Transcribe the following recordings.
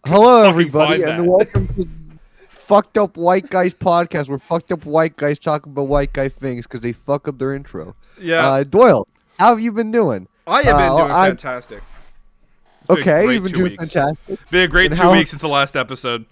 Hello, fucking everybody, find and that. welcome to Fucked Up White Guys podcast, where fucked up white guys talk about white guy things because they fuck up their intro. Yeah, Doyle, how have you been doing? I have been doing I'm fantastic. It's been a okay. great You've been 2 doing weeks. fantastic. Been a great And 2 weeks since the last episode.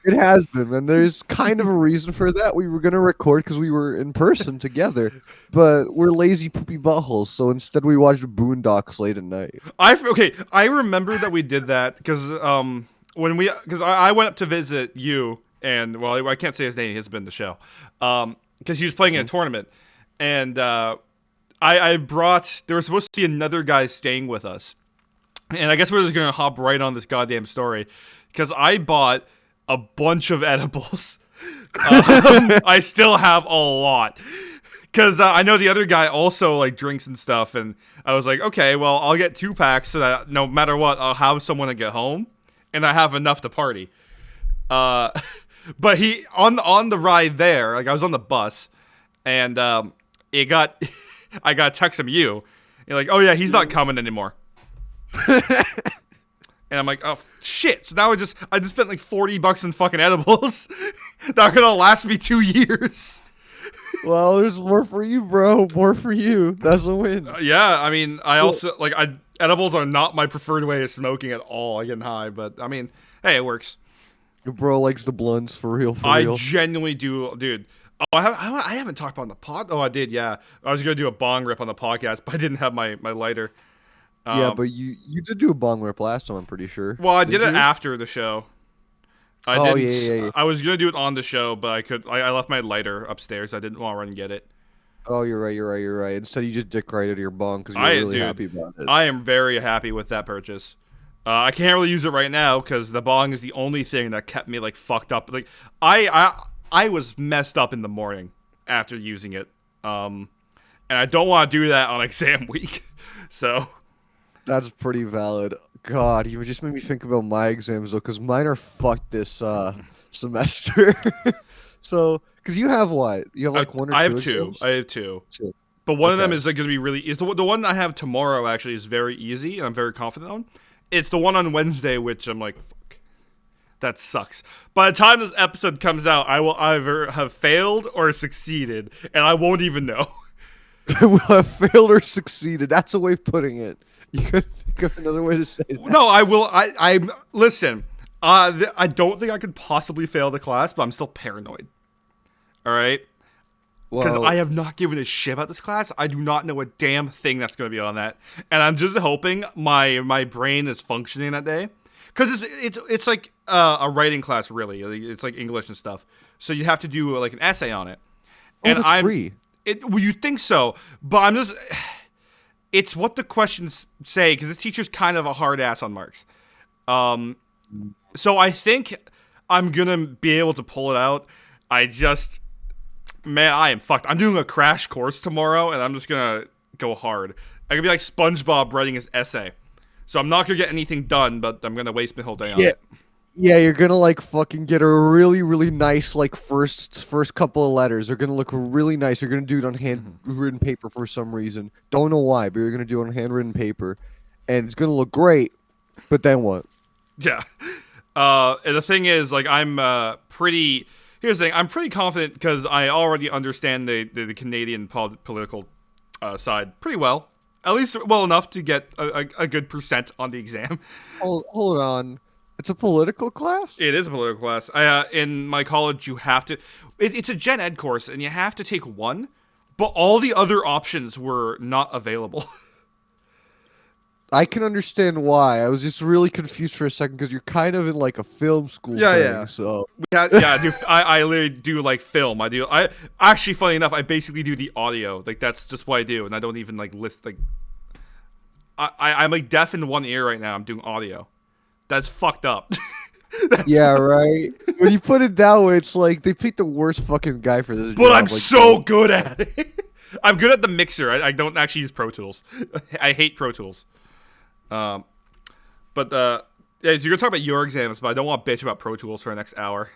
It has been, and there's kind of a reason for that. We were gonna record because we were in person together, but we're lazy poopy buttholes, so instead we watched Boondocks late at night. I remember that we did that because I went up to visit you, and well, I can't say his name. He's been in the show because he was playing in a tournament, and I brought. There was supposed to be another guy staying with us, and I guess we're just gonna hop right on this goddamn story because I bought a bunch of edibles. I still have a lot because I know the other guy also like drinks and stuff, and I was like, okay, well, I'll get 2 packs so that no matter what, I'll have someone to get home, and I have enough to party. But he on the ride there, like I was on the bus, and I got a text from you. You're like, oh yeah, he's not coming anymore. And I'm like, oh shit! So now I just spent like $40 in fucking edibles. That are gonna last me 2 years. Well, there's more for you, bro. More for you. That's a win. Yeah, I mean, I also edibles are not my preferred way of smoking at all. I get high, but I mean, hey, it works. Your bro likes the blunts for real. I genuinely do, dude. Oh, I haven't talked about it on the pod. Oh, I did. Yeah, I was gonna do a bong rip on the podcast, but I didn't have my lighter. Yeah, but you did do a bong rip last time, I'm pretty sure. Well, I did it after the show. I didn't. Yeah. I was gonna do it on the show, but I left my lighter upstairs. I didn't want to run and get it. Oh, you're right. Instead, you just dick right out of your bong because you're really happy about it. I am very happy with that purchase. I can't really use it right now because the bong is the only thing that kept me like fucked up. Like I was messed up in the morning after using it, and I don't want to do that on exam week. So. That's pretty valid. God, you just made me think about my exams though, because mine are fucked this semester. So, because you have what? You have like one or two? I have exams? I have two. But one of them is like going to be really. Is the one I have tomorrow actually is very easy, and I'm very confident on. It's the one on Wednesday, which I'm like, fuck, that sucks. By the time this episode comes out, I will either have failed or succeeded, and I won't even know. Will have failed or succeeded. That's a way of putting it. You could think of another way to say that. No, I will. I listen. I don't think I could possibly fail the class, but I'm still paranoid. All right, because I have not given a shit about this class. I do not know a damn thing that's going to be on that, and I'm just hoping my brain is functioning that day. Because it's like a writing class, really. It's like English and stuff. So you have to do like an essay on it. Oh, and that's free. Well, you think so, but I'm just. It's what the questions say, because this teacher's kind of a hard ass on marks. So I think I'm going to be able to pull it out. I am fucked. I'm doing a crash course tomorrow, and I'm just going to go hard. I'm going to be like SpongeBob writing his essay. So I'm not going to get anything done, but I'm going to waste my whole day on it. Yeah, you're gonna like fucking get a really, really nice like first couple of letters. They're gonna look really nice. You're gonna do it on handwritten paper for some reason. Don't know why, but you're gonna do it on handwritten paper, and it's gonna look great. But then what? Yeah. And the thing is, like, I'm pretty. Here's the thing. I'm pretty confident because I already understand the Canadian political side pretty well. At least well enough to get a good % on the exam. Hold on. It's a political class? It is a political class. In my college, you have to... It's a gen ed course, and you have to take one, but all the other options were not available. I can understand why. I was just really confused for a second, because you're kind of in, like, a film school thing, so... I literally do, like, film. Actually, funny enough, I basically do the audio. Like, that's just what I do, and I don't even, like, list, like... I'm, like, deaf in one ear right now. I'm doing audio. That's fucked up. Yeah, right? When you put it that way, it's like they picked the worst fucking guy for this job. But I'm so good at it. I'm good at the mixer. I don't actually use Pro Tools. I hate Pro Tools. Yeah, so you're going to talk about your exams, but I don't want to bitch about Pro Tools for the next hour.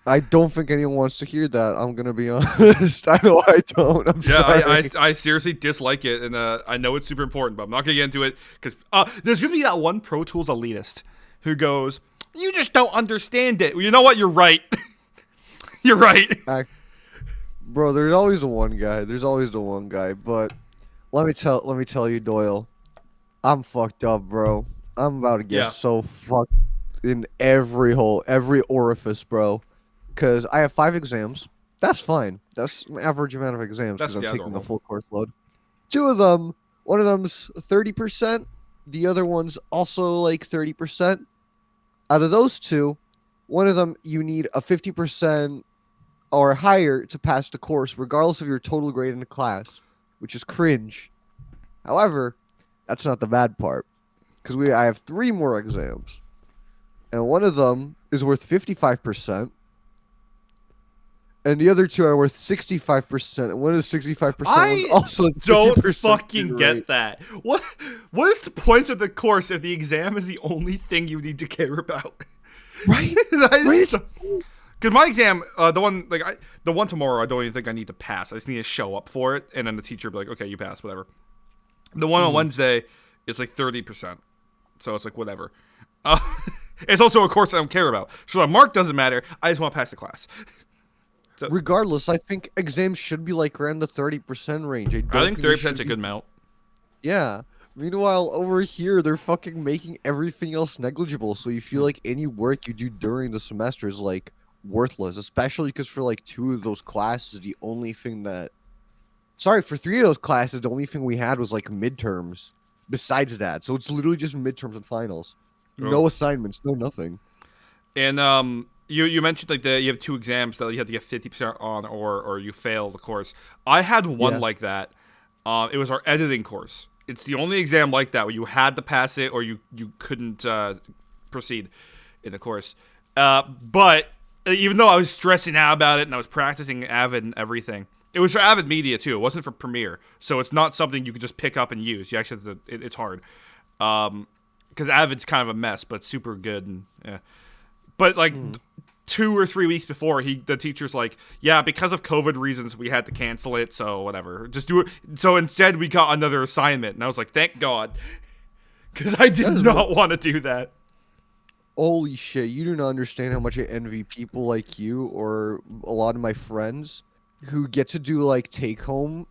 I don't think anyone wants to hear that. I'm gonna be honest. I know I don't. I'm sorry. I seriously dislike it, and I know it's super important, but I'm not gonna get into it because there's gonna be that one Pro Tools elitist who goes, You just don't understand it. You know what? You're right. You're right. Bro, there's always the one guy. There's always the one guy. But let me tell you, Doyle. I'm fucked up, bro. I'm about to get Yeah. so fucked in every hole, every orifice, bro. Cause I have 5 exams. That's fine. That's an average amount of exams That's because I'm taking normal. the full course load. 2 of them, one of them's 30%. The other one's also like 30%. Out of those 2, one of them you need a 50% or higher to pass the course, regardless of your total grade in the class, which is cringe. However, that's not the bad part, because I have 3 more exams, and one of them is worth 55%, and the other 2 are worth 65%, and one of the 65% one's also 50% don't fucking rate. get that. What is the point of the course if the exam is the only thing you need to care about? Right? That is Right? so... Because my exam, the one tomorrow, I don't even think I need to pass. I just need to show up for it, and then the teacher will be like, okay, you passed, whatever. The one on Wednesday is like 30%, so it's like whatever. It's also a course I don't care about, so the mark doesn't matter. I just want to pass the class. So, Regardless, I think exams should be like around the 30% range. I think 30% is a good amount. Yeah. Meanwhile, over here, they're fucking making everything else negligible, so you feel like any work you do during the semester is like worthless, especially because for like 2 of those classes, the only thing that... Sorry, for 3 of those classes, the only thing we had was like midterms. Besides that, so it's literally just midterms and finals. No assignments, no nothing. And you mentioned like you have 2 exams that you have to get 50% on, or you fail the course. I had one like that. It was our editing course. It's the only exam like that where you had to pass it or you couldn't proceed in the course. But even though I was stressing out about it and I was practicing Avid and everything, it was for Avid Media too. It wasn't for Premiere, so it's not something you could just pick up and use. You actually have to, it's hard because Avid's kind of a mess, but super good. And yeah, but like 2 or 3 weeks before, the teacher's like, yeah, because of COVID reasons, we had to cancel it. So whatever, just do it. So instead, we got another assignment, and I was like, thank God, because I did not want to do that. Holy shit, you do not understand how much I envy people like you or a lot of my friends who get to do like take-home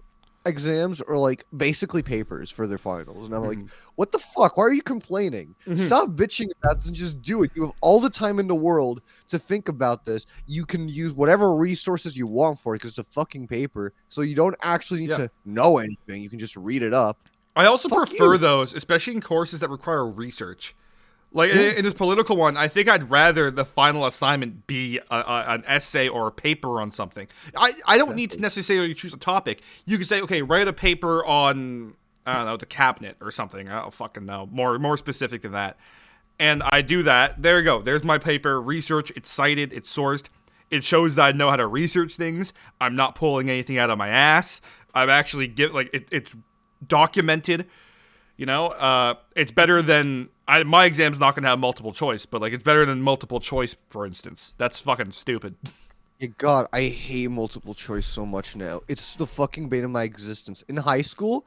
exams or like basically papers for their finals. And I'm like, what the fuck? Why are you complaining? Stop bitching about this and just do it. You have all the time in the world to think about this. You can use whatever resources you want for it because it's a fucking paper. So you don't actually need to know anything. You can just read it up. I also prefer those, especially in courses that require research. Like in this political one, I think I'd rather the final assignment be an essay or a paper on something. I don't need to necessarily choose a topic. You can say, okay, write a paper on, I don't know, the cabinet or something. I don't fucking know. More specific than that. And I do that. There you go. There's my paper. Research. It's cited. It's sourced. It shows that I know how to research things. I'm not pulling anything out of my ass. I'm actually it's documented. You know, it's better than my exam's not gonna have multiple choice, but like it's better than multiple choice, for instance. That's fucking stupid. Yeah, God, I hate multiple choice so much now. It's the fucking bane of my existence. In high school,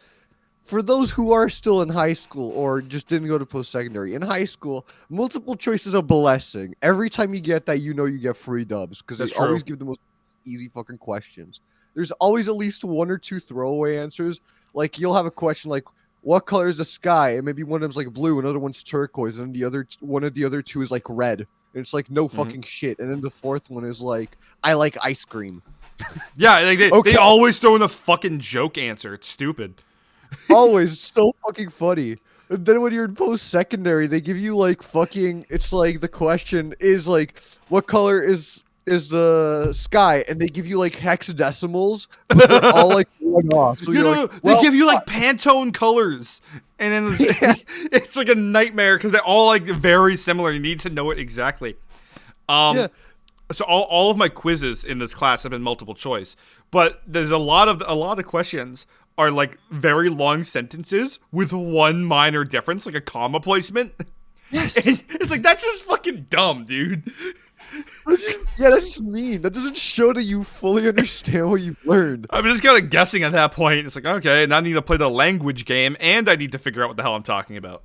for those who are still in high school or just didn't go to post-secondary, in high school, multiple choice is a blessing. Every time you get that, you know you get free dubs because they always give the most easy fucking questions. There's always at least 1 or 2 throwaway answers. Like you'll have a question like, what color is the sky? And maybe one of them's like blue, another one's turquoise, and one of the other 2 is like red. And it's like no fucking shit. And then the 4th one is like, I like ice cream. Yeah, like they always throw in a fucking joke answer. It's stupid. Always. It's so fucking funny. And then when you're in post-secondary, they give you like fucking, it's like the question is like, what color is the sky? And they give you like hexadecimals, but they're all like one off. So they give you like Pantone colors, and then it's like a nightmare because they're all like very similar. You need to know it exactly. So all of my quizzes in this class have been multiple choice, but there's a lot of the questions are like very long sentences with one minor difference, like a comma placement. Yes, and it's like that's just fucking dumb, dude. That's just mean. That doesn't show that you fully understand what you've learned. I'm just kind of guessing at that point. It's like, okay, now I need to play the language game, and I need to figure out what the hell I'm talking about.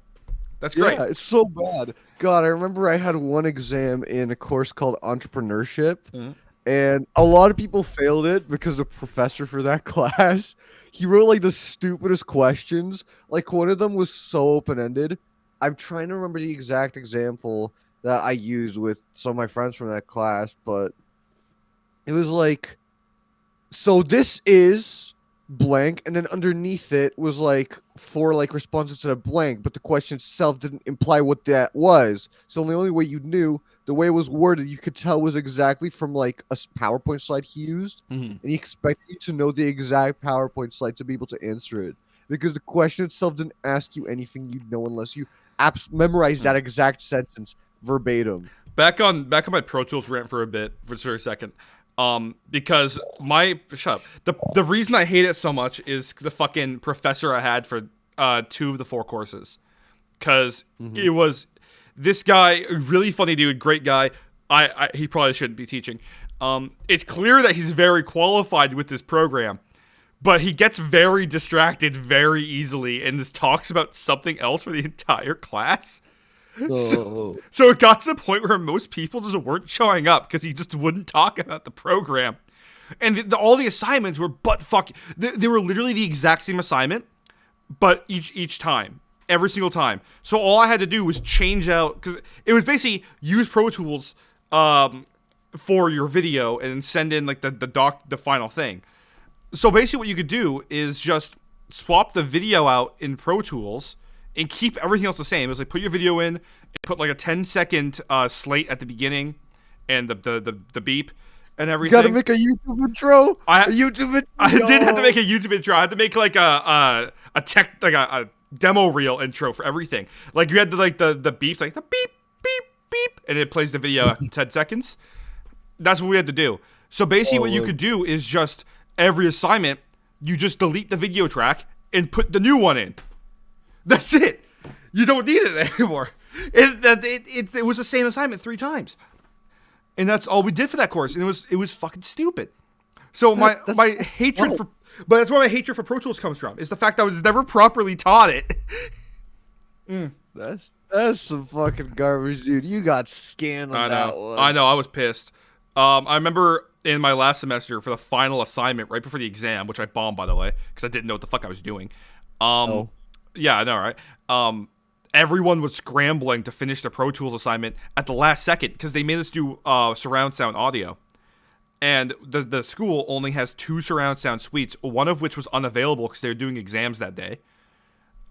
That's great. Yeah, it's so bad. God, I remember I had one exam in a course called entrepreneurship, Mhm. and a lot of people failed it because the professor for that class, he wrote like the stupidest questions. Like one of them was so open-ended. I'm trying to remember the exact example that I used with some of my friends from that class, but it was like, so this is blank, and then underneath it was like four like responses to the blank, but the question itself didn't imply what that was. So the only way you knew, the way it was worded, you could tell was exactly from like a PowerPoint slide he used, Mhm. and he expected you to know the exact PowerPoint slide to be able to answer it. Because the question itself didn't ask you anything you'd know unless you memorize that exact sentence verbatim. Back on my Pro Tools rant for a bit, for a second. Because my shut up. The reason I hate it so much is the fucking professor I had for 2 of the 4 courses. Cause Mhm. it was this guy, really funny dude, great guy. He probably shouldn't be teaching. It's clear that he's very qualified with this program, but he gets very distracted very easily and just talks about something else for the entire class. So, Oh, so it got to the point where most people just weren't showing up because he just wouldn't talk about the program. And all the assignments were butt fuck. They were literally the exact same assignment, but each time, every single time. So all I had to do was change out, because it was basically use Pro Tools for your video and send in like the final thing. So basically, what you could do is just swap the video out in Pro Tools and keep everything else the same. It was like put your video in, put like a 10-second slate at the beginning, and the beep and you everything. gotta make a YouTube intro. I- A YouTube intro. I didn't have to make a YouTube intro. I had to make like a demo reel intro for everything. Like you had the beeps, like the beep beep beep, and it plays the video after 10 seconds. That's what we had to do. So basically, what you could do is just every assignment, you just delete the video track and put the new one in. That's it. You don't need it anymore. It was the same assignment 3 times, and that's all we did for that course. And it was fucking stupid. So my hatred for, but that's where my hatred for Pro Tools comes from. Is the fact that I was never properly taught it. That's some fucking garbage, dude. You got scanned on that one. I know. I was pissed. I remember in my last semester for the final assignment, right before the exam, which I bombed by the way, because I didn't know what the fuck I was doing. Yeah, I know, right? Everyone was scrambling to finish the Pro Tools assignment at the last second because they made us do surround sound audio. And the school only has 2 surround sound suites, one of which was unavailable because they were doing exams that day.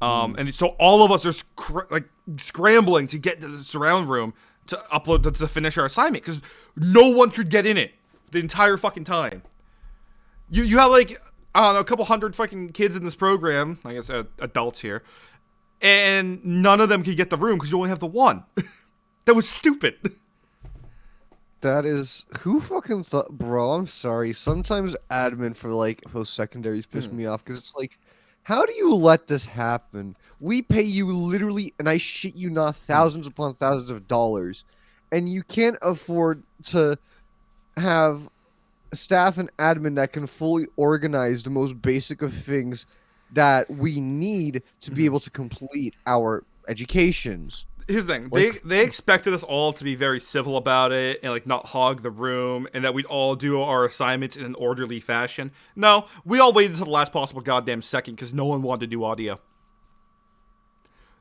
And so all of us are scrambling to get to the surround room to upload to finish our assignment because no one could get in it the entire fucking time. You have like I don't know, a couple hundred fucking kids in this program, I guess adults here, and none of them could get the room because you only have the one. That was stupid. That is who fucking thought, bro. I'm sorry. Sometimes admin for like post secondaries piss me off because it's like, how do you let this happen? We pay you literally, and I shit you not, thousands upon thousands of dollars, and you can't afford to have staff and admin that can fully organize the most basic of things that we need to be able to complete our educations. Here's the thing. Like, They expected us all to be very civil about it and like not hog the room and that we'd all do our assignments in an orderly fashion. No, we all waited until the last possible goddamn second because no one wanted to do audio.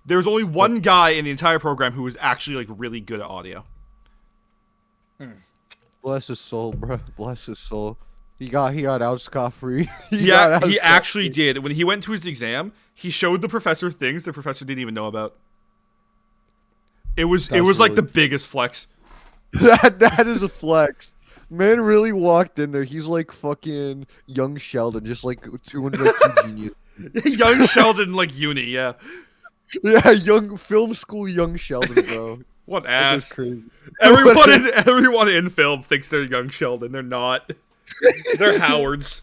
There was only one guy in the entire program who was actually like really good at audio. bless his soul, bro. Bless his soul. He got out scot-free. Yeah, he actually did. When he went to his exam, he showed the professor things the professor didn't even know about. It was like the biggest flex. That is a flex. Man really walked in there. He's like fucking young Sheldon, just like 200 IQ genius. Young Sheldon, like uni, yeah. Yeah, young film school young Sheldon, bro. What That is ass. crazy. Everyone in film thinks they're young Sheldon. They're not. They're Howards.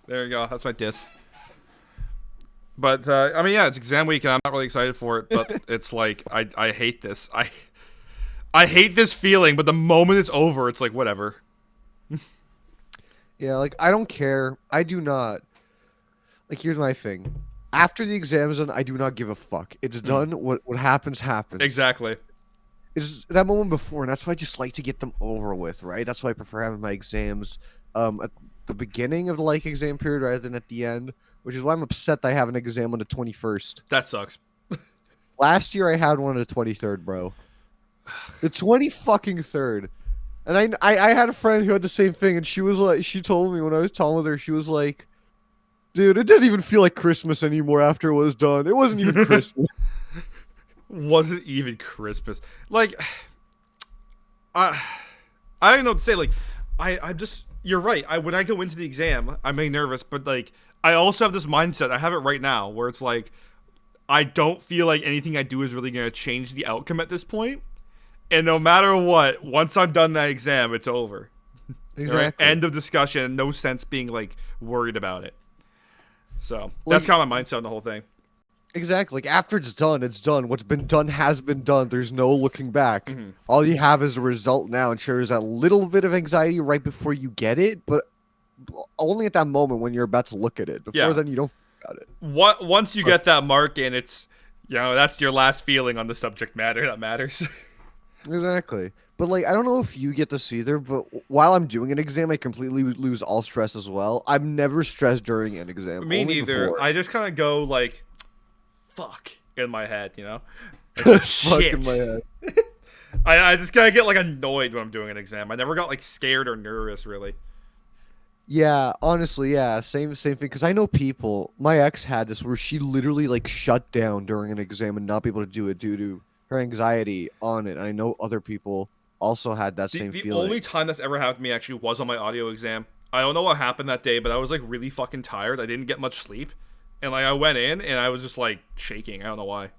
There you go. That's my diss. But I mean, yeah, it's exam week, and I'm not really excited for it. But it's like I hate this. I hate this feeling. But the moment it's over, it's like whatever. Yeah, like I don't care. I do not. Like, here's my thing. After the exam's done, I do not give a fuck. It's done. What happens happens. Exactly. It's that moment before, and that's why I just like to get them over with, right? That's why I prefer having my exams at the beginning of the exam period rather than at the end, which is why I'm upset that I have an exam on the 21st. That sucks. Last year I had one on the 23rd, bro. The 20 fucking third. And I had a friend who had the same thing, and she was like, she told me when I was talking with her, she was like, dude, it didn't even feel like Christmas anymore after it was done. It wasn't even Christmas. Wasn't even Christmas. Like, I don't know what to say. Like, I'm just. You're right. When I go into the exam, I'm getting nervous, but like, I also have this mindset. I have it right now where it's like, I don't feel like anything I do is really going to change the outcome at this point. And no matter what, once I'm done that exam, it's over. Exactly. Right? End of discussion. No sense being like worried about it. So that's kind of my mindset on the whole thing. Exactly. Like after it's done, it's done. What's been done has been done. There's no looking back. All you have is a result now, and sure, there's that little bit of anxiety right before you get it, but only at that moment when you're about to look at it. Before then, you don't think about it. Once you get that mark in, it's that's your last feeling on the subject matter that matters. Exactly. But I don't know if you get this either, but while I'm doing an exam, I completely lose all stress as well. I'm never stressed during an exam. Me only neither. before. I just kind of go like, fuck in my head, Fuck shit. in my head. I just kind of get annoyed when I'm doing an exam. I never got scared or nervous really. Yeah, honestly, yeah, same thing. Because I know people. My ex had this where she literally shut down during an exam and not be able to do it due to her anxiety on it. And I know other people also had that same The feeling. only time that's ever happened to me actually was on my audio exam. I don't know what happened that day, but I was really fucking tired. I didn't get much sleep, and I went in and I was just shaking. I don't know why.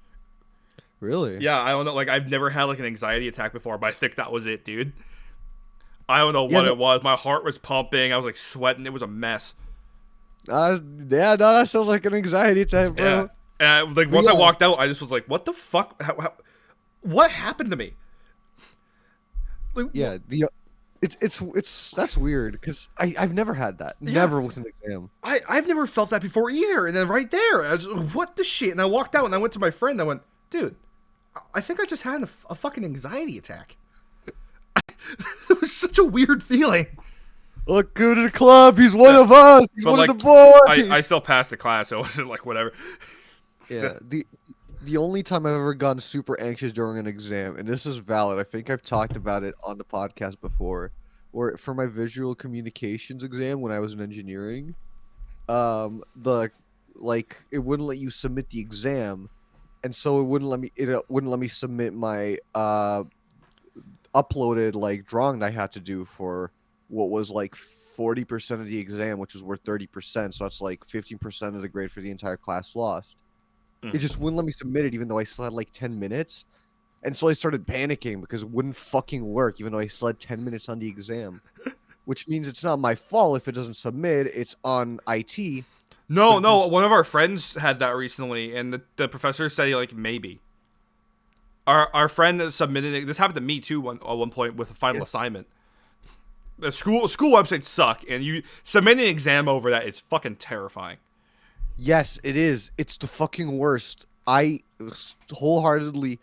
Really? Yeah, I don't know. I've never had an anxiety attack before, but I think that was it, dude. I don't know what it was. My heart was pumping. I was sweating. It was a mess. Yeah, no, that sounds like an anxiety attack, bro. Yeah. And once I walked out, I just was like, "What the fuck? What happened to me?" Yeah, it's that's weird because I've never had that. Never with an exam. I've never felt that before either. And then right there, I was what the shit? And I walked out and I went to my friend. I went, "Dude, I think I just had a fucking anxiety attack." It was such a weird feeling. Look, go to the club. He's one of us. He's one of the boys. I still passed the class, so it wasn't whatever. Yeah. The only time I've ever gotten super anxious during an exam, and this is valid, I think I've talked about it on the podcast before, where for my visual communications exam when I was in engineering, it wouldn't let you submit the exam, and so it wouldn't let me submit my uploaded drawing that I had to do for what was 40% of the exam, which was worth 30%. So that's 15% of the grade for the entire class lost. It just wouldn't let me submit it, even though I still had 10 minutes. And so I started panicking because it wouldn't fucking work, even though I still had 10 minutes on the exam. Which means it's not my fault if it doesn't submit. It's on IT. No. One of our friends had that recently, and the professor said maybe. Our friend that submitted it. This happened to me too at one point with a final assignment. The school websites suck, and you submitting an exam over that is fucking terrifying. Yes, it is. It's the fucking worst. I wholeheartedly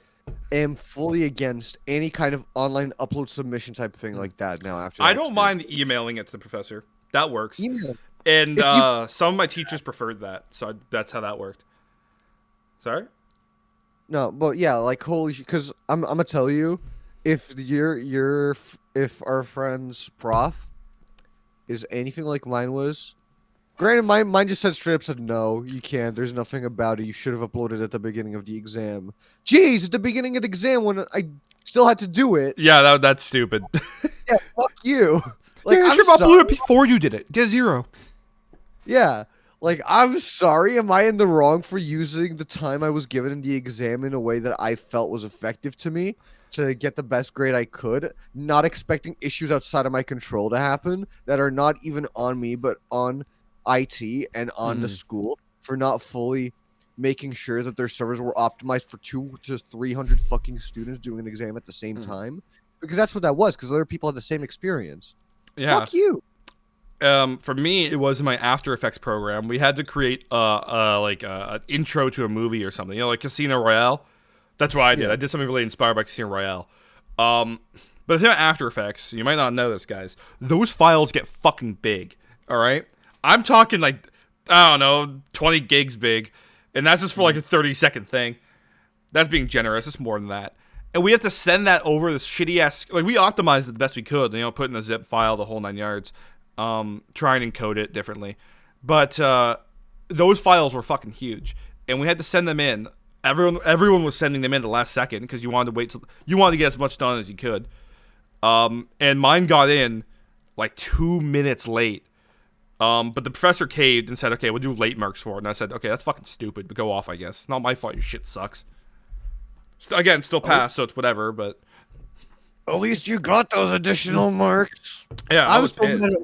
am fully against any kind of online upload submission type of thing like that now. After I don't mind emailing it to the professor. That works. Email. And some of my teachers preferred that, so that's how that worked. Sorry? No, but yeah, holy shit, because I'm gonna tell you, if if our friend's prof is anything like mine was, granted mine just said no, you can't. There's nothing about it. You should have uploaded at the beginning of the exam. Jeez, at the beginning of the exam when I still had to do it. Yeah, that's stupid. Yeah, fuck you. I should have uploaded it before you did it. Get 0. Yeah. I'm sorry, am I in the wrong for using the time I was given in the exam in a way that I felt was effective to me to get the best grade I could, not expecting issues outside of my control to happen that are not even on me, but on IT and on the school for not fully making sure that their servers were optimized for 200 to 300 fucking students doing an exam at the same time? Because that's what that was, because other people had the same experience. Yeah. Fuck you. For me, it was in my After Effects program. We had to create an intro to a movie or something. Like Casino Royale. That's what I did. Yeah. I did something really inspired by Casino Royale. But the thing about After Effects, you might not know this, guys. Those files get fucking big. All right, I'm talking like I don't know, 20 gigs big, and that's just for like a 30-second thing. That's being generous. It's more than that. And we have to send that over this shitty ass. Like we optimized it the best we could. Put in a zip file, the whole 9 yards. Try and encode it differently. But those files were fucking huge, and we had to send them in. Everyone was sending them in the last second because you wanted to get as much done as you could. And mine got in like 2 minutes late. But the professor caved and said, "Okay, we'll do late marks for it." And I said, "Okay, that's fucking stupid, but go off, I guess. Not my fault. Your shit sucks." Still passed, so it's whatever. But At least you got those additional marks. yeah, I was so pissed. mad at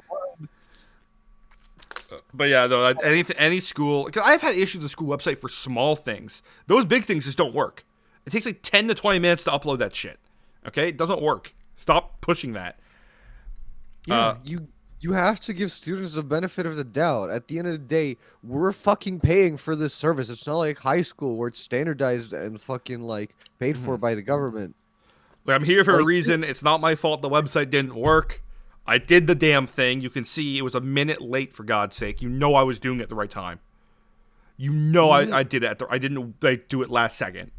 But yeah, though, any school, because I've had issues with the school website for small things. Those big things just don't work. It takes like 10 to 20 minutes to upload that shit. Okay, it doesn't work. Stop pushing that. Yeah, you have to give students the benefit of the doubt. At the end of the day, we're fucking paying for this service. It's not like high school where it's standardized and fucking like paid for by the government. Like, I'm here for a Like- reason. It's not my fault the website didn't work. I did the damn thing. You can see it was a minute late, for God's sake. I was doing it at the right time. I did it. I didn't do it last second.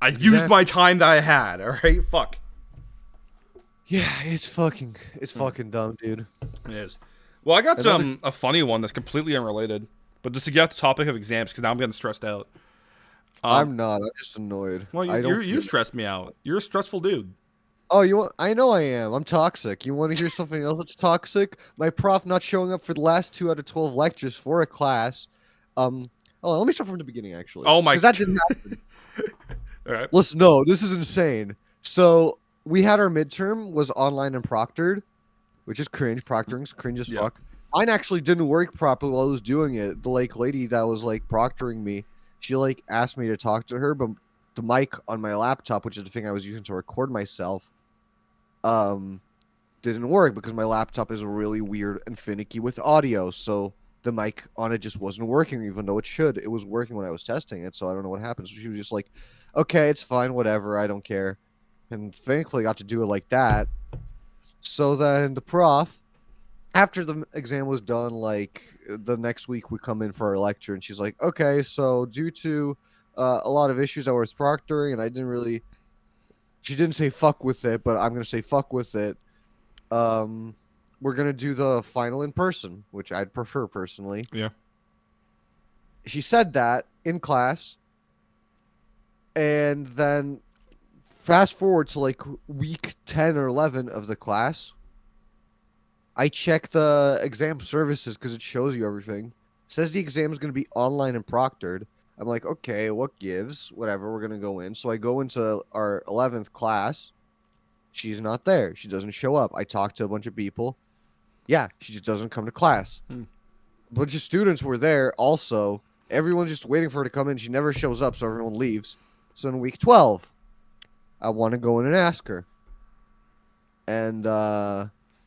I used my time that I had. All right, fuck. Yeah, it's fucking dumb, dude. It is. Well, I got Another- a funny one that's completely unrelated, but just to get off the topic of exams, because now I'm getting stressed out. I'm not. I'm just annoyed. Well, I don't. you stressed me out. You're a stressful dude. Oh, you want? I know I am. I'm toxic. You want to hear something else that's toxic? My prof not showing up for the last 2 out of 12 lectures for a class. Oh, let me start from the beginning, actually. Oh my Because that didn't happen. All right. Listen, no, this is insane. So we had our midterm was online and proctored, which is cringe. Proctoring's cringe as Yeah. fuck. Mine actually didn't work properly while I was doing it. The lady that was proctoring me, she asked me to talk to her, but the mic on my laptop, which is the thing I was using to record myself, didn't work because my laptop is really weird and finicky with audio. So the mic on it just wasn't working, even though it should. It was working when I was testing it, so I don't know what happened. So she was just like, "Okay, it's fine, whatever. I don't care." And thankfully, I got to do it like that. So then the prof, after the exam was done, the next week we come in for our lecture, and she's like, "Okay, so due to a lot of issues that were with proctoring, and I didn't really," she didn't say fuck with it, but I'm gonna say fuck with it. We're gonna do the final in person, which I'd prefer personally. Yeah. She said that in class, and then fast forward to week 10 or 11 of the class. I check the exam services because it shows you everything. It says the exam is going to be online and proctored. I'm like, okay, what gives? Whatever, we're going to go in. So I go into our 11th class. She's not there. She doesn't show up. I talk to a bunch of people. Yeah, she just doesn't come to class. A bunch of students were there also. Everyone's just waiting for her to come in. She never shows up, so everyone leaves. So in week 12, I want to go in and ask her. And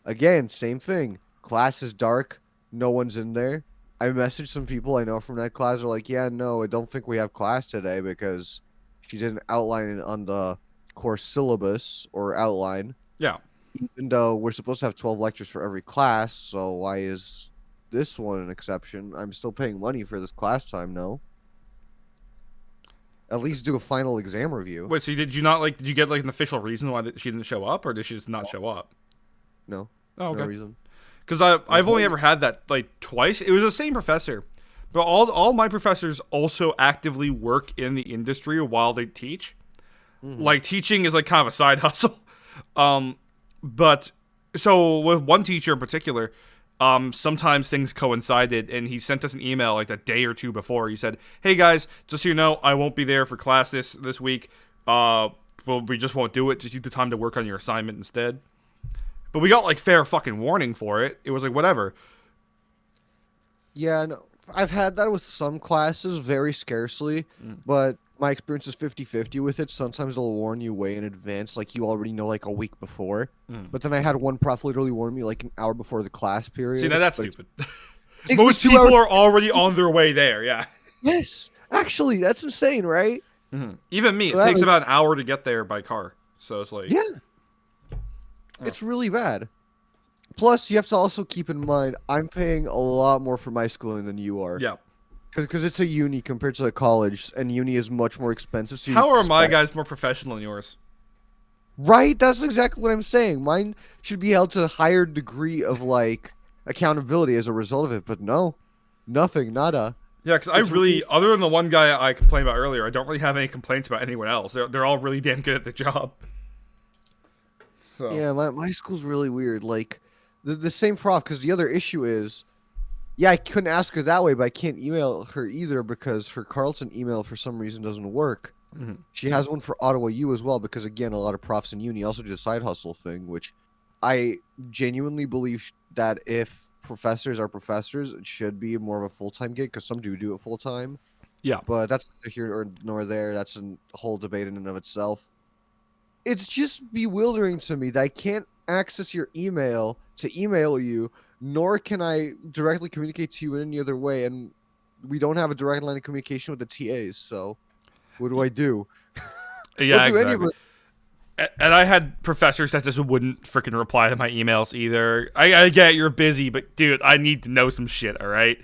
again, same thing. Class is dark. No one's in there. I messaged some people I know from that class. They're like, "Yeah, no, I don't think we have class today because she didn't outline it on the course syllabus or outline." Yeah. Even though we're supposed to have 12 lectures for every class, so why is this one an exception? I'm still paying money for this class time, no? At least do a final exam review. Wait, so did you get an official reason why she didn't show up, or did she just not show up? No. Oh, okay. No reason. Because I've only ever had that twice. It was the same professor, but all my professors also actively work in the industry while they teach. Teaching is kind of a side hustle. But so with one teacher in particular, sometimes things coincided, and he sent us an email a day or two before. He said, "Hey guys, just so you know, I won't be there for class this week. Well, we just won't do it. Just use the time to work on your assignment instead." But we got fair fucking warning for it. It was whatever. Yeah, no, I've had that with some classes, very scarcely. But my experience is 50-50 with it. Sometimes they'll warn you way in advance, like you already know like a week before. But then I had one prof literally warn me like an hour before the class period. See, now that's stupid. Takes me Most 2 people hours. are already on their way there. Yeah. Yes, actually, that's insane, right? Even me, it So takes about an hour to get there by car. So it's like, Yeah, it's really bad. Plus, you have to also keep in mind, I'm paying a lot more for my schooling than you are. yeah. Because it's a uni compared to a college, and uni is much more expensive. So you How are my expect- guys more professional than yours? Right? That's exactly what I'm saying. Mine should be held to a higher degree of, like, accountability as a result of it. But no, nothing, nada. Yeah, because I really, other than the one guy I complained about earlier, I don't really have any complaints about anyone else. They're all really damn good at their job. So. Yeah, my school's really weird. Like, the same prof, because the other issue is, yeah, I couldn't ask her that way, but I can't email her either because her Carleton email for some reason doesn't work. She has one for Ottawa U as well because, again, a lot of profs in uni also do a side hustle thing, which I genuinely believe that if professors are professors, it should be more of a full-time gig because some do it full-time. Yeah. But that's neither here nor there. That's a whole debate in and of itself. It's just bewildering to me that I can't access your email to email you, nor can I directly communicate to you in any other way, and we don't have a direct line of communication with the TAs, so what do I do? Yeah, Don't do any exactly. of it. And I had professors that just wouldn't freaking reply to my emails either. I get you're busy, but dude, I need to know some shit, all right?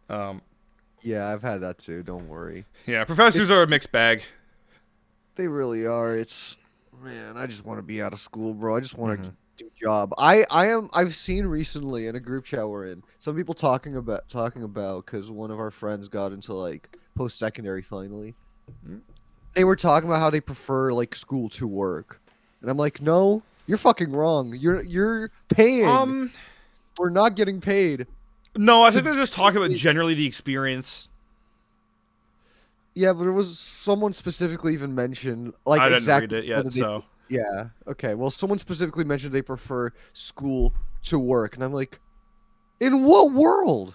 Yeah, I've had that too, don't worry. Yeah, professors are a mixed bag. They really are. Man, I just want to be out of school, bro. I just want to do a job. I've seen recently in a group chat we're in, some people talking about because one of our friends got into like post-secondary finally. They were talking about how they prefer like school to work. And I'm like, "No, you're fucking wrong. You're paying. We're not getting paid." No, I think they're just talking about generally the experience. Yeah, but there was someone specifically even mentioned like I didn't exactly read it yet, whether they- so Yeah. Okay. Well, someone specifically mentioned they prefer school to work, and I'm like, in what world?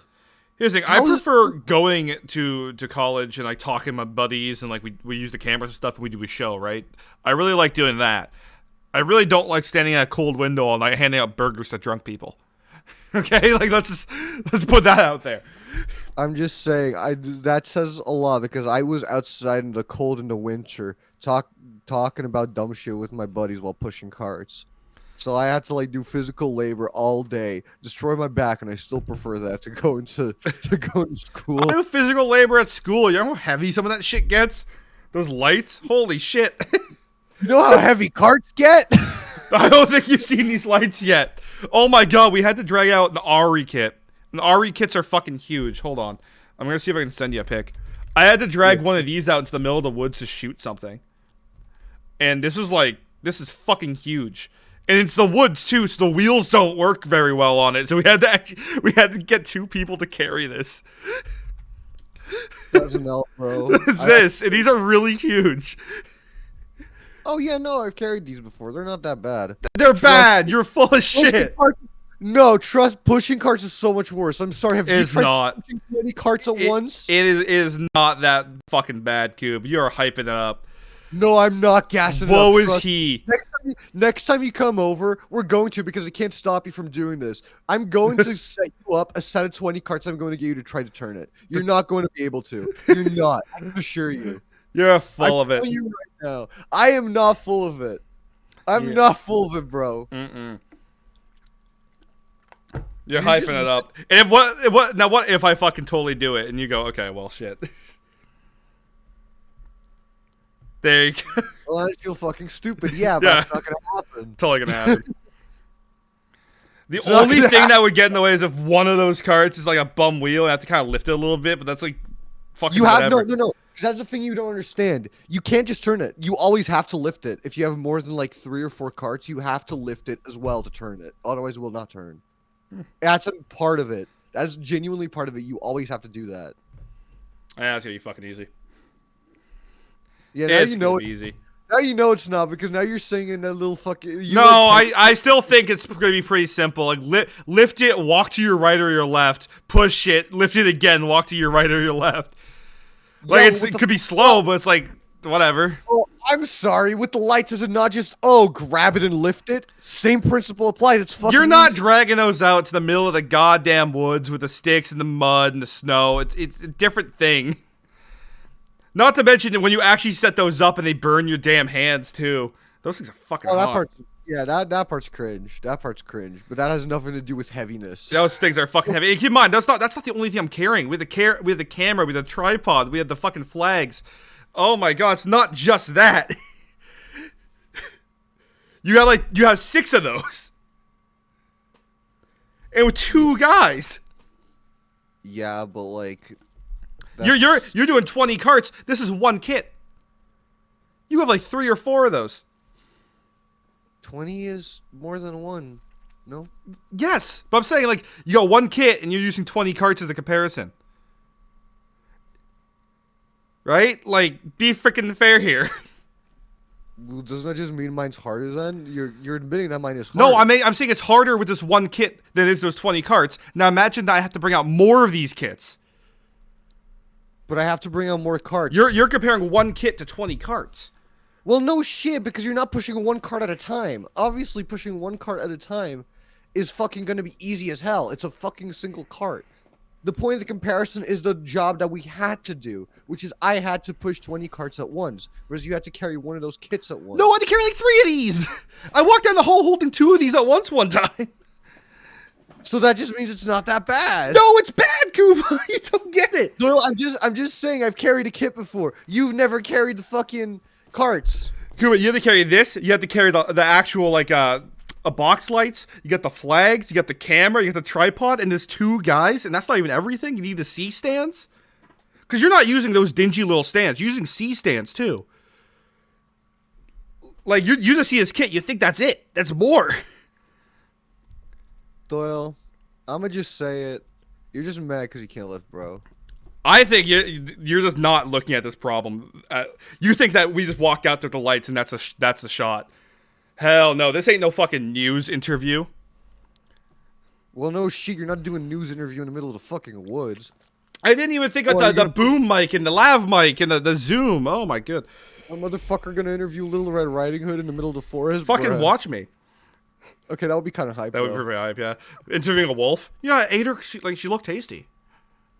here's the thing. I How is- prefer going to college and like talking to my buddies and like we use the cameras and stuff and we do a show, right? I really like doing that. I really don't like standing at a cold window all night handing out burgers to drunk people. Okay, like let's put that out there. I'm just saying, that says a lot because I was outside in the cold in the winter talking about dumb shit with my buddies while pushing carts. So I had to like do physical labor all day, destroy my back, and I still prefer that to go into school. I do physical labor at school. You know how heavy some of that shit gets? Those lights? Holy shit. You know how heavy carts get? I don't think you've seen these lights yet. Oh my god, we had to drag out an RE kit. And RE kits are fucking huge. Hold on. I'm gonna see if I can send you a pic. I had to drag one of these out into the middle of the woods to shoot something. And this is fucking huge. And it's the woods too, so the wheels don't work very well on it. So we had to get two people to carry this. Doesn't help, bro. It's this, and these are really huge. Oh yeah, no, I've carried these before. They're not that bad. They're bad. You're full of shit. No, trust. Pushing carts is so much worse. I'm sorry. Have you It's tried not. pushing 20 carts at once? It is not that fucking bad, Cube. You're hyping it up. No, I'm not gassing it Woe up. is Trust- he. Next time you come over, we're going to because I can't stop you from doing this. I'm going to set you up a set of 20 carts. I'm going to get you to try to turn it. You're not going to be able to. You're not. I can assure you. You're full of I'm it. telling you right now. I am not full of it. I'm not full of it, bro. You're You're hyping just- it up. And what if I fucking totally do it and you go, okay, well, shit. There you go. Well, I feel fucking stupid. Yeah, but Yeah. it's not going to happen. Totally gonna happen. The not only gonna thing that would get in the way is if one of those carts is like a bum wheel. I have to kind of lift it a little bit, but that's like fucking You have whatever. no. Because that's the thing you don't understand. You can't just turn it. You always have to lift it. If you have more than like 3 or 4 carts, you have to lift it as well to turn it. Otherwise, it will not turn. That's a part of it. That's genuinely part of it. You always have to do that. Yeah, it's gonna be fucking easy. Yeah, now It's you know gonna it. be easy. Now you know it's not because now you're singing that little fucking. No, I still think it's gonna be pretty simple. Like lift it, walk to your right or your left, push it, lift it again, walk to your right or your left. Like Yo, it could be slow, but it's like whatever. Oh, I'm sorry. With the lights, is it not just grab it and lift it? Same principle applies. It's fucking. You're not easy. dragging those out to the middle of the goddamn woods with the sticks and the mud and the snow. It's a different thing. Not to mention when you actually set those up and they burn your damn hands too. Those things are fucking that hot. part. Yeah, that part's cringe. That part's cringe. But that has nothing to do with heaviness. Those things are fucking heavy. And keep in mind, that's not the only thing I'm carrying. We have the camera, we have the tripod, we have the fucking flags. Oh my god, it's not just that. You have 6 of those. And with 2 guys. Yeah, but like You're doing 20 carts. This is 1 kit. You have like 3 or 4 of those. 20 is more than 1. No? Yes, but I'm saying like you got 1 kit and you're using 20 carts as a comparison. Right? Like, be freaking fair here. Well, doesn't that just mean mine's harder then? You're admitting that mine is harder. No, I'm saying it's harder with this 1 kit than it is those 20 carts. Now imagine that I have to bring out more of these kits. But I have to bring out more carts. You're comparing 1 kit to 20 carts. Well, no shit, because you're not pushing 1 cart at a time. Obviously, pushing 1 cart at a time is fucking gonna be easy as hell. It's a fucking single cart. The point of the comparison is the job that we had to do, which is I had to push 20 carts at once, whereas you had to carry 1 of those kits at once. No, I had to carry like 3 of these. I walked down the hall holding 2 of these at once one time. So that just means it's not that bad. No, it's bad, Kuba. You don't get it. No, I'm just saying I've carried a kit before. You've never carried the fucking carts. Kuba, you have to carry this. You have to carry the actual like a box lights. You got the flags. You got the camera. You got the tripod, and there's 2 guys, and that's not even everything. You need the C stands, because you're not using those dingy little stands. You're using C stands too. Like you just see this kit, you think that's it. That's more. Doyle, I'ma just say it. You're just mad because you can't lift, bro. I think you're just not looking at this problem. You think that we just walked out there with the lights and that's a shot. Hell no, this ain't no fucking news interview. Well, no shit, you're not doing a news interview in the middle of the fucking woods. I didn't even think of the boom mic and the lav mic and the zoom. Oh my god. A motherfucker gonna interview Little Red Riding Hood in the middle of the forest? Fucking Bruh. watch me. Okay, that would be kind of hype. That would be pretty hype, yeah. Interviewing a wolf. Yeah, I ate her. She looked tasty.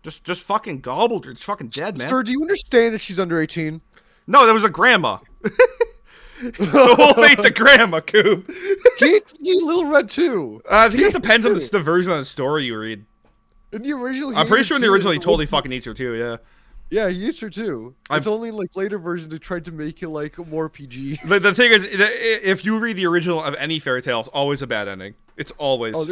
Just fucking gobbled her. It's fucking dead, man. Sir, do you understand that she's under 18? No, there was a grandma. The wolf ate the grandma, Coop. She ate Little Red too. I think it depends on the version of the story you read. In the original, I'm pretty sure in the original he totally fucking eats her too, yeah. Yeah, he eats her too. It's only like later versions they tried to make it like more PG. The thing is, if you read the original of any fairy tale, it's always a bad ending. It's always. Oh,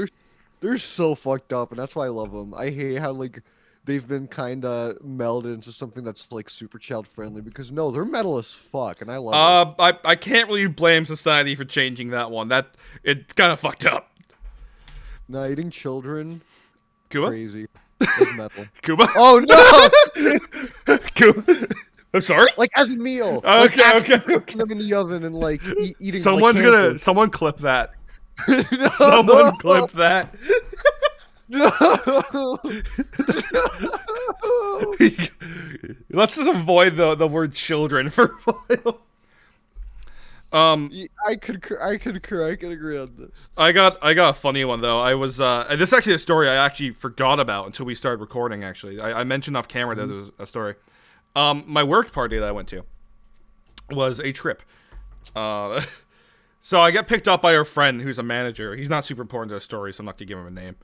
they're so fucked up, and that's why I love them. I hate how like they've been kind of melded into something that's like super child friendly, because no, they're metal as fuck, and I love it. I can't really blame society for changing that one. It's kind of fucked up. Nah, eating children, Kuba? crazy. Like metal. Kuba? Oh no! Kuba? I'm sorry? Like as a meal. Okay, like, okay. Cooking them in the oven and like eating. Someone clip that. No. Someone clip that. No. Let's just avoid the word children for a while. I concur. I can agree on this. I got a funny one though. I was and this is actually a story I actually forgot about until we started recording. Actually, I mentioned off camera that there's a story. My work party that I went to was a trip. So I get picked up by our friend who's a manager. He's not super important to the story, so I'm not gonna give him a name.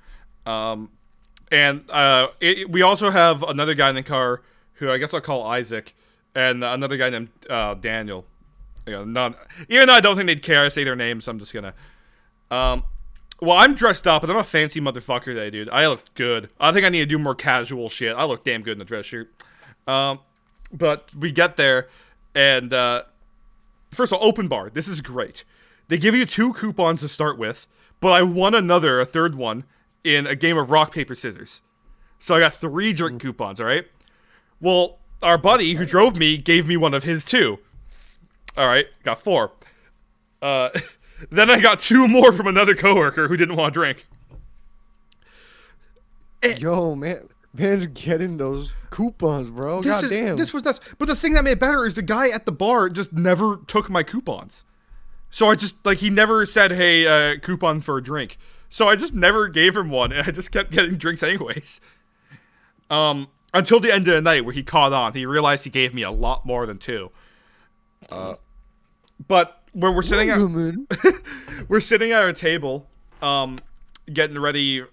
We also have another guy in the car who I guess I'll call Isaac, and another guy named Daniel. You know, even though I don't think they'd care I say their names, so I'm just gonna. Well, I'm dressed up, and I'm a fancy motherfucker today, dude. I look good. I think I need to do more casual shit. I look damn good in a dress shirt. But we get there, and first of all, open bar. This is great. They give you 2 coupons to start with, but I won a third one, in a game of rock, paper, scissors. So I got 3 drink coupons, alright? Well, our buddy who drove me gave me one of his too. Alright, got 4. Then I got 2 more from another coworker who didn't want to drink. Yo, man. Man's getting those coupons, bro. God damn. This was nuts. But the thing that made it better is the guy at the bar just never took my coupons. So I just, like, he never said, hey, coupon for a drink. So I just never gave him one, and I just kept getting drinks anyways. Until the end of the night where he caught on. He realized he gave me a lot more than 2. But when we're sitting at we're sitting at our table, getting ready.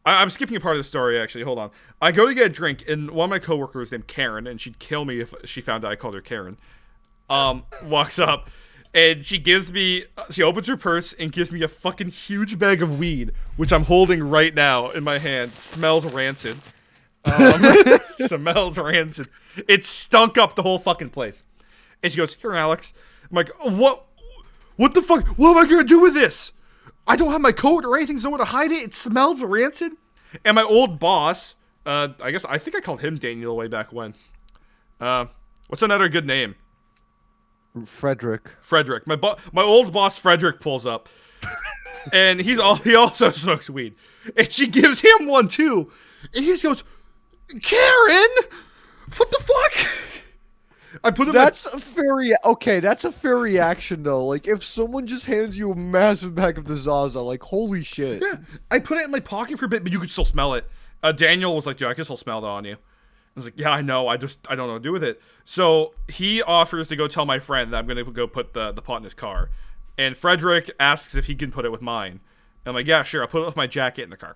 I'm skipping a part of the story, actually. Hold on. I go to get a drink, and one of my coworkers named Karen, and she'd kill me if she found out I called her Karen, walks up, and she opens her purse and gives me a fucking huge bag of weed, which I'm holding right now in my hand. It smells rancid. Smells rancid. It stunk up the whole fucking place. And she goes, here, Alex. I'm like, what the fuck? What am I gonna do with this? I don't have my coat or anything, so nowhere to hide it. It smells rancid. And my old boss, I think I called him Daniel way back when. What's another good name? Frederick. My old boss Frederick pulls up, and he also smokes weed, and she gives him one too, and he just goes, Karen, what the fuck? I put him. That's a fair reaction though. Like if someone just hands you a massive bag of the Zaza, like holy shit. Yeah, I put it in my pocket for a bit, but you could still smell it. Daniel was like, dude, I can still smell it on you. I was like, yeah, I know. I don't know what to do with it. So he offers to go tell my friend that I'm going to go put the pot in his car. And Frederick asks if he can put it with mine. And I'm like, yeah, sure. I'll put it with my jacket in the car.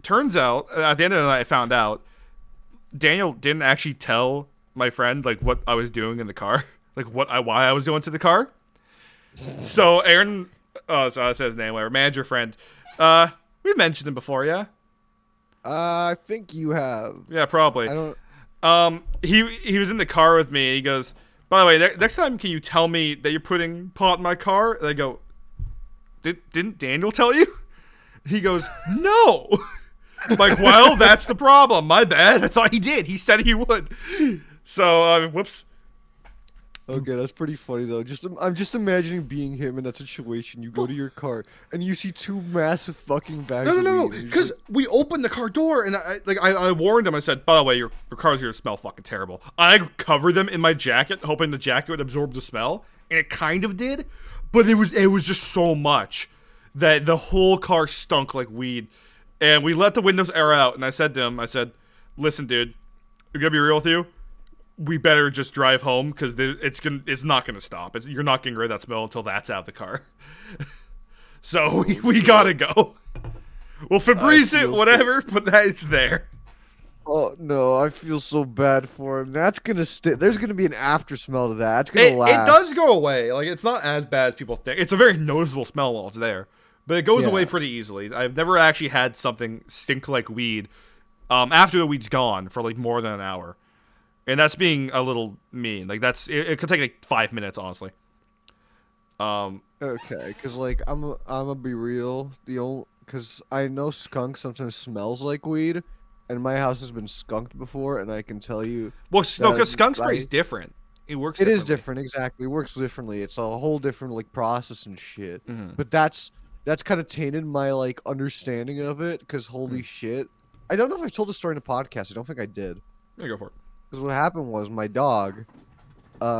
Turns out, at the end of the night, I found out Daniel didn't actually tell my friend like what I was doing in the car. Like why I was going to the car. So Aaron, so I said his name, whatever, manager friend. We've mentioned him before, yeah? I think you have. Yeah, probably. I don't. He was in the car with me. He goes, by the way, next time can you tell me that you're putting pot in my car? And I go, didn't Daniel tell you? He goes, no. I'm like, well, that's the problem. My bad. I thought he did. He said he would. So, whoops. Okay, that's pretty funny though. I'm just imagining being him in that situation. You go to your car and you see 2 massive fucking bags. No, because we opened the car door and I warned him. I said, by the way, your car's gonna smell fucking terrible. I covered them in my jacket, hoping the jacket would absorb the smell, and it kind of did, but it was just so much that the whole car stunk like weed. And we let the windows air out, and I said to him, listen, dude, I'm gonna be real with you. We better just drive home because it's not gonna stop. You're not getting rid of that smell until that's out of the car. So we gotta go. We'll Febreze it, whatever, but it's there. Oh no, I feel so bad for him. That's gonna stay. There's gonna be an after smell to that. It's gonna last. It does go away. Like it's not as bad as people think. It's a very noticeable smell while it's there, but it goes away pretty easily. I've never actually had something stink like weed after the weed's gone for like more than an hour. And that's being a little mean. Like it could take like 5 minutes, honestly. Okay, cause like I'm gonna be real. Cause I know skunk sometimes smells like weed, and my house has been skunked before, and I can tell you. Well, no, because skunk spray is different. It works. It is different, exactly. It works differently. It's a whole different like process and shit. But that's kind of tainted my like understanding of it. Cause holy shit, I don't know if I've told the story in a podcast. I don't think I did. Yeah, go for it. Because what happened was my dog,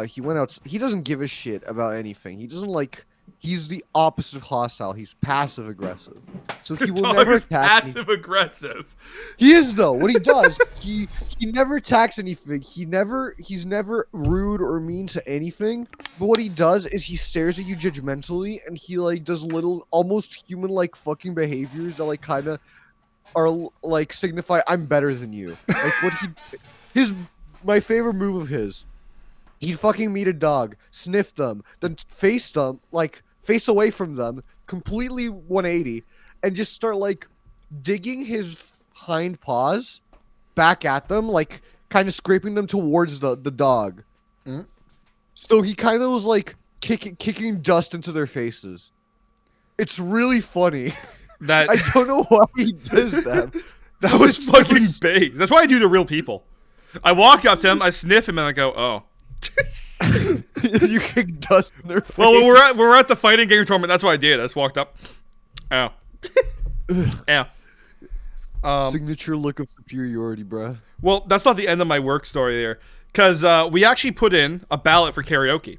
he went out. He doesn't give a shit about anything. He doesn't like. He's the opposite of hostile. He's passive aggressive. So he will never attack me. Passive aggressive. He is though. What he does, he never attacks anything. He's never rude or mean to anything. But what he does is he stares at you judgmentally, and he like does little almost human like fucking behaviors that like kind of are like signify I'm better than you. Like what my favorite move of his. He'd fucking meet a dog, sniff them, then face them, like, face away from them, completely 180, and just start, like, digging his hind paws back at them, like, kind of scraping them towards the dog. So he kind of was, like, kicking dust into their faces. It's really funny. I don't know why he does that. That was fucking big. That's why I do to real people. I walk up to him, I sniff him, and I go, oh. You kick dust in their face. Well, when we're at the fighting game tournament, that's what I did. I just walked up. Ow. Ow. Signature look of superiority, bruh. Well, that's not the end of my work story there, because we actually put in a ballot for karaoke.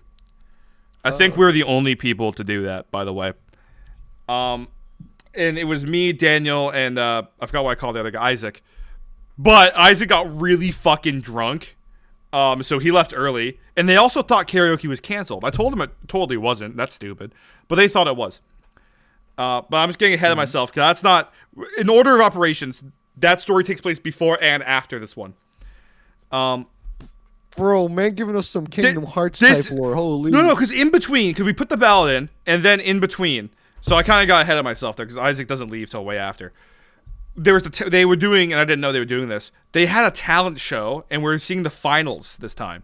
I think we're the only people to do that, by the way. And it was me, Daniel, and I forgot what I called the other guy, Isaac. But Isaac got really fucking drunk, so he left early. And they also thought karaoke was canceled. I told them it totally wasn't. That's stupid. But they thought it was. But I'm just getting ahead of myself, because that's not... In order of operations, that story takes place before and after this one. Bro, man, giving us some Kingdom Hearts type lore. Holy. No, because in between, because we put the ballot in, and then in between. So I kind of got ahead of myself there, because Isaac doesn't leave till way after. There was they were doing, and I didn't know they were doing this. They had a talent show, and we're seeing the finals this time.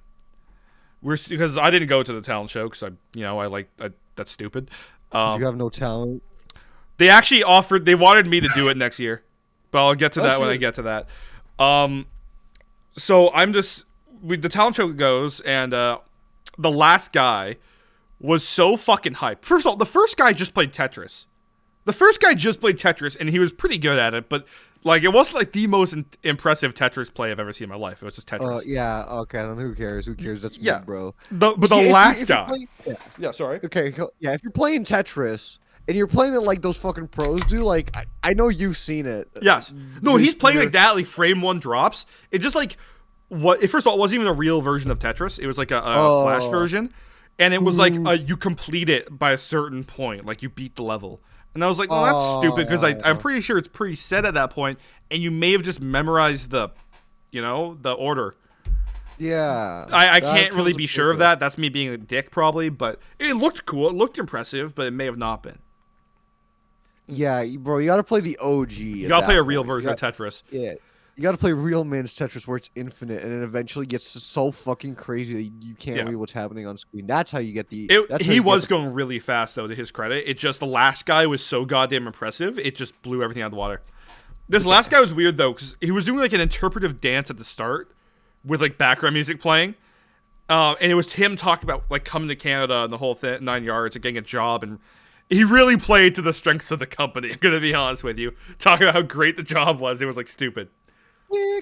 Because I didn't go to the talent show, because that's stupid. You have no talent. They actually offered. They wanted me to do it next year, but I'll get to that when I get to that. So I'm just. The talent show goes, and the last guy was so fucking hyped. First of all, the first guy just played Tetris. And he was pretty good at it, but like it wasn't like the most impressive Tetris play I've ever seen in my life. It was just Tetris. Yeah, okay, then who cares? That's me, bro. But the last guy. Sorry. Okay, yeah, if you're playing Tetris and you're playing it like those fucking pros do, like I know you've seen it. Yes. No, he's playing like that, like frame one drops. It just like first of all, it wasn't even a real version of Tetris. It was like a Flash version. And it was like you complete it by a certain point. Like you beat the level. And I was like, well, that's stupid, because I'm pretty sure it's preset at that point, and you may have just memorized the order. Yeah. I can't really be sure of that. That's me being a dick, probably, but it looked cool. It looked impressive, but it may have not been. Yeah, bro, you gotta play the OG. You gotta play a real version of Tetris. Yeah. You gotta play real man's Tetris where it's infinite, and it eventually gets so fucking crazy that you can't read what's happening on screen. That's how you get the... He was going really fast, though, to his credit. It just, the last guy was so goddamn impressive, it just blew everything out of the water. This last guy was weird, though, because he was doing, like, an interpretive dance at the start with, like, background music playing. And it was him talking about, like, coming to Canada and the whole 9 yards and getting a job, and he really played to the strengths of the company, I'm gonna be honest with you. Talking about how great the job was, it was, like, stupid.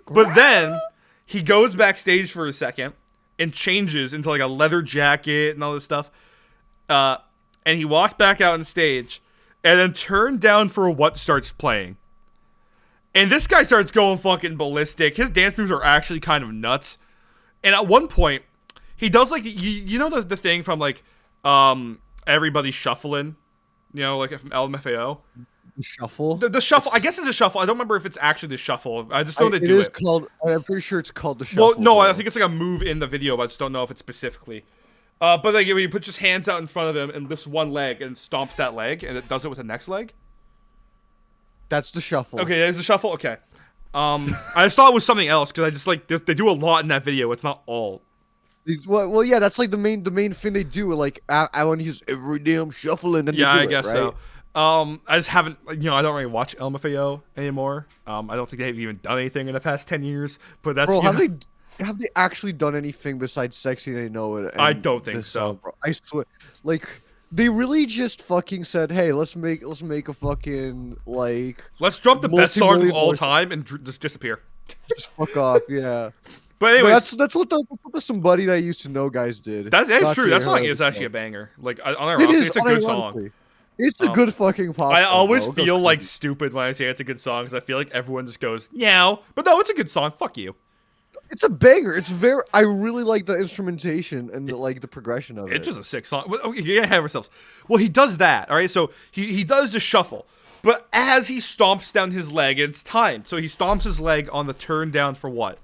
But then he goes backstage for a second and changes into like a leather jacket and all this stuff. And he walks back out on stage and then turned down for what starts playing. And this guy starts going fucking ballistic. His dance moves are actually kind of nuts. And at one point, he does like, you know the thing from like everybody shuffling, like from LMFAO? Shuffle? The shuffle. I guess it's a shuffle. I don't remember if it's actually the shuffle. I just know they do it. I'm pretty sure it's called the shuffle. Well, no, I think it's like a move in the video, but I just don't know if it's specifically. But like, he puts his hands out in front of him and lifts one leg and stomps that leg, and it does it with the next leg. That's the shuffle. Okay, it's the shuffle. Okay. I just thought it was something else, because I just like they do a lot in that video. It's not all. Well, yeah, that's like the main thing they do. Like I want to use every damn shuffling. And I guess so. I just haven't, I don't really watch LMFAO anymore. I don't think they've even done anything in the past 10 years. But that's have they actually done anything besides "Sexy They Know It"? I don't think so. Bro. I swear, like they really just fucking said, "Hey, let's make a fucking like let's drop the best song of all time and just disappear." Just fuck off, yeah. But anyways, that's what the somebody that I used to know guys did. That's true. That song is actually a banger. Like it's a good song. It's a good fucking pop. I always feel like stupid when I say it's a good song, because I feel like everyone just goes, "Meow." But no, it's a good song. Fuck you. It's a banger. I really like the instrumentation and the progression of it. It's just a sick song. Okay, you gotta have ourselves. Well, he does that, all right? So he does the shuffle. But as he stomps down his leg, it's timed. So he stomps his leg on the turn down for what?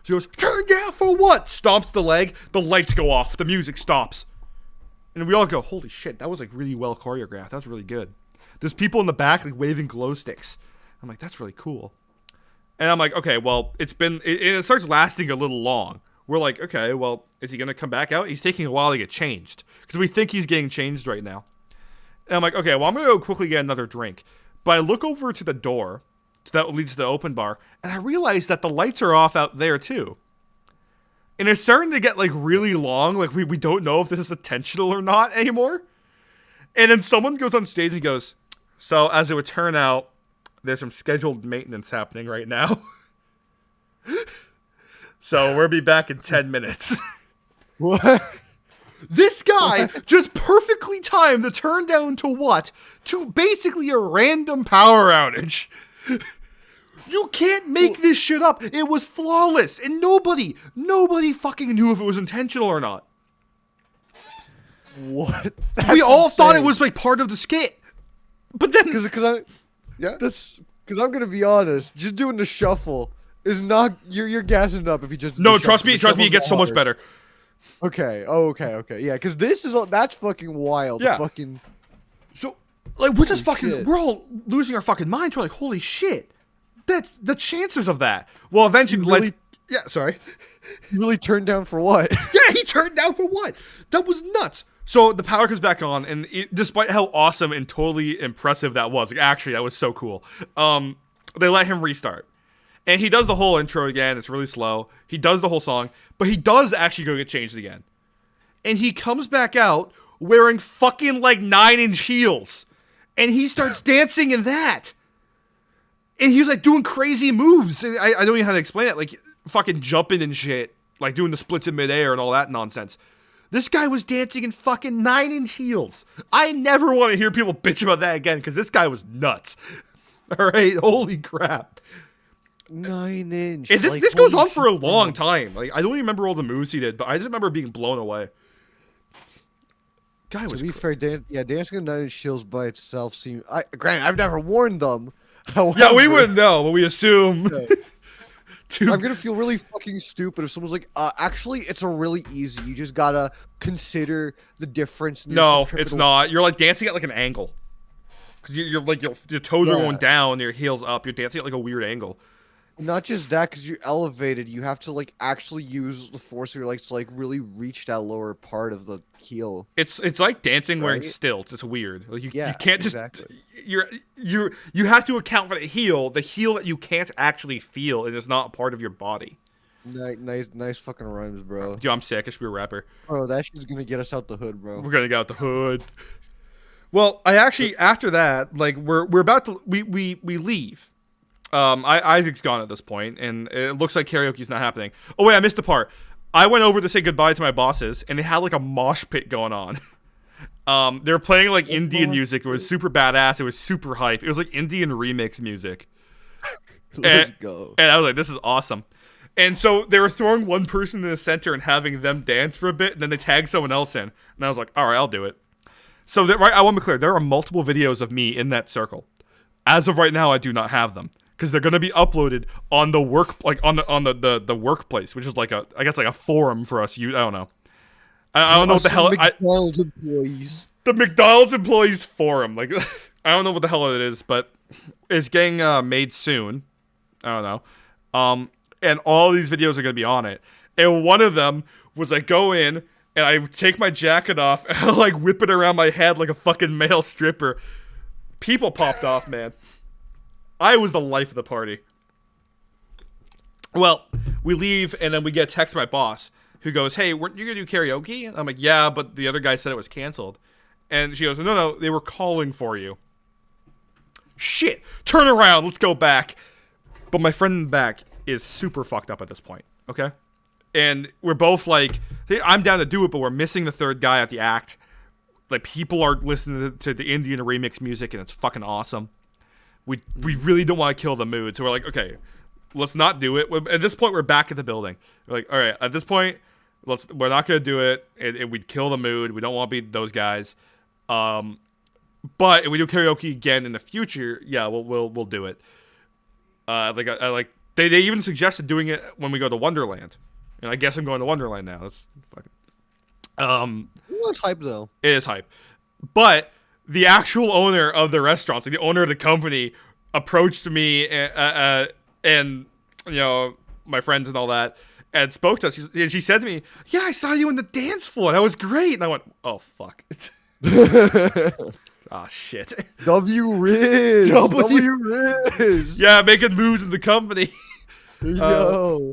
So he goes, "Turn down for what?" Stomps the leg, the lights go off, the music stops. And we all go, "Holy shit, that was like really well choreographed. That was really good." There's people in the back like waving glow sticks. I'm like, that's really cool. And I'm like, okay, well, it starts lasting a little long. We're like, okay, well, is he gonna come back out? He's taking a while to get changed, because we think he's getting changed right now. And I'm like, okay, well, I'm gonna go quickly get another drink. But I look over to the door that leads to the open bar, and I realize that the lights are off out there too. And it's starting to get, like, really long. Like, we don't know if this is intentional or not anymore. And then someone goes on stage and goes, "So, as it would turn out, there's some scheduled maintenance happening right now. So we'll be back in 10 minutes. What? This guy just perfectly timed the turn down to what? To basically a random power outage. You can't make this shit up. It was flawless, and nobody fucking knew if it was intentional or not. What? We all thought it was like part of the skit, but then because I'm gonna be honest, just doing the shuffle is not you're gassing up if you just do no, the trust shuffle. me, it gets so much better. Okay. Yeah, because that's fucking wild. Yeah. Fucking. So, like, we're just fucking, shit. we're all losing our fucking minds. We're like, holy shit, that's the chances of that. Well, eventually, Really? yeah, sorry. You really turned down for what? Yeah, he turned down for what? That was nuts. So the power comes back on, and despite how awesome and totally impressive that was, like, actually, that was so cool. They let him restart. And he does the whole intro again. It's really slow. He does the whole song, but he does actually go get changed again. And he comes back out wearing fucking like 9-inch heels. And he starts dancing in that. And he was like doing crazy moves. And I don't even know how to explain it. Like fucking jumping and shit. Like doing the splits in midair and all that nonsense. This guy was dancing in fucking 9-inch heels. I never want to hear people bitch about that again because this guy was nuts. All right? Holy crap. 9-inch. And like, this goes on holy for a shit. long time. Like I don't even remember all the moves he did, but I just remember being blown away. Guy was To be fair, dancing in 9-inch heels by itself seems. Granted, I've never worn them. However, yeah, we wouldn't know, but we assume. Yeah. I'm gonna feel really fucking stupid if someone's like, actually, it's a really easy. You just gotta consider the difference. In No, it's not. You're like dancing at like an angle. Because you're like your toes are Yeah. going down, your heels up. You're dancing at like a weird angle. Not just that, because you're elevated, you have to like actually use the force of your legs to like really reach that lower part of the heel. It's like dancing wearing Right? stilts. It's weird. Like you Yeah, can't just exactly. you have to account for the heel that you can't actually feel and is not a part of your body. Nice fucking rhymes, bro. Dude, I'm sick. I should be a rapper. Bro, that shit's gonna get us out the hood, bro. We're gonna get out the hood. Well, I actually after that, like we're about to we leave. Isaac's gone at this point, and it looks like karaoke's not happening. Oh wait, I missed the part. I went over to say goodbye to my bosses, and they had like a mosh pit going on. They were playing like Indian music. It was super badass. It was super hype. It was like Indian remix music. Let's go. And I was like, this is awesome. And so they were throwing one person in the center and having them dance for a bit, and then they tagged someone else in. And I was like, all right, I'll do it. So right, I want to be clear. There are multiple videos of me in that circle. As of right now, I do not have them because they're going to be uploaded on the the workplace, which is like I guess like a forum for us. I don't know. I don't know what the hell. McDonald's employees. The McDonald's employees forum. Like I don't know what the hell it is, but it's getting made soon. I don't know. And all these videos are going to be on it. And one of them was I go in and I take my jacket off and I like whip it around my head like a fucking male stripper. People popped off, man. I was the life of the party. Well, we leave and then we get a text from my boss who goes, hey, weren't you going to do karaoke? I'm like, yeah, but the other guy said it was canceled. And she goes, no, they were calling for you. Shit, turn around, let's go back. But my friend in the back is super fucked up at this point, okay? And we're both like, hey, I'm down to do it, but we're missing the third guy at the act. Like, people are listening to the Indian remix music, and it's fucking awesome. We really don't want to kill the mood, so we're like, okay, let's not do it. At this point, we're back at the building. We're like, all right, at this point, we're not gonna do it. We'd kill the mood. We don't want to be those guys. But if we do karaoke again in the future, yeah, we'll do it. They even suggested doing it when we go to Wonderland, and I guess I'm going to Wonderland now. That's fucking. It's hype though. It is hype, but the actual owner of the restaurant, so the owner of the company, approached me and you know my friends and all that, and spoke to us. She said to me, "Yeah, I saw you on the dance floor. That was great." And I went, "Oh fuck." Oh shit. W Riz. W Riz. Yeah, making moves in the company. Yo.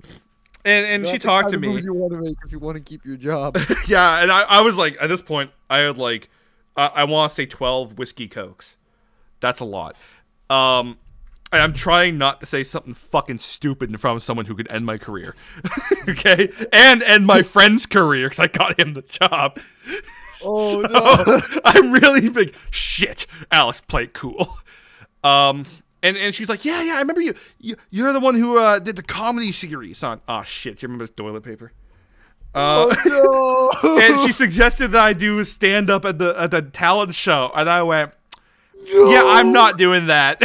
And she talked to me. Moves you want to make if you want to keep your job. Yeah, and I was like, at this point, I had like, I want to say 12 whiskey cokes. That's a lot. And I'm trying not to say something fucking stupid in front of someone who could end my career. Okay? And end my friend's career because I got him the job. Oh, no. I'm really big. Shit. Alex, play it cool. And she's like, yeah, I remember you. You're the one who did the comedy series on. Oh, shit. Do you remember this toilet paper? Oh, no. And she suggested that I do stand up at the talent show. And I went, No. yeah, I'm not doing that.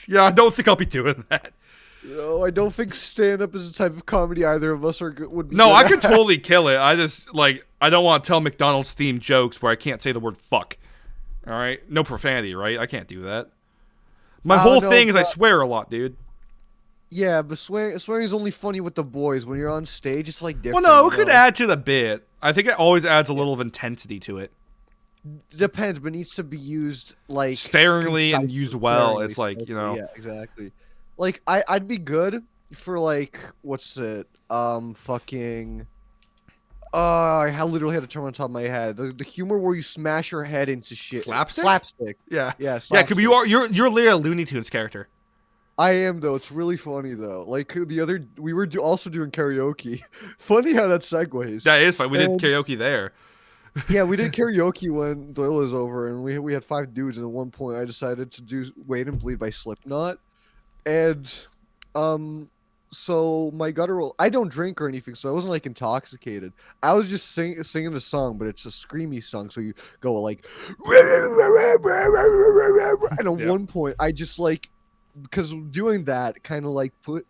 Yeah, I don't think I'll be doing that. No, I don't think stand-up is the type of comedy either of us would be. No, I good could at. totally kill it. I just, like, I don't want to tell McDonald's themed jokes where I can't say the word fuck. All right? No profanity, right? I can't do that. My whole thing is I swear a lot, dude. Yeah, but swearing is only funny with the boys. When you're on stage, it's like different. Well, no, it could add to the bit. I think it always adds a little of intensity to it. Depends, but needs to be used like Sparingly and concisely, used well. sparingly, It's like, you know. Yeah, exactly. Like I'd be good for like what's it? Fucking. I literally had to turn on top of my head. The humor where you smash your head into shit. Slapstick? Slapstick. Yeah. Yeah. Yeah, Slapstick. because you're literally a Looney Tunes character. I am though. It's really funny though. Like we were also doing karaoke. Funny how that segues. That is fine. We did And- karaoke there. Yeah, we did karaoke when Doyle was over, and we had 5 dudes. And at one point, I decided to do "Wait and Bleed" by Slipknot, and so my guttural. I don't drink or anything, so I wasn't like intoxicated. I was just singing the song, but it's a screamy song, so you go like, and at one point, I just like, because doing that kind of like put.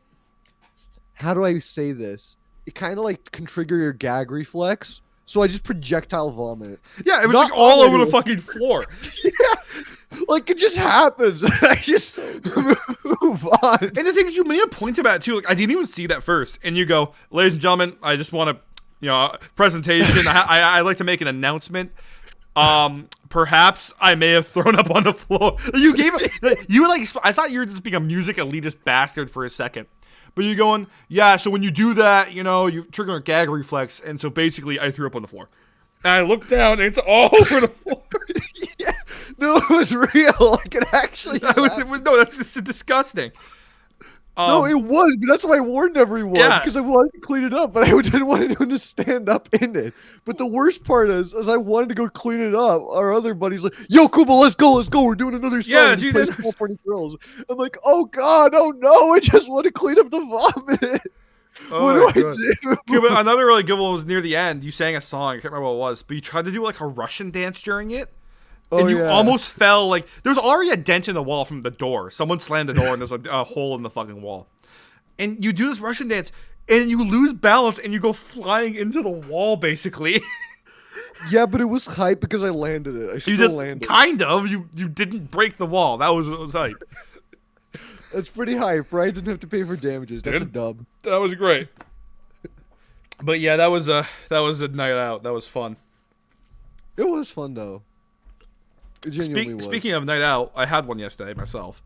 How do I say this? It kind of like can trigger your gag reflex. So I just projectile vomit. Yeah, it was Not like all over the anyone. fucking floor. Yeah, like it just happens. I just move on. And the thing is, you made a point about it too. Like, I didn't even see that first. And you go, ladies and gentlemen, I just want to, presentation. I like to make an announcement. Perhaps I may have thrown up on the floor. You gave it. You were like, I thought you were just being a music elitist bastard for a second. But you're going, yeah, so when you do that, you trigger a gag reflex. And so basically, I threw up on the floor. And I looked down, and it's all over the floor. Yeah, no, it was real. Like it actually. No, that's just disgusting. No, it was, but that's why I warned everyone Yeah. because I wanted to clean it up, but I didn't want anyone to stand up in it. But the worst part is, as I wanted to go clean it up, our other buddy's like, "Yo, Kuba, let's go, we're doing another song." Yeah, He dude, plays that's- Small Party Girls. I'm like, "Oh God, oh no, I just want to clean up the vomit." What do I do? Cuba, another really good one was near the end. You sang a song. I can't remember what it was, but you tried to do like a Russian dance during it. And you almost fell. Like, there was already a dent in the wall from the door. Someone slammed the door and there's a hole in the fucking wall. And you do this Russian dance and you lose balance and you go flying into the wall, basically. Yeah, but it was hype because I landed it. I You still did, landed. kind of. You didn't break the wall. That was hype. That's pretty hype, right? Didn't have to pay for damages. That's a Dude. dub. That was great. But yeah, that was a night out. That was fun. It was fun though. It genuinely was. Speaking of night out, I had one yesterday myself.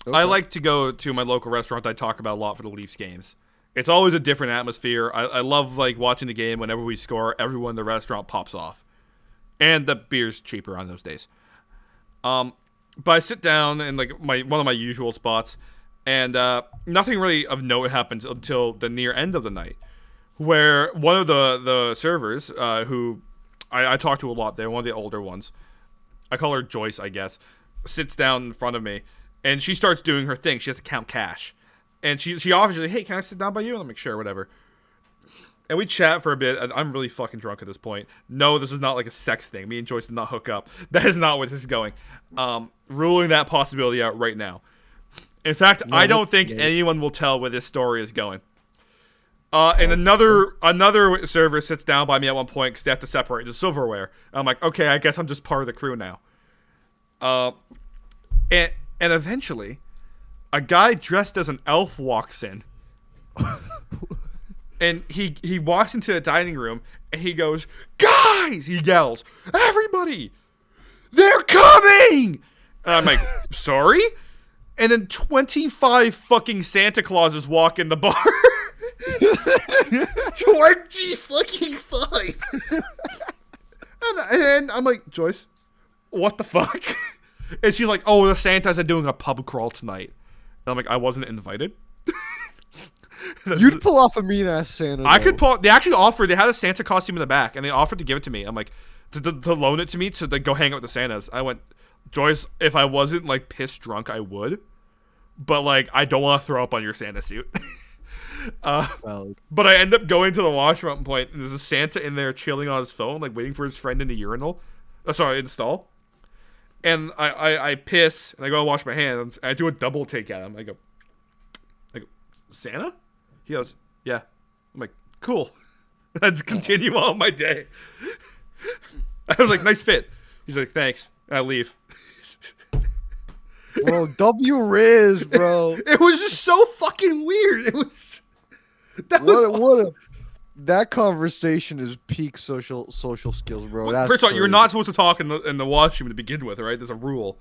Okay. I like to go to my local restaurant I talk about a lot for the Leafs games. It's always a different atmosphere. I love like watching the game. Whenever we score, everyone in the restaurant pops off. And the beer's cheaper on those days. But I sit down in like one of my usual spots, and nothing really of note happens until the near end of the night, where one of the servers, who I talk to a lot there, one of the older ones, I call her Joyce, I guess, sits down in front of me, and she starts doing her thing. She has to count cash, and she offers me, "Hey, can I sit down by you?" And I'm like, "Sure, whatever." And we chat for a bit. I'm really fucking drunk at this point. No, this is not like a sex thing. Me and Joyce did not hook up. That is not where this is going. Ruling that possibility out right now. In fact, I don't think anyone will tell where this story is going. And another server sits down by me at one point because they have to separate the silverware. I'm like, okay, I guess I'm just part of the crew now. And eventually, a guy dressed as an elf walks in. And he walks into the dining room and he goes, "Guys!" He yells, "Everybody! They're coming!" And I'm like, "Sorry?" And then 25 fucking Santa Clauses walk in the bar. 20 fucking 5. And I'm like, "Joyce, what the fuck?" And she's like, "Oh, the Santas are doing a pub crawl tonight." I'm like, I wasn't invited. You'd pull off a mean ass Santa. I though. could pull. They actually offered. They had a Santa costume in the back, and they offered to give it to me. I'm like, to loan it to me to go hang out with the Santas. I went, Joyce. If I wasn't like pissed drunk, I would. But like, I don't want to throw up on your Santa suit. But I end up going to the washroom at one point, and there's a Santa in there chilling on his phone, like waiting for his friend in the urinal. Oh, sorry, in the stall. And I piss, and I go to wash my hands, and I do a double take at him. I go, Santa? He goes, yeah. I'm like, cool. Let's continue on my day. I was like, nice fit. He's like, thanks. I leave. Bro, W Riz, bro. It was just so fucking weird. It was. That was awesome. That conversation is peak social skills, bro. Well, That's first of all, crazy. you're not supposed to talk in the washroom to begin with, right? There's a rule.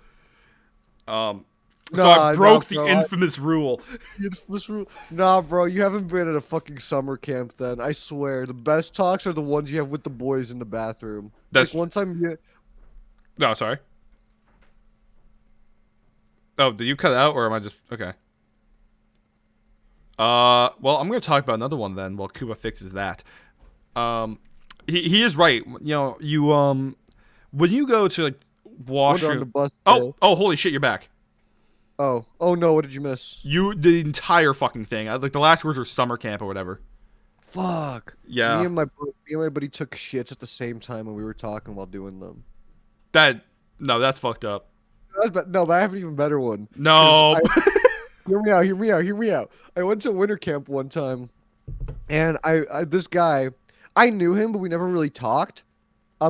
So I broke the infamous rule. Infamous rule? Nah, bro, you haven't been at a fucking summer camp then. I swear. The best talks are the ones you have with the boys in the bathroom. That's like one time No, sorry. Oh, did you cut out, or am I just... Okay. Well, I'm going to talk about another one then while Kuba fixes that. He is right. You know, you, when you go to, like, washroom... Oh, holy shit, you're back. Oh no, what did you miss? The entire fucking thing. Like, the last words were summer camp or whatever. Fuck. Yeah. Me and my buddy took shits at the same time when we were talking while doing them. No, that's fucked up. No, but I have an even better one. No. Hear me out. I went to winter camp one time, and this guy, I knew him, but we never really talked.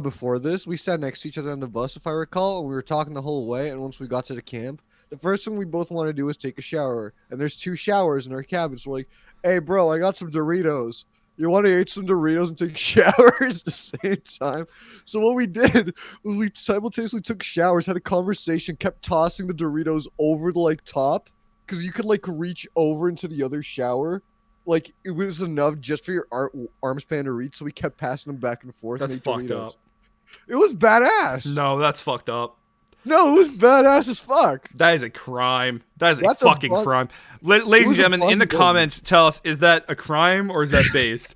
Before this, we sat next to each other on the bus, if I recall, and we were talking the whole way. And once we got to the camp, the first thing we both want to do is take a shower. And there's 2 showers in our cabin, so we're like, "Hey, bro, I got some Doritos. You want to eat some Doritos and take showers at the same time?" So what we did was we simultaneously took showers, had a conversation, kept tossing the Doritos over the like top, because you could like reach over into the other shower. Like it was enough just for your arm span to reach, so we kept passing them back and forth. That's fucked Doritos. up. It was badass. No, that's fucked up. No, it was badass as fuck. That is a crime. That's a fucking crime. Ladies and gentlemen, in the comments, tell us, is that a crime or is that based?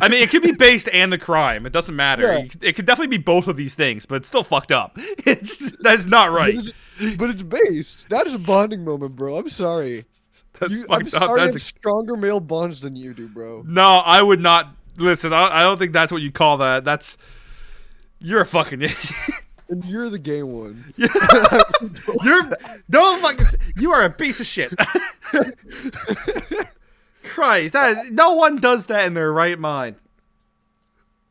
I mean, it could be based and a crime. It doesn't matter. Yeah. It could definitely be both of these things, but it's still fucked up. That's not right. But it's based. That is a bonding moment, bro. I'm sorry. I'm sorry I have stronger male bonds than you do, bro. No, I would not. Listen, I don't think that's what you call that. You're a fucking idiot. And you're the gay one. You are a piece of shit. Christ, no one does that in their right mind.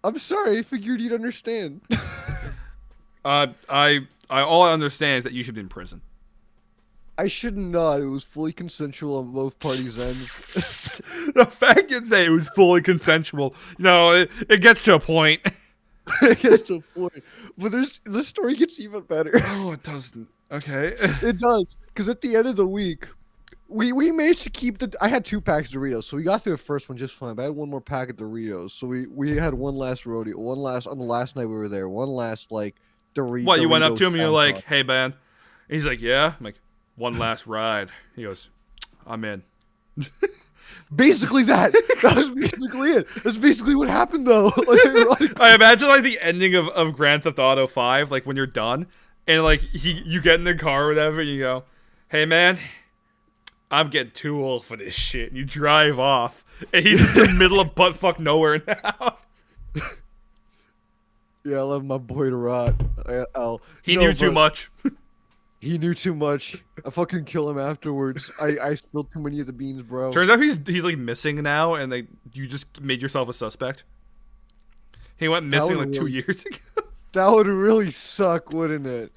I'm sorry, I figured you'd understand. All I understand is that you should be in prison. I should not. It was fully consensual on both parties' ends. The fact you say it was fully consensual, it gets to a point. It gets to a point. But the story gets even better. Oh, it doesn't. Okay. It does. Because at the end of the week, we managed to keep I had 2 packs of Doritos, so we got through the first one just fine. But I had 1 more pack of Doritos. So we had one last rodeo. On the last night we were there. One last, like, Doritos. What, you went up to him and you're like, "Hey, man." And he's like, "Yeah." I'm like, "One last ride." He goes, "I'm in." Basically that was basically it. That's basically what happened though. Like, I imagine like the ending of Grand Theft Auto 5, like when you're done and like you get in the car or whatever and you go, "Hey man, I'm getting too old for this shit." And you drive off and he's just in the middle of buttfuck nowhere now. Yeah, I love my boy to rot. He knew too much. He knew too much. I fucking kill him afterwards. I spilled too many of the beans, bro. Turns out he's like missing now, and you just made yourself a suspect. He went missing like 2 years ago. That would really suck, wouldn't it?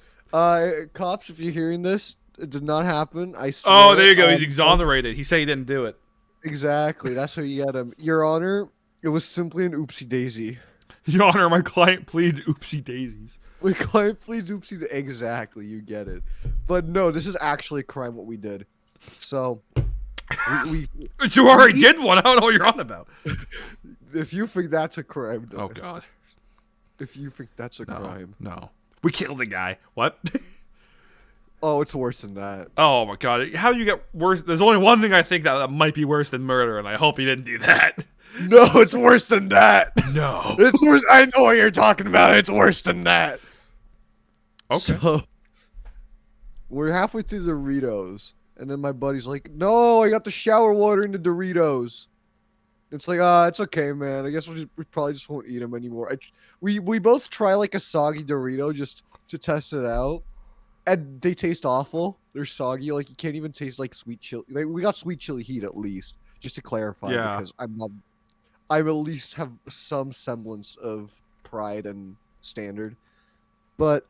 Cops, if you're hearing this, it did not happen. I swear. Oh, there you go. He's exonerated. He said he didn't do it. Exactly. That's how you get him. Your Honor, it was simply an oopsie daisy. Your Honor, my client pleads oopsie daisies. My client pleads oopsie. Exactly, you get it. But no, this is actually a crime. What we did. So, you already did one. I don't know what you're on about. If you think that's a crime, oh god. If you think that's a crime, no, we killed a guy. What? Oh, it's worse than that. Oh my god, how do you get worse? There's only one thing I think that might be worse than murder, and I hope he didn't do that. No, it's worse than that. No. It's worse. I know what you're talking about. It's worse than that. Okay. So, we're halfway through the Doritos, and then my buddy's like, "No, I got the shower water in the Doritos." It's like, it's okay, man. I guess we probably just won't eat them anymore. We both try like a soggy Dorito just to test it out, and they taste awful. They're soggy. Like you can't even taste like sweet chili. Like, we got sweet chili heat at least, just to clarify, Yeah. because I at least have some semblance of pride and standard. But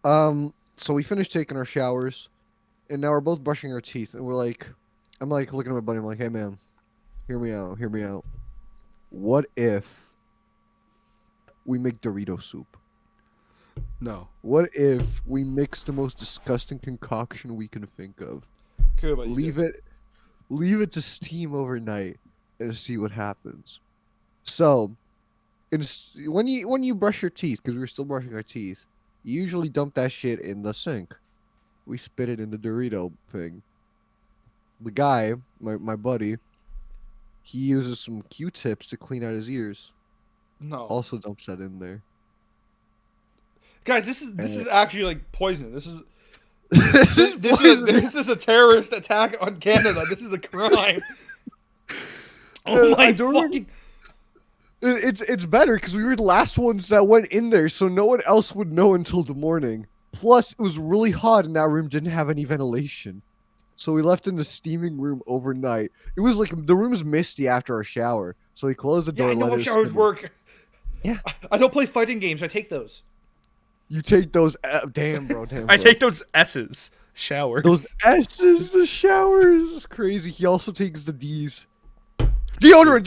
so we finished taking our showers, and now we're both brushing our teeth, and I'm like looking at my buddy, I'm like, hey man, hear me out. What if we make Dorito soup? No. What if we mix the most disgusting concoction we can think of? Kuba, Leave it to steam overnight and see what happens. So, when you brush your teeth, because we were still brushing our teeth, you usually dump that shit in the sink. We spit it in the Dorito thing. The guy, my buddy, he uses some Q-tips to clean out his ears. No. Also dumps that in there. Guys, this is actually like poison. This is Poison. this is a terrorist attack on Canada. This is a crime. Oh my I don't fucking. It's better because we were the last ones that went in there, so no one else would know until the morning. Plus, it was really hot and that room didn't have any ventilation. So we left in the steaming room overnight. It was like the room's misty after our shower. So we closed the door. Yeah, I know how showers work. Yeah. I don't play fighting games. I take those. You take those. Damn, bro. Damn, I bro. take those S's. Showers. Those S's, the showers. It's crazy. He also takes the D's. Deodorant.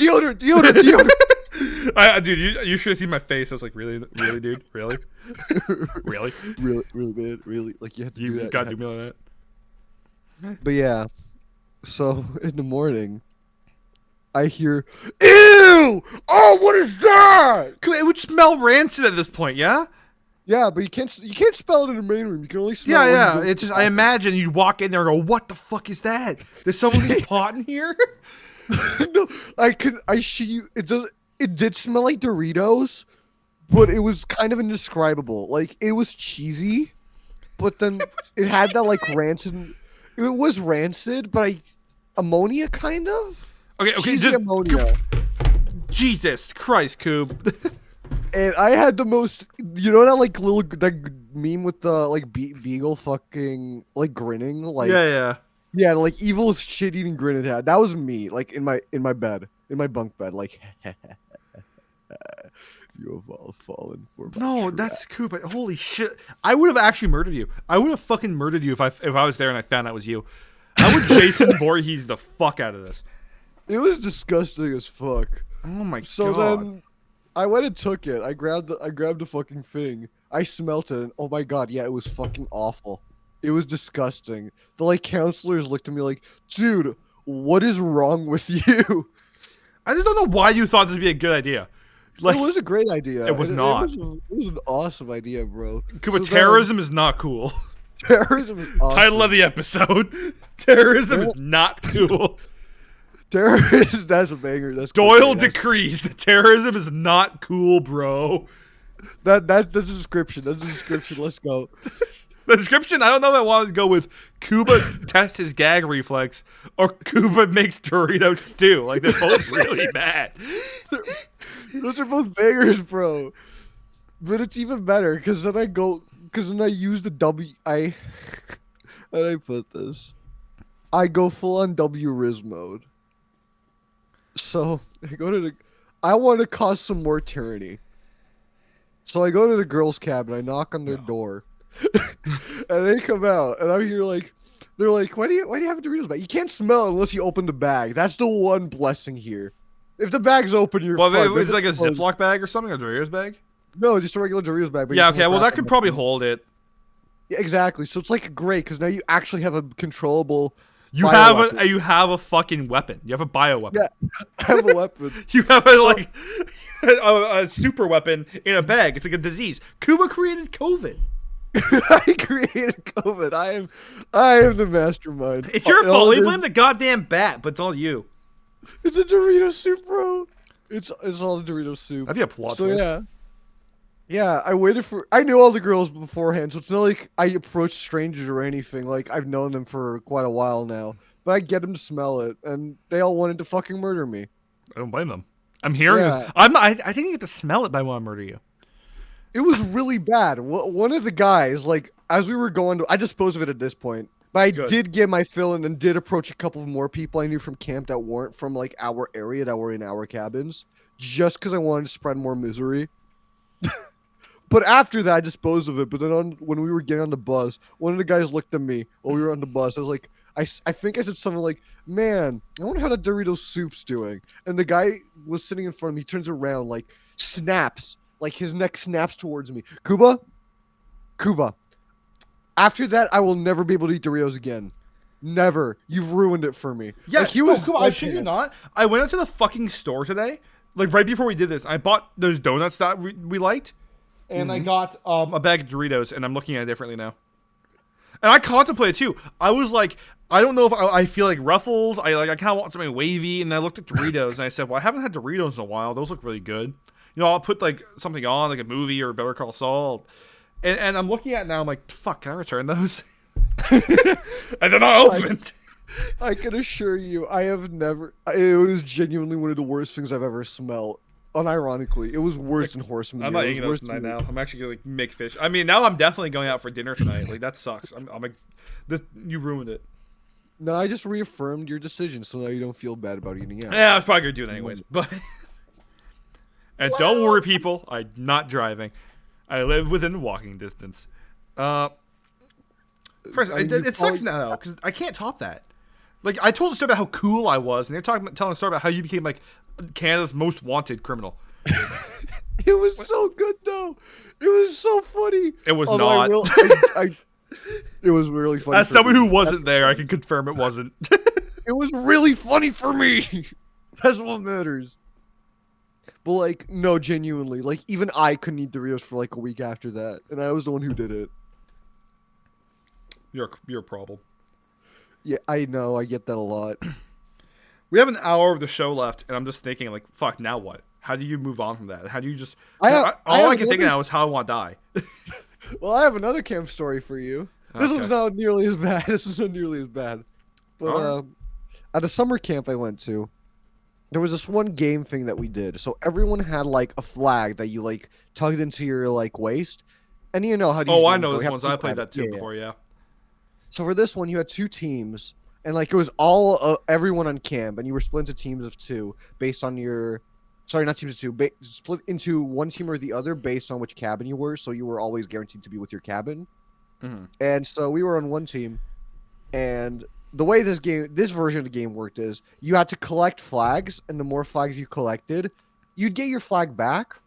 Dude, you should have seen my face. I was like, really, dude, really, really, man, really. Like you had to do you that. gotta do me like that. But yeah, so in the morning, I hear, "Ew! Oh, what is that?" It would smell rancid at this point, yeah. Yeah, but you can't smell it in the main room. You can only smell. Yeah. It's just I imagine you'd walk in there and go, "What the fuck is that? There's someone eat pot in here?" No, I see you. It did smell like Doritos, but it was kind of indescribable. Like it was cheesy, but then it had that like rancid. It was rancid, but ammonia kind of. Okay, Cheesy just ammonia. Jesus Christ, Coob. And I had the most, you know that like little that meme with the like beagle fucking like grinning, like yeah, like evil shit eating grin it had. That was me, like in my bed, in my bunk bed, like you have all fallen for my No, trap. that's Coob. Holy shit! I would have actually murdered you. I would have fucking murdered you if I was there and I found out it was you. I would Jason Voorhees the fuck out of this. It was disgusting as fuck. Oh my So god. then I went and took it. I grabbed the fucking thing. I smelt it, and oh my god, yeah, it was fucking awful. It was disgusting. The like counselors looked at me like, dude, what is wrong with you? I just don't know why you thought this would be a good idea. Like, it was a great idea. It was not. It was an awesome idea, bro. But terrorism is not cool. Terrorism is awesome. Title of the episode: Terrorism is not cool. Terrorism. That's a banger. That's Doyle decrees that terrorism is not cool, bro. That's the description. That's the description. Let's go. The description, I don't know if I wanted to go with Kuba tests his gag reflex or Kuba makes Dorito stew. Like, they're both really bad. Those are both bangers, bro. But it's even better because then I use the W. How did I put this? I go full on W Riz mode. So I want to cause some more tyranny. So I go to the girls' cabin. I knock on their door. And they come out, and I'm here like, they're like, why do you have a Doritos bag? You can't smell it unless you open the bag. That's the one blessing here. If the bag's open, you're fine. Well, it's like a Ziploc bag or something, a Doritos bag? No, just a regular Doritos bag. But Yeah, okay, well, that could probably hold it. Yeah, exactly. So it's like great, because now you actually have a controllable... You have a fucking weapon. You have a bioweapon. Yeah, I have a weapon. You have a super weapon in a bag. It's like a disease. Kuba created COVID. I created COVID. I am the mastermind. It's your And all fault. it You is- blame the goddamn bat, but it's all you. It's a Dorito soup, bro. It's all the Dorito soup. That'd be a plot So twist. yeah. Yeah, I knew all the girls beforehand, so it's not like I approach strangers or anything. Like I've known them for quite a while now. But I get them to smell it, and they all wanted to fucking murder me. I don't blame them. I'm hearing Yeah. this. I'm not, I didn't get to smell it, but I want to murder you. It was really bad. One of the guys, like, as we were going to, I disposed of it at this point. But I Good. did get my fill in and did approach a couple of more people I knew from camp that weren't from, like, our area, that were in our cabins, just because I wanted to spread more misery. But after that, I disposed of it. But then when we were getting on the bus, one of the guys looked at me while we were on the bus. I was like, I think I said something like, man, I wonder how the Dorito soup's doing. And the guy was sitting in front of me. He turns around, like, snaps. Like, his neck snaps towards me. Kuba? After that, I will never be able to eat Doritos again. Never. You've ruined it for me. Yeah, like, he was. come on, I shit you not. I went out to the fucking store today, like right before we did this. I bought those donuts that we liked, and I got a bag of Doritos, and I'm looking at it differently now. And I contemplated too. I was like, I don't know if I feel like Ruffles. I kind of want something wavy, and I looked at Doritos, and I said, well, I haven't had Doritos in a while. Those look really good. You know, I'll put like something on, like a movie or Better Call Saul. And I'm looking at it now, I'm like, fuck, can I return those? And they're not opened. I can assure you, I have never. It was genuinely one of the worst things I've ever smelled. Unironically, it was worse than horse manure. I'm not It was eating those worse tonight than- now. I'm actually gonna make fish. I mean, now I'm definitely going out for dinner tonight. Like that sucks. I'm like, you ruined it. No, I just reaffirmed your decision, so now you don't feel bad about eating out. Yeah, I was probably gonna do it anyways. But and don't worry, people. I'm not driving. I live within walking distance. First, I mean, it sucks now because I can't top that. Like I told a story about how cool I was, and they're telling a story about how you became like Canada's most wanted criminal. It was so good though. It was so funny. It was Although not. It was really funny. As for someone me. who wasn't there, I can confirm it wasn't. It was really funny for me. That's what matters. But like, no, genuinely, like even I couldn't eat Doritos for like a week after that, and I was the one who did it. You're a problem. Yeah, I know. I get that a lot. We have an hour of the show left, and I'm just thinking, like, fuck, now what? How do you move on from that? How do you just... I all I have can think one- now is how I want to die. Well, I have another camp story for you. This one's not nearly as bad. This is not nearly as bad. But Alright. at a summer camp I went to, there was this one game thing that we did. So everyone had like a flag that you like tugged into your like waist, and you know how these. Oh, I games know go. this You have one. to I keep played track. that too Yeah, yeah. before, yeah. So for this one, you had two teams, and like it was all everyone on camp, and you were split into teams of two based on your. Sorry, not teams of two. Split into one team or the other based on which cabin you were. So you were always guaranteed to be with your cabin. Mm-hmm. And so we were on one team, and the way this version of the game worked is you had to collect flags, and the more flags you collected, you'd get your flag back.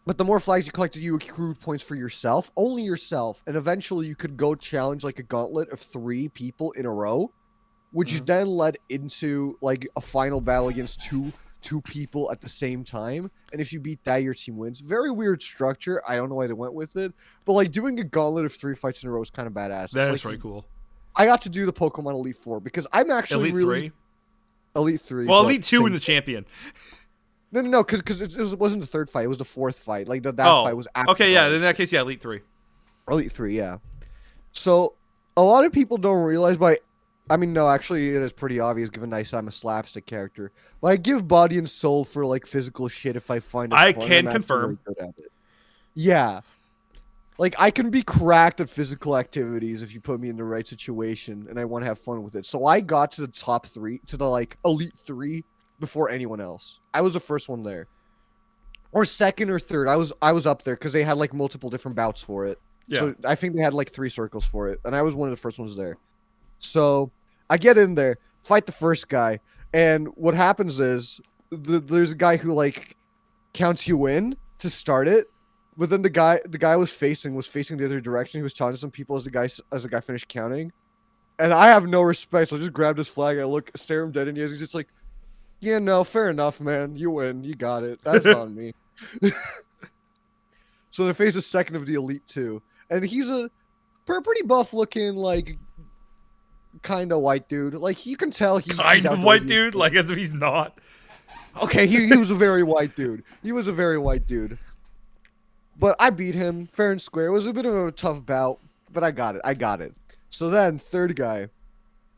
But the more flags you collected, you accrued points for yourself, only yourself, and eventually you could go challenge like a gauntlet of 3 people in a row, which then led into like a final battle against two people at the same time. And if you beat that, your team wins. Very weird structure. I don't know why they went with it, but like doing a gauntlet of 3 fights in a row is kind of badass. That It's is like really cool. I got to do the Pokemon Elite 4 because I'm actually Elite really 3? Elite 3. Well, but Elite 2 same- in the champion. No, because it wasn't the third fight. It was the 4th fight. Like that Oh, fight was after okay, yeah. Elite In that case, yeah, Elite 3. Elite 3, yeah. So a lot of people don't realize, but I mean, no, actually, it is pretty obvious given that I'm a slapstick character. But I give body and soul for like physical shit if I find it I fun. can I'm actually confirm. really good at it. Yeah. Like I can be cracked at physical activities if you put me in the right situation and I want to have fun with it. So I got to the top 3, to the like Elite 3 before anyone else. I was the first one there. Or second or third. I was up there because they had like multiple different bouts for it. Yeah. So I think they had like 3 circles for it, and I was one of the first ones there. So I get in there, fight the first guy, and what happens is there's a guy who like counts you in to start it, but then the guy was facing the other direction. He was talking to some people as the guy finished counting, and I have no respect. So I just grabbed his flag. I stare him dead in the eyes. He's just like, "Yeah, no, fair enough, man. You win. You got it. That's on me." So they face the second of the Elite 2. and he's a pretty buff looking, like kind of white dude. Like you can tell he's Kind of white outdoorsy. dude, like as if he's not. Okay, he was a very white dude. He was a very white dude. But I beat him fair and square. It was a bit of a tough bout, but I got it. I got it. So then, third guy.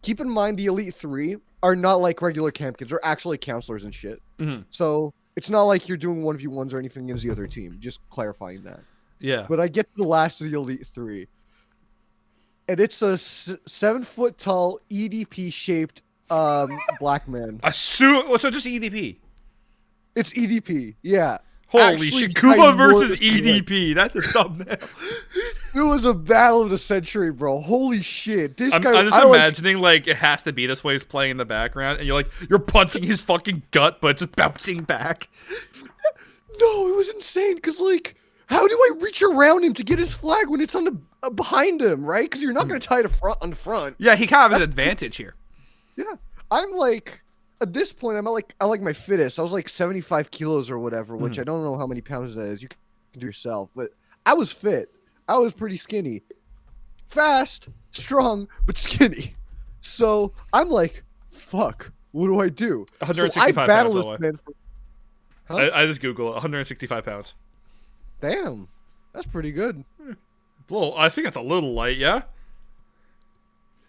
Keep in mind the Elite Three are not like regular camp kids. They're actually counselors and shit. Mm-hmm. So it's not like you're doing 1v1s or anything against the other team. Just clarifying that. Yeah. But I get to the last of the Elite Three. And it's a 7 foot tall EDP shaped black man. So just EDP. It's EDP, yeah. Holy Actually, shit, Kuba versus ginormous. EDP. That's a thumbnail. It was a battle of the century, bro. Holy shit. This I'm guy, just imagining like it has to be this way. He's playing in the background, and you're punching his fucking gut, but it's just bouncing back. No, it was insane. Because, like, how do I reach around him to get his flag when it's on the behind him, right? Because you're not going to tie it on the front. Yeah, he kind of has an advantage here. Yeah. I'm like, at this point, I like my fittest. I was like 75 kilos or whatever, which I don't know how many pounds that is. You can do yourself. But I was fit. I was pretty skinny. Fast, strong, but skinny. So I'm like, fuck, what do I do? 165 so I battle pounds, this by the way. man. Huh? I just Google it. 165 pounds. Damn, that's pretty good. I think that's a little light, yeah?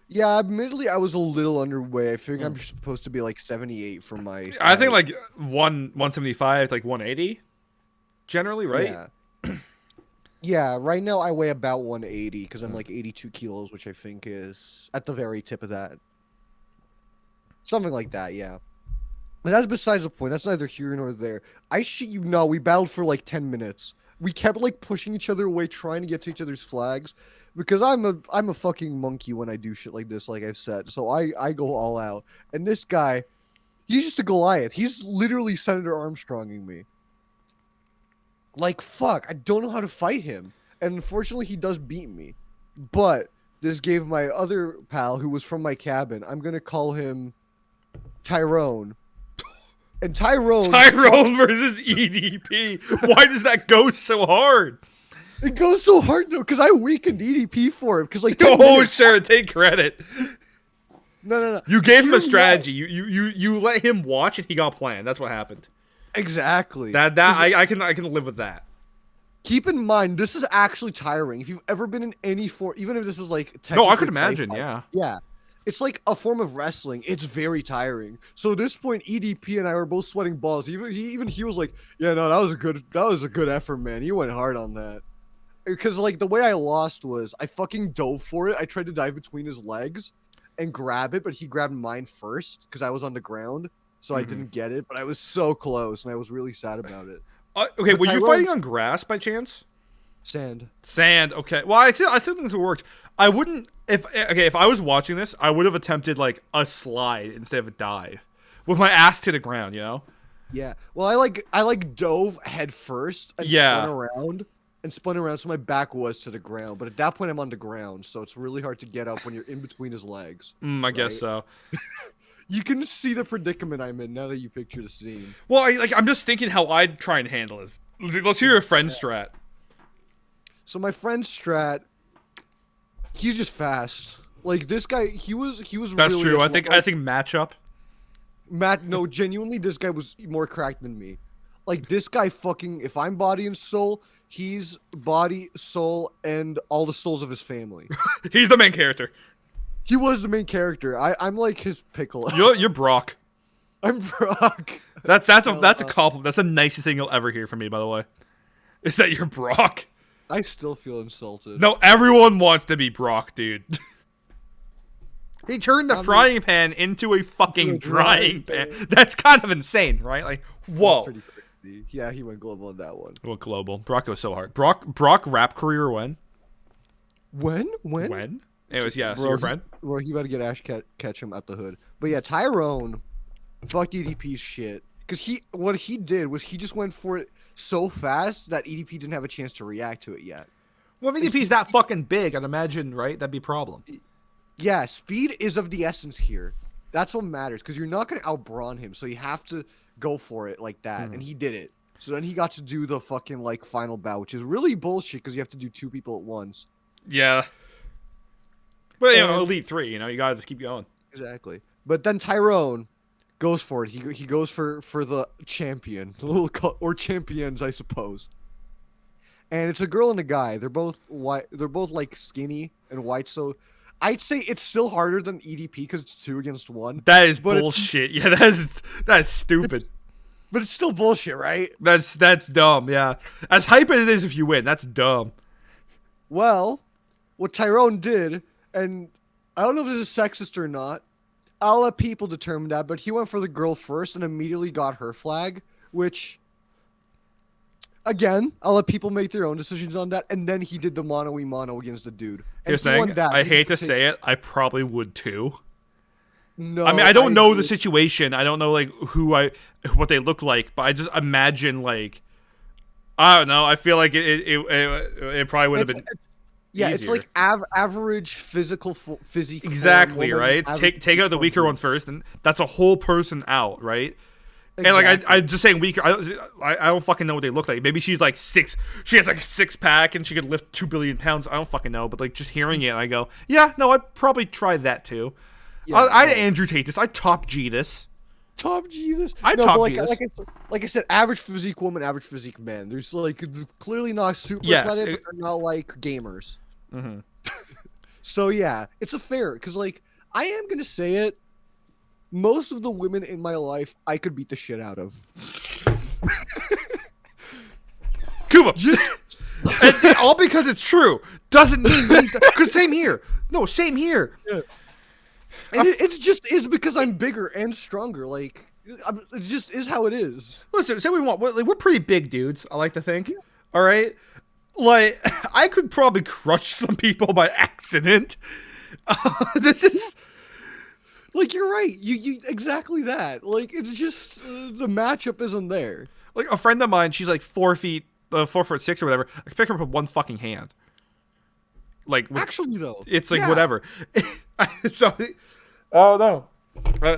Yeah, admittedly, I was a little underweight. I figured I'm supposed to be like 78 for my. I think like 175 to like 180, generally, right? Yeah. Yeah, right now I weigh about 180 because I'm like 82 kilos, which I think is at the very tip of that. Something like that, yeah. But that's besides the point. That's neither here nor there. I shit you not, we battled for like 10 minutes. We kept like pushing each other away, trying to get to each other's flags, because I'm a fucking monkey when I do shit like this, like I've said. So I go all out. And this guy, he's just a Goliath. He's literally Senator Armstronging me. Like, fuck, I don't know how to fight him. And unfortunately, he does beat me. But this gave my other pal, who was from my cabin, I'm going to call him Tyrone. And Tyrone versus EDP. Why does that go so hard? It goes so hard, though, because I weakened EDP for him. Because, like, Sure, take credit. No. You gave him a strategy. You let him watch, and he got planned. That's what happened. Exactly. I can live with that. Keep in mind, this is actually tiring. If you've ever been in any form, even if this is like no, I could imagine. Yeah, it's like a form of wrestling. It's very tiring. So at this point, EDP and I were both sweating balls. Even he was like, "Yeah, no, that was a good effort, man. You went hard on that." Because like the way I lost was I fucking dove for it. I tried to dive between his legs and grab it, but he grabbed mine first because I was on the ground. So I didn't get it, but I was so close, and I was really sad about it. Okay, were you fighting on grass by chance? Sand. Okay. Well, I still think this worked. I wouldn't if I was watching this, I would have attempted like a slide instead of a dive with my ass to the ground. You know? Yeah. Well, I like dove head first and spun around, so my back was to the ground. But at that point, I'm on the ground, so it's really hard to get up when you're in between his legs. I guess so. You can see the predicament I'm in now that you picture the scene. Well, I'm just thinking how I'd try and handle this. Let's hear your friend's strat. So my friend's strat, he's just fast. Like this guy, he was. That's really true. I think matchup. No, genuinely, this guy was more cracked than me. Like this guy, fucking. If I'm body and soul, he's body, soul, and all the souls of his family. He's the main character. He was the main character. I'm like his pickle. You're Brock. I'm Brock. That's a compliment. That's the nicest thing you'll ever hear from me, by the way. Is that you're Brock? I still feel insulted. No, everyone wants to be Brock, dude. He turned the frying pan into a fucking drying pan. That's kind of insane, right? Like, whoa. Pretty crazy. Yeah, he went global on that one. He went global. Brock goes so hard. Brock rap career when? When? Anyways, yeah, so your friend? Bro, he about to get Ash Ketchum at the hood. But yeah, Tyrone, fuck EDP's shit. Because what he did was he just went for it so fast that EDP didn't have a chance to react to it yet. Well, if EDP's that fucking big, I'd imagine, right? That'd be a problem. Yeah, speed is of the essence here. That's what matters, because you're not going to outbrawn him, so you have to go for it like that, and he did it. So then he got to do the fucking like final bout, which is really bullshit because you have to do 2 people at once. Yeah. But Elite 3, you gotta just keep going. Exactly. But then Tyrone goes for it. He goes for the champion, or champions, I suppose. And it's a girl and a guy. They're both white. They're both like skinny and white. So I'd say it's still harder than EDP because it's 2 against 1. That is bullshit. Yeah, that's stupid. But it's still bullshit, right? That's dumb. Yeah, as hype as it is, if you win, that's dumb. Well, what Tyrone did, and I don't know if this is sexist or not. I'll let people determine that. But he went for the girl first and immediately got her flag, which, again, I'll let people make their own decisions on that. And then he did the mono against the dude. And Here's the thing. I hate to say it, I probably would too. No, I mean, I don't know the situation. I don't know like what they look like, but I just imagine like, I don't know. I feel like it probably would have been. Yeah, easier. It's like average physique. Exactly, right. Take out the weaker ones first, and that's a whole person out, right? Exactly. And like I just saying weaker. I don't fucking know what they look like. Maybe she's like 6. She has like a 6-pack and she could lift 2 billion pounds. I don't fucking know. But like just hearing it, I go, yeah, no, I'd probably try that too. Yeah, I'd Andrew Tate this. I'd top G this. Top G this. I top G this. Like I said, average physique woman, average physique man. There's like clearly not super athletic, but they're not like gamers. Mm-hmm. So yeah, it's a fair because like I am gonna say it. Most of the women in my life, I could beat the shit out of. Kuba. And all because it's true doesn't mean because same here. No, same here. Yeah. And it's because I'm bigger and stronger. Like it just is how it is. Listen, say we want. We're pretty big dudes. I like to think. Yeah. All right. Like I could probably crush some people by accident. This is. Like you're right. You exactly that. Like it's just the matchup isn't there. Like a friend of mine, she's like 4'6" or whatever. I can pick her up with one fucking hand. Like actually though, it's like whatever. So, oh no,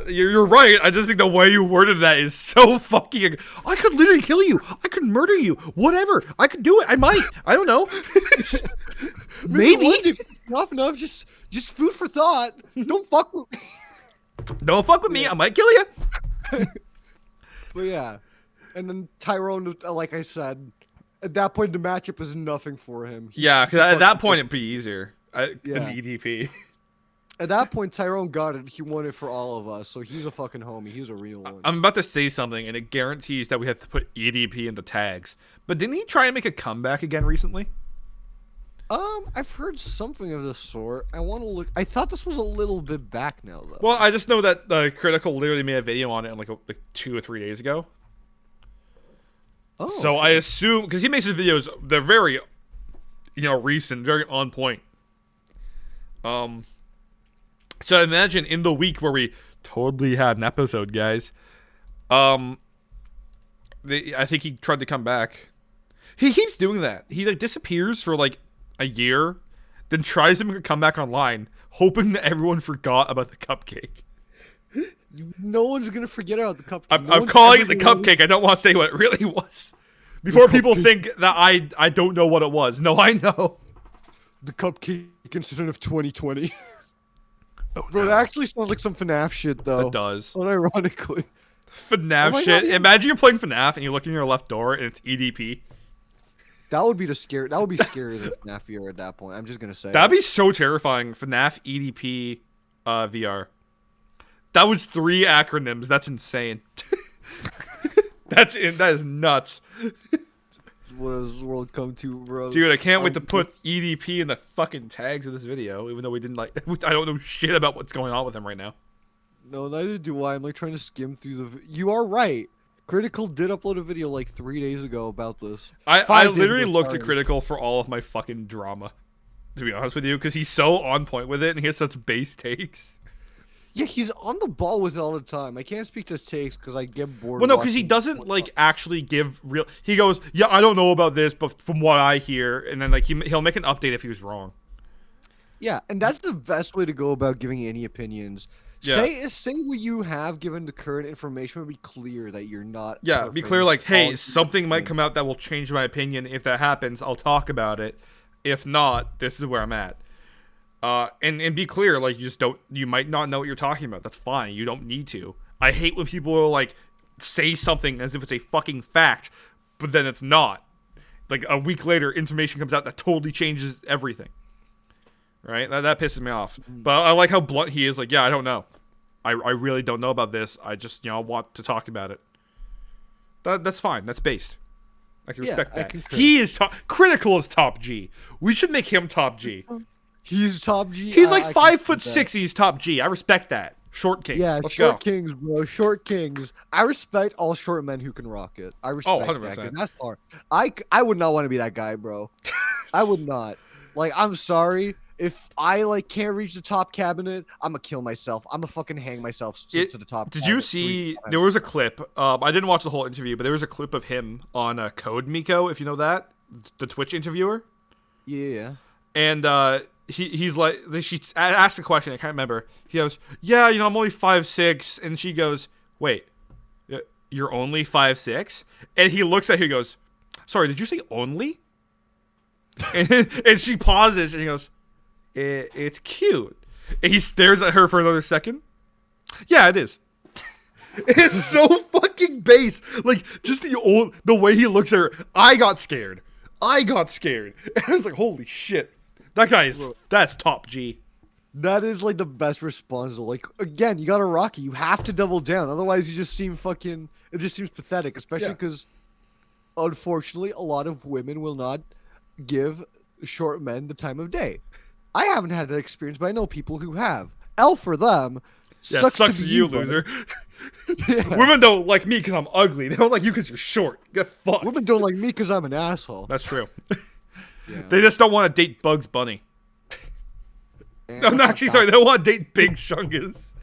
you're right. I just think the way you worded that is so fucking. I could literally kill you. I could murder you. Whatever. I could do it. I might. I don't know. Maybe. Enough. Just food for thought. Don't fuck with. Don't fuck with me. I might kill you. But yeah, and then Tyrone, like I said, at that point the matchup is nothing for him. Yeah, because at that point it'd be easier. Than EDP. At that point, Tyrone got it. He won it for all of us, so he's a fucking homie. He's a real one. I'm about to say something, and it guarantees that we have to put EDP into tags. But didn't he try and make a comeback again recently? I've heard something of the sort. I want to look. I thought this was a little bit back now, though. Well, I just know that Critical literally made a video on it like 2 or 3 days ago. Oh. So I assume because he makes his videos, they're very, recent, very on point. So I imagine in the week where we totally had an episode, guys. I think he tried to come back. He keeps doing that. He like disappears for like a year, then tries to make a comeback online, hoping that everyone forgot about the cupcake. No one's gonna forget about the cupcake. I'm calling it the cupcake. I don't want to say what it really was. Before people think that I don't know what it was. No, I know. The cupcake incident of 2020. Oh, bro, that actually sounds like some FNAF shit, though. It does. Unironically. FNAF shit. Imagine you're playing FNAF and you look in your left door and it's EDP. That would be scarier than FNAF VR at that point. I'm just gonna say. That'd be so terrifying. FNAF EDP VR. That was 3 acronyms. That's insane. That is nuts. What does this world come to, bro? Dude, I can't wait to put EDP in the fucking tags of this video, even though we didn't I don't know shit about what's going on with him right now. No, neither do I. I'm like trying to skim through You are right. Critical did upload a video like 3 days ago about this. I literally looked at Critical for all of my fucking drama, to be honest with you, because he's so on point with it and he has such base takes. Yeah, he's on the ball with it all the time. I can't speak to his takes because I get bored. Well, no, because he doesn't like actually give real. He goes, yeah, I don't know about this, but from what I hear, and then like he'll make an update if he was wrong. Yeah, and that's the best way to go about giving any opinions. Yeah. Say what you have given the current information, but be clear that you're not. Yeah, be clear, like, hey, something might come out that will change my opinion. If that happens, I'll talk about it. If not, this is where I'm at. And be clear, like, you might not know what you're talking about. That's fine. You don't need to. I hate when people will, like, say something as if it's a fucking fact, but then it's not. Like, a week later, information comes out that totally changes everything. Right? That pisses me off. But I like how blunt he is. Like, yeah, I don't know. I really don't know about this. I just, want to talk about it. That's fine. That's based. I can respect that. He is critical as top G. We should make him top G. He's top G. He's like 5'6". He's top G. I respect that. Short kings. Yeah, Let's short go. kings, bro. Short kings. I respect all short men who can rock it. I respect 100%. that. That's hard. I would not want to be that guy, bro. I would not. Like, I'm sorry. If I can't reach the top cabinet, I'm gonna kill myself. I'm gonna fucking hang myself to the top. Did you see? There was a clip. I didn't watch the whole interview, but there was a clip of him on Code Miko, if you know that, the Twitch interviewer. Yeah. And he's like, she asked a question. I can't remember. He goes, "Yeah, I'm only 5'6", and she goes, "Wait, you're only 5'6"?" And he looks at her. He goes, "Sorry, did you say only?" and she pauses, and he goes, It's cute. And he stares at her for another second. Yeah, it is. It's so fucking base. Like, just the way he looks at her. I got scared. And I was like, holy shit. That guy that's top G. That is like the best response. Like, again, you gotta rock it. You have to double down. Otherwise, you just seem it just seems pathetic. Especially because, unfortunately, a lot of women will not give short men the time of day. I haven't had that experience, but I know people who have. L for them. Yeah, sucks to you, loser. Women don't like me because I'm ugly. They don't like you because you're short. Get fucked. Women don't like me because I'm an asshole. That's true. They just don't want to date Bugs Bunny. I'm actually sorry. They don't want to date Big Chungus.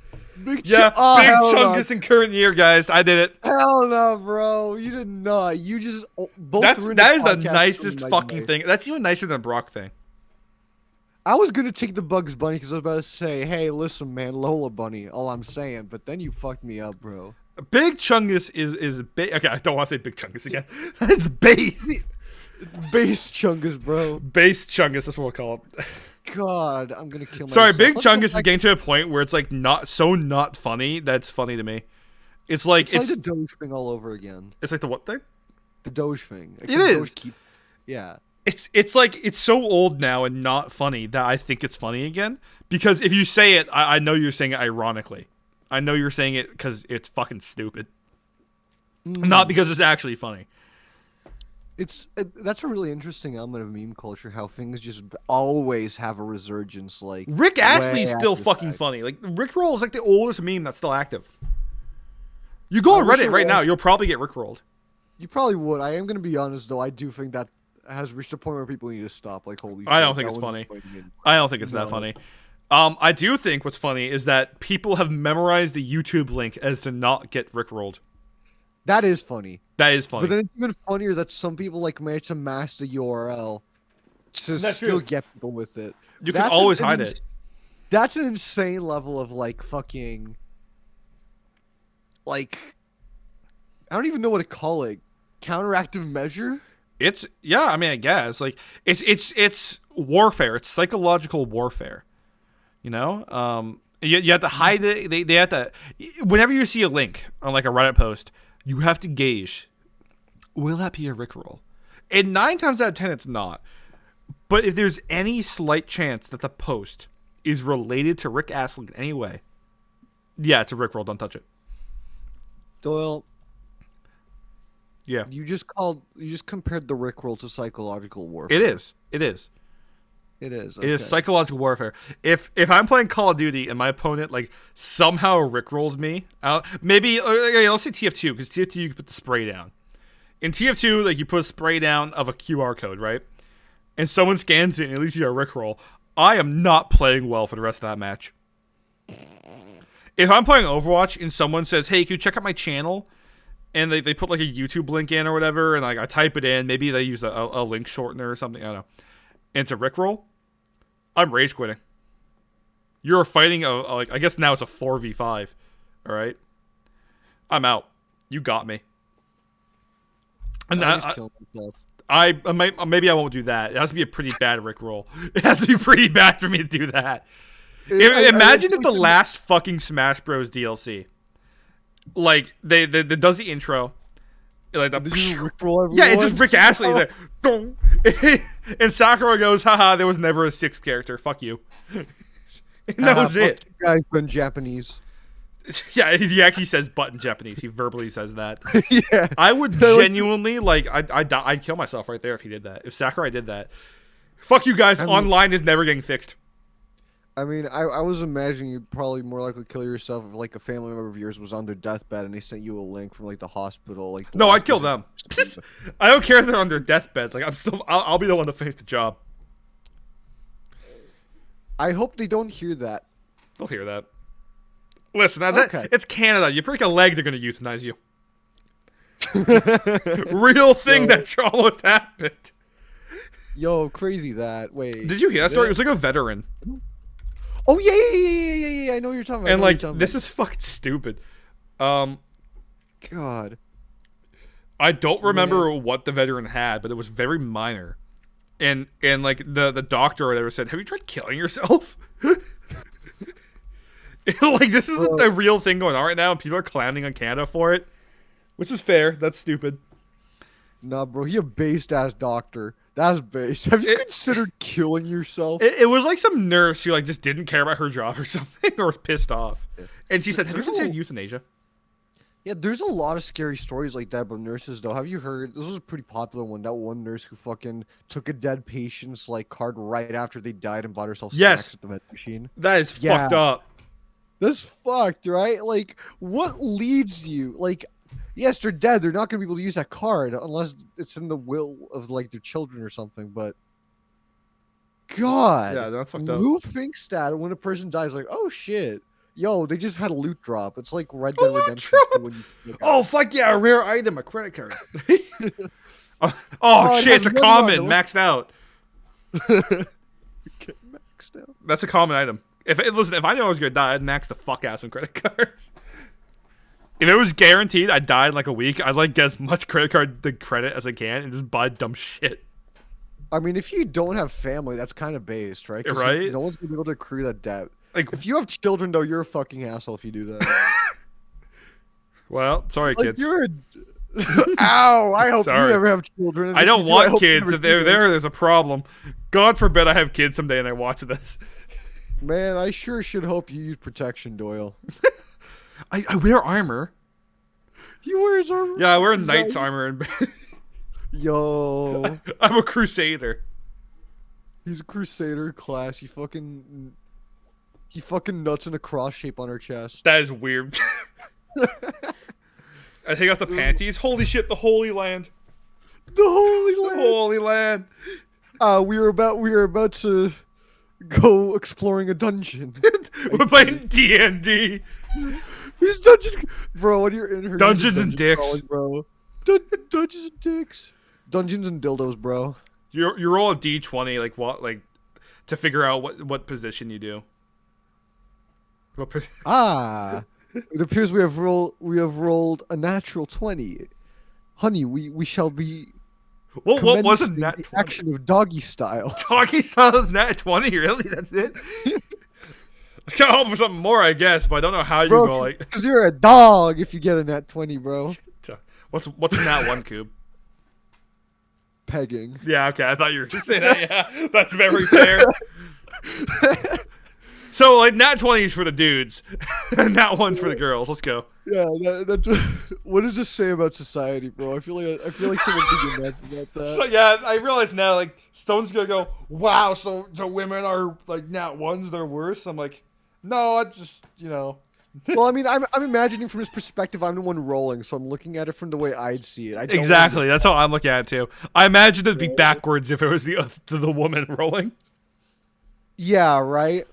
Big Chungus in current year, guys. I did it. Hell no, bro. You did not. You just both. That is the nicest fucking thing. That's even nicer than a Brock thing. I was gonna take the Bugs Bunny because I was about to say, "Hey, listen, man, Lola Bunny." All I'm saying, but then you fucked me up, bro. Big Chungus is big. Okay, I don't want to say Big Chungus again. That's base. Base Chungus, bro. Base Chungus. That's what we'll call it. God, I'm gonna kill myself. Sorry, Big Chungus is getting to a point where it's like not funny. That's funny to me. It's like the Doge thing all over again. It's like the what thing? The Doge thing. It is. Yeah. It's like it's so old now and not funny that I think it's funny again. Because if you say it, I know you're saying it ironically. I know you're saying it because it's fucking stupid. Not because it's actually funny. That's a really interesting element of meme culture. How things just always have a resurgence. Like Rick Astley's still fucking funny. Like Rickroll is like the oldest meme that's still active. You go on Reddit right now, you'll probably get Rickrolled. You probably would. I am gonna be honest though. I do think that has reached a point where people need to stop. Like, holy shit. I don't think it's funny. I don't think it's that funny. I do think what's funny is that people have memorized the YouTube link as to not get Rickrolled. That is funny. That is funny. But then it's even funnier that some people manage to mask the URL to still get people with it. You can always hide it. That's an insane level of fucking I don't even know what to call it. Counteractive measure? I mean, I guess it's warfare. It's psychological warfare. You have to hide it. They have to. Whenever you see a link on a Reddit post, you have to gauge. Will that be a Rickroll? And 9 times out of 10, it's not. But if there's any slight chance that the post is related to Rick Astley in any way, yeah, it's a Rickroll. Don't touch it. Doyle. Yeah. You just compared the Rickroll to psychological warfare. It is. It is. Okay. It is psychological warfare. If I'm playing Call of Duty and my opponent somehow Rickrolls me out, maybe let's say TF2 because TF2 you can put the spray down. In TF2, you put a spray down of a QR code, right? And someone scans it and at least you get a Rickroll. I am not playing well for the rest of that match. If I'm playing Overwatch and someone says, "Hey, can you check out my channel?" And they put a YouTube link in or whatever, and I type it in. Maybe they use a link shortener or something. I don't know. And it's a Rickroll. I'm rage quitting. You're fighting like I guess now it's a 4v5. All right, I'm out. You got me. And I just killed myself. Maybe I won't do that. It has to be a pretty bad Rickroll. It has to be pretty bad for me to do that. Imagine if the last fucking Smash Bros DLC, like they does the intro, like the yeah, it's just Rick Astley there, and Sakura goes, "Haha, there was never a sixth character. Fuck you." And that was it. The guy's been Japanese. Yeah, he actually says "but" in Japanese. He verbally says that. Yeah, I would genuinely I'd kill myself right there if he did that. If Sakurai did that, fuck you guys. Online is never getting fixed. I mean, I was imagining you'd probably more likely kill yourself if like a family member of yours was on their deathbed and they sent you a link from like the hospital. Like no, I'd kill them. I don't care if they're on their deathbed. Like I'll be the one to face the job. I hope they don't hear that. They'll hear that. Listen, Okay. It's Canada. You break a leg, they're gonna euthanize you. Real thing that almost happened. Yo, crazy that. Wait. Did you hear that story? It was like a veteran. Oh yeah. I know what you're talking about. And like this is fucking stupid. God. I don't remember what the veteran had, but it was very minor. And like the doctor or whatever said, "Have you tried killing yourself?" Like this is the real thing going on right now, and people are clowning on Canada for it, which is fair. That's stupid. Nah, bro, he a based ass doctor. That's based. Have you considered killing yourself? It was like some nurse who like just didn't care about her job or something, or was pissed off, and she said, "Have you considered euthanasia?" Yeah, there's a lot of scary stories like that about nurses, though. Have you heard? This was a pretty popular one. That one nurse who fucking took a dead patient's like card right after they died and bought herself snacks at the vending machine. That is fucked up. That's fucked, right? Like, what leads you? Like, yes, they're dead. They're not going to be able to use that card unless it's in the will of, like, their children or something. But, God. Yeah, that's fucked up. Who thinks that when a person dies, like, oh, shit. Yo, they just had a loot drop. It's like Red Dead Redemption. Oh, fuck yeah, a rare item, a credit card. oh, shit, it's a common, maxed out. Maxed out. That's a common item. If I knew I was gonna die, I'd max the fuck out some credit cards. If it was guaranteed I'd die in like a week, I'd like get as much credit credit as I can and just buy dumb shit. I mean, if you don't have family, that's kind of based, right? Right? No one's gonna be able to accrue that debt. Like, if you have children, though, you're a fucking asshole if you do that. Well, sorry, like, kids. You're Ow! I hope you never have children. I don't want kids. If they're there, there's a problem. God forbid I have kids someday and I watch this. Man, I sure should hope you use protection, Doyle. I wear armor. He wears armor? Yeah, I wear knight's armor in bed. Yo. I'm a crusader. He's a crusader class. He fucking nuts in a cross shape on her chest. That is weird. I take out the panties. Holy shit, the Holy Land. The Holy Land. The Holy Land. We were about to go exploring a dungeon. We're playing D&D. These dungeons, bro. When you're in her Dungeons and Dicks, crawling, bro. Dungeons and Dicks. Dungeons and dildos, bro. You roll a D20, like to figure out what position you do. It appears we have rolled a natural 20. Honey, we shall be. What wasn't that 20? Action of doggy style. Doggy style is nat 20, really? That's it? I can't hope for something more, I guess, but I don't know how you go like. Because you're a dog if you get a nat 20, bro. What's in that one, Cube? Pegging. Yeah, okay. I thought you were just saying that. Yeah, that's very fair. So, like, nat 20s for the dudes, and nat 1's for the girls. Let's go. Yeah, what does this say about society, bro? I feel like someone could get mad about that. So yeah, I realize now, like, Stone's gonna go, wow, so women are like nat 1s, they're worse. I'm like, no, I just, Well, I mean, I'm imagining from his perspective, I'm the one rolling, so I'm looking at it from the way I'd see it. Exactly, that's how I'm looking at it too. I imagine it'd be backwards if it was the woman rolling. Yeah, right.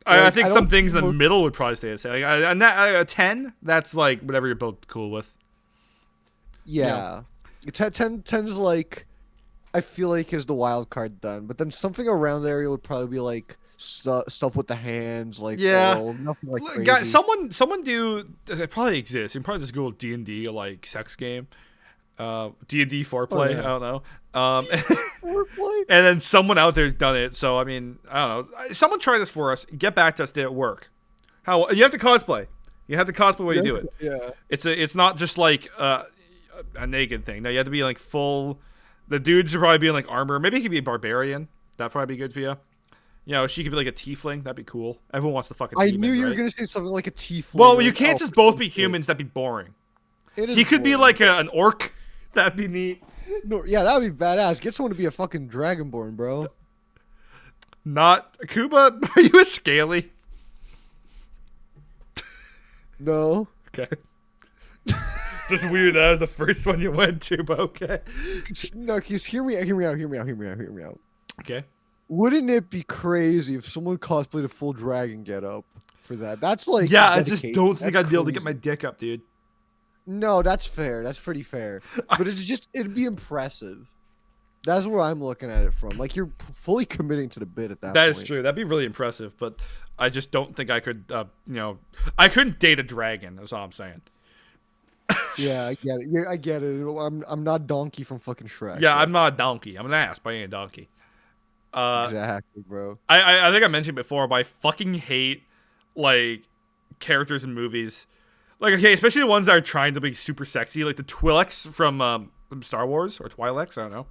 I think some things in the middle would probably stay the same. Like a 10, that's like whatever you're both cool with. Yeah. 10's like, I feel like is the wild card then. But then something around there would probably be like stuff with the hands, like Yeah. oral, nothing like Look, crazy. guys, someone do. It probably exists. You can probably just Google D&D like sex game, D&D foreplay. yeah. I don't know. Um, Foreplay? and then someone out there's done it. So I mean, I don't know. Someone try this for us. Get back to us. Did it work? How you have to cosplay? You have to cosplay while you do it. Yeah. It's not just like a naked thing. No, you have to be like full. The dude should probably be in like armor. Maybe he could be a barbarian. That'd probably be good for you. You know, she could be like a tiefling. That'd be cool. Everyone wants the fucking. I demon, knew you right? were gonna say something like a tiefling. Well, you can't just both be humans. That'd be boring. He could be like an orc. That'd be neat. No, yeah, that'd be badass. Get someone to be a fucking dragonborn, bro. Not Kuba. Are you a scaly? No. Okay. Just weird. That was the first one you went to, but okay. No, just hear me out. Okay. Wouldn't it be crazy if someone cosplayed a full dragon get up for that? That's like Yeah, I just dedication. don't think That's I'd be able to get crazy. my dick up, dude. No, that's fair. That's pretty fair. But it'd be impressive. That's where I'm looking at it from. Like you're fully committing to the bit at that That point. is true. That'd be really impressive, but I just don't think I could. I couldn't date a dragon. That's all I'm saying. Yeah, I get it. Yeah, I get it. I'm not Donkey from fucking Shrek. Yeah, I'm not a donkey. I'm an ass, but I ain't a donkey. Exactly, bro. I think I mentioned before, but I fucking hate like characters in movies. Like, okay, especially the ones that are trying to be super sexy, like the Twi'leks from Star Wars or Twi'leks. I don't know.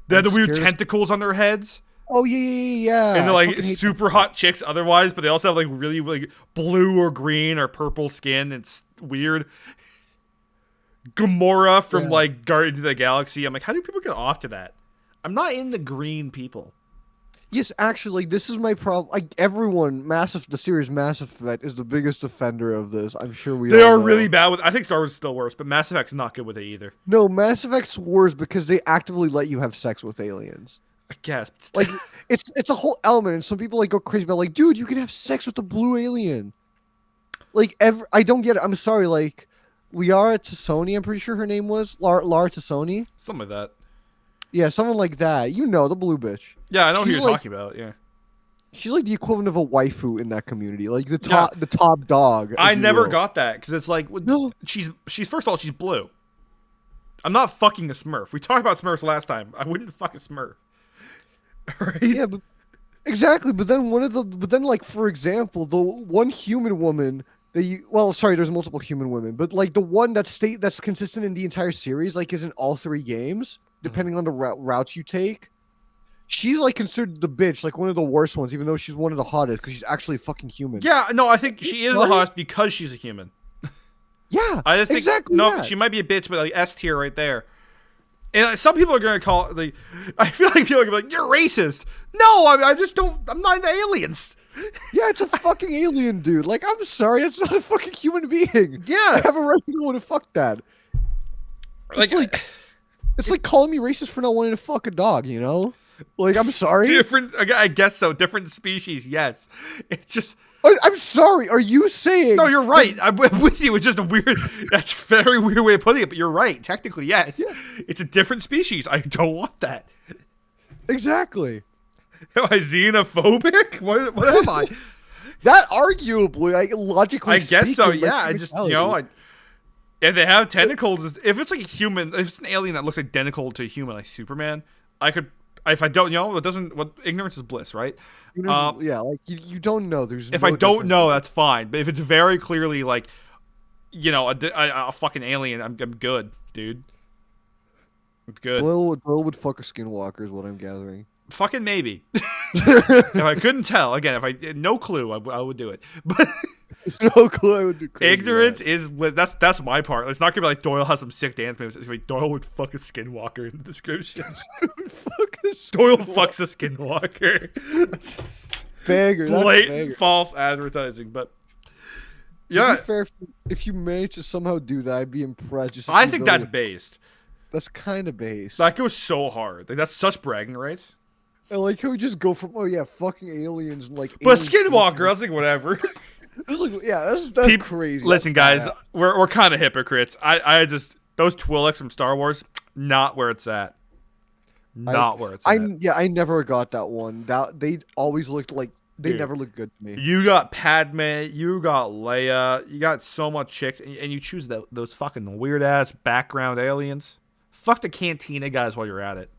They have the weird tentacles on their heads. Oh yeah. And they're I like fucking hate super hot chicks otherwise, but they also have like really like blue or green or purple skin. It's weird. Gamora from Yeah. like Guardians of the Galaxy. I'm like, how do people get off to that? I'm not in the green people. Yes, actually, this is my problem. Like everyone, the series Mass Effect is the biggest offender of this. I'm sure They all are know. really bad with. I think Star Wars is still worse, but Mass Effect's not good with it either. No, Mass Effect's worse because they actively let you have sex with aliens. I guess. Like it's a whole element, and some people like go crazy about like, dude, you can have sex with a blue alien. Like I don't get it. I'm sorry. Like Liara Tassoni, I'm pretty sure her name was Lara Tassoni. Something like that. Yeah, someone like that. You know, the blue bitch. Yeah, I know who She's you're like- talking about. Yeah. She's like the equivalent of a waifu in that community, like the top dog. I if you never will. got that because it's like No. she's first of all she's blue. I'm not fucking a Smurf. We talked about Smurfs last time. I wouldn't fuck a Smurf. Right? Yeah, but exactly. But then like for example, the one human woman there's multiple human women, but like the one that's consistent in the entire series, like is in all three games, depending on the routes you take. She's like considered the bitch, like one of the worst ones, even though she's one of the hottest because she's actually fucking human. Yeah, no, I think she is the Right? hottest because she's a human. Yeah, I just think exactly. no, that. she might be a bitch, but like S tier right there. And some people are gonna call it like, I feel like people are gonna be like, "You're racist." No, I just don't. I'm not into aliens. Yeah, it's a fucking alien, dude. Like, I'm sorry, it's not a fucking human being. Yeah. I have a right to want to fuck that. It's like calling me racist for not wanting to fuck a dog, you know? Like, I'm sorry. different. I guess so. Different species. Yes. It's just. I'm sorry. Are you saying? No, you're right. I'm with you. It's just a weird. That's a very weird way of putting it, but you're right. Technically, yes. Yeah. It's a different species. I don't want that. Exactly. Am I xenophobic? What am I? That arguably, like, logically, I guess so. speaking, Yeah. like, I just if they have tentacles, if it's like a human, if it's an alien that looks identical to a human, like Superman, I could. If I don't know, it doesn't. What ignorance is bliss, right? yeah, like you don't know. There's If no I don't difference. know, that's fine. But if it's very clearly like, a fucking alien, I'm good, dude. I'm good. Doyle would fuck a skinwalker, is what I'm gathering. Fucking maybe. If I couldn't tell, again, if I no clue, I would do it. But No clue. I would do crazy. ignorance is that's my part. It's not gonna be like Doyle has some sick dance moves. It's gonna be Doyle would fuck a skinwalker in the description. Fuck a Doyle fucks a skinwalker. banger. That's a Blatant banger. false advertising, but To yeah, be fair, if you manage to somehow do that, I'd be impressed. Just I think that's based. that's kind of base. That goes so hard. Like that's such bragging rights. I like how we just go from fucking aliens and like. But alien Skinwalker, I was like, whatever. It's like, that's Peop- crazy. Listen, That's guys, badass. we're kind of hypocrites. I just those Twi'leks from Star Wars, not where it's at. not where it's I at. yeah, I never got that one. That they always looked like they Dude, never looked good to me. you got Padme, you got Leia, you got so much chicks, and you choose those fucking weird ass background aliens. Fuck the Cantina guys while you're at it.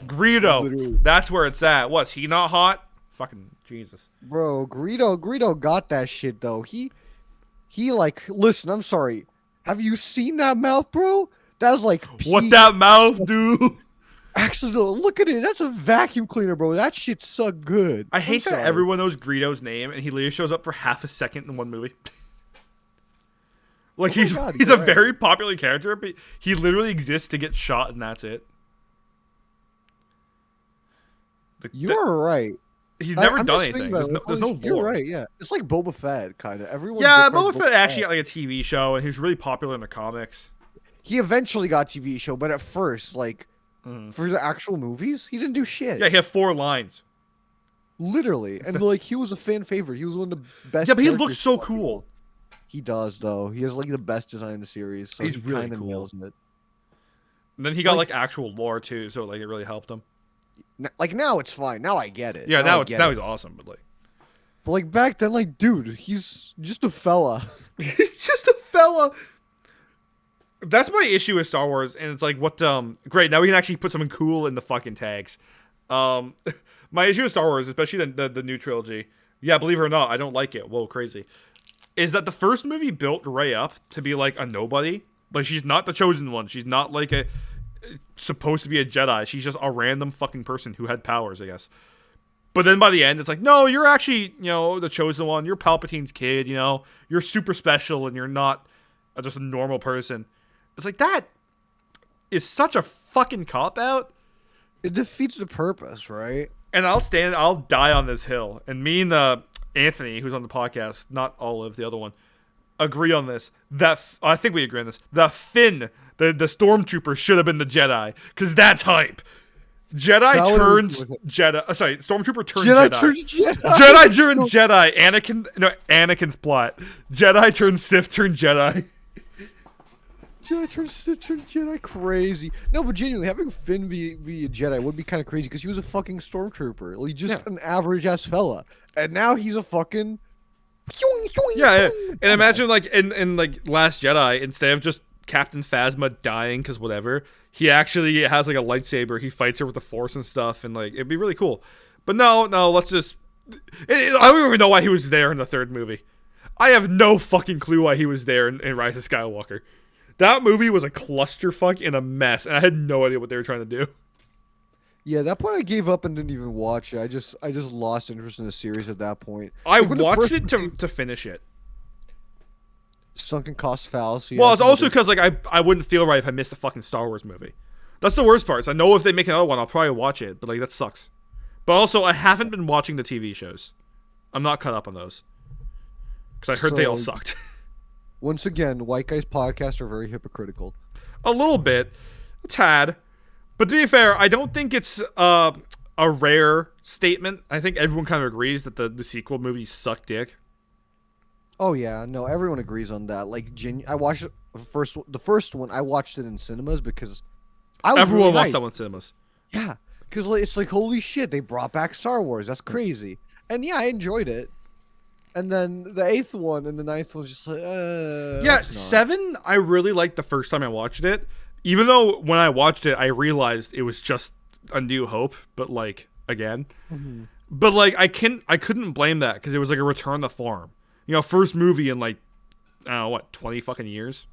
Greedo, Literally. that's where it's at. Was he not hot? Fucking Jesus. Bro, Greedo got that shit though. He like listen, I'm sorry. Have you seen that mouth, bro? That's like What peak- that mouth do? Actually, no, look at it. That's a vacuum cleaner, bro. That shit suck good. I hate I'm that sorry. everyone knows Greedo's name, and he literally shows up for half a second in one movie. Like Oh my he's God, he's you're a right. very popular character, but he literally exists to get shot, and that's it. You're right. He's never I'm done just thinking anything. about There's it. no You're lore. right. Yeah, it's like Boba Fett, kind of. Everyone. Yeah, discards Boba Fett actually got like a TV show, and he was really popular in the comics. He eventually got TV show, but at first, like for the actual movies, he didn't do shit. Yeah, he had 4 lines. Literally, and like he was a fan favorite. He was one of the best. Yeah, but he characters looks so to- cool. He does though. He has like the best design in the series. So He's he really kinda cool. nails it. And then he got Like- like actual lore too, so like it really helped him. Like now it's fine. Now I get it. Yeah, now now he's awesome, but like But like back then, like dude, he's just a fella. he's just a fella. That's my issue with Star Wars, and it's like what great, now we can actually put something cool in the fucking tags. My issue with Star Wars, especially the new trilogy, yeah, believe it or not, I don't like it. Whoa, crazy. Is that the first movie built Rey up to be like a nobody? Like she's not the chosen one. She's not like a supposed to be a Jedi. She's just a random fucking person who had powers, I guess. But then by the end, it's like, no, you're actually, the chosen one. You're Palpatine's kid, You're super special, and you're not just a normal person. It's like, that is such a fucking cop-out. It defeats the purpose, right? And I'll die on this hill. And me and Anthony, who's on the podcast, not Olive, the other one, agree on this. I think we agree on this. The Finn, the stormtrooper, should have been the Jedi, because that's hype. Jedi turns Jedi. Sorry, stormtrooper turns Jedi. Jedi turns Jedi. Jedi turns Jedi. Anakin's plot. Jedi turns Sith turns Jedi. Jedi turns Sith turns Jedi. Crazy. No, but genuinely, having Finn be a Jedi would be kind of crazy because he was a fucking stormtrooper. Like just an average ass fella, and now he's a fucking. Yeah, and imagine like in like Last Jedi, instead of just Captain Phasma dying because whatever, he actually has like a lightsaber. He fights her with the Force and stuff, and like it'd be really cool. But no, let's just. I don't even know why he was there in the third movie. I have no fucking clue why he was there in Rise of Skywalker. That movie was a clusterfuck and a mess, and I had no idea what they were trying to do. Yeah, at that point I gave up and didn't even watch it. I just lost interest in the series at that point. I Like, when the watched first it movie- to finish it. Sunken cost fallacy. Well, that's it's also another- because like I wouldn't feel right if I missed a fucking Star Wars movie. That's the worst part. I know if they make another one, I'll probably watch it, but like that sucks. But also, I haven't been watching the TV shows. I'm not caught up on those because I heard they all So- sucked. Once again, white guys podcasts are very hypocritical. A little bit, a tad. But to be fair, I don't think it's a rare statement. I think everyone kind of agrees that the sequel movies suck dick. Oh yeah, no, everyone agrees on that. Like, I watched the first one. I watched it in cinemas because Everyone watched hyped. that one in cinemas. Yeah, because like, it's like holy shit, they brought back Star Wars. That's crazy. And yeah, I enjoyed it. And then the 8th one and the 9th one was just like, Yeah, it's not. 7, I really liked the first time I watched it. Even though when I watched it, I realized it was just A New Hope, but like again. Mhm. But like I couldn't blame that because it was like a return to form. First movie in like I don't know what 20 fucking years.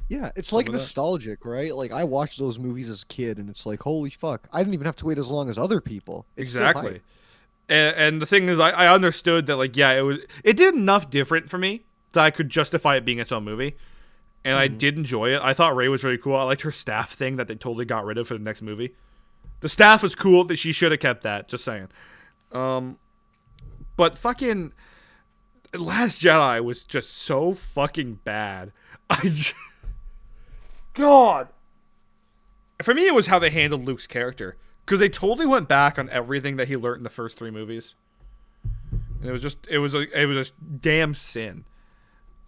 Yeah, it's like Something like that. nostalgic, right? Like I watched those movies as a kid, and it's like holy fuck, I didn't even have to wait as long as other people. It's still Exactly. hype. And the thing is, I understood that like yeah, it did enough different for me that I could justify it being its own movie. And I did enjoy it. I thought Rey was really cool. I liked her staff thing that they totally got rid of for the next movie. The staff was cool. That she should have kept that. Just saying. But fucking Last Jedi was just so fucking bad. God. For me, it was how they handled Luke's character because they totally went back on everything that he learned in the first 3 movies. And it was a damn sin.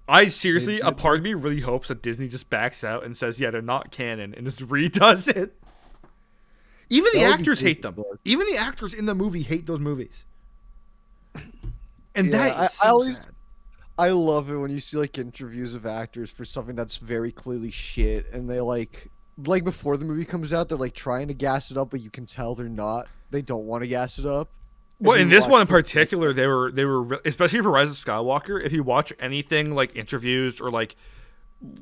I seriously, a part of me really hopes that Disney just backs out and says, yeah, they're not canon, and just redoes it. Even the That would be actors hate crazy, them. but- Even the actors in the movie hate those movies. And Yeah, that is I so always sad. I love it when you see like interviews of actors for something that's very clearly shit, and they like before the movie comes out, they're like trying to gas it up, but you can tell they're not. They don't want to gas it up. If Well, in you this watch one in the- particular, they were especially for Rise of Skywalker. If you watch anything like interviews or like,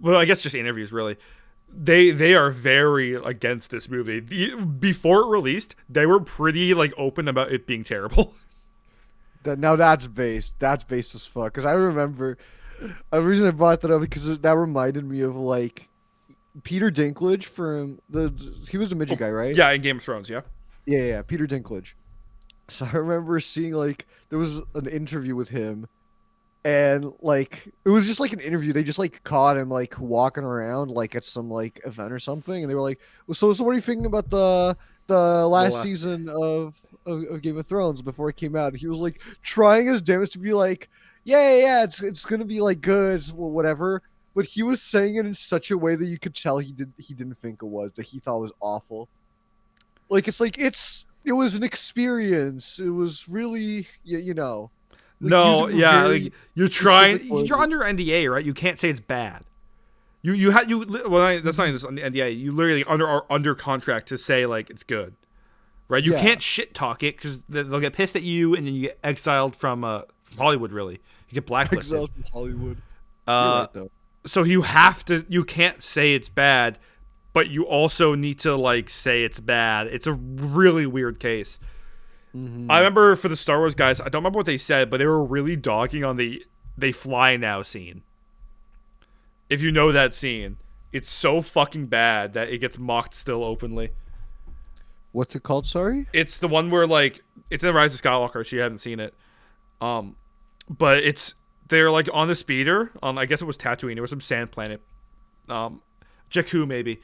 well, I guess just interviews really, they are very against this movie. Before it released, they were pretty like open about it being terrible. Now that's based. That's based as fuck. Because I remember the reason I brought that up because that reminded me of like Peter Dinklage from he was the midget guy, right? Yeah, in Game of Thrones, yeah. Yeah, Peter Dinklage. So I remember seeing like there was an interview with him, and like it was just like an interview. They just like caught him like walking around like at some like event or something, and they were like, well, "So what are you thinking about the last last- season of Game of Thrones before it came out?" And he was like trying his damnedest to be like, "Yeah, it's gonna be like good, whatever." But he was saying it in such a way that you could tell he didn't think it was, that he thought it was awful. Like it was an experience. It was really you know. Like, No, using yeah, very like you're trying. specific words. You're under NDA, right? You can't say it's bad. That's not even on the NDA. You literally are under contract to say like it's good, right? You Yeah. can't shit talk it because they'll get pissed at you and then you get exiled from Hollywood. Really, you get blacklisted. Exiled from Hollywood. You're Uh, right, though. so you have to. You can't say it's bad, but you also need to like say it's bad. It's a really weird case. I remember for the Star Wars guys, I don't remember what they said, but they were really dogging on the "they fly now" scene. If you know that scene, it's so fucking bad that it gets mocked still openly. What's it called? Sorry. It's the one where like it's in Rise of Skywalker. She hadn't seen it, but they're like on the speeder on, I guess it was Tatooine. It was some sand planet, Jakku maybe,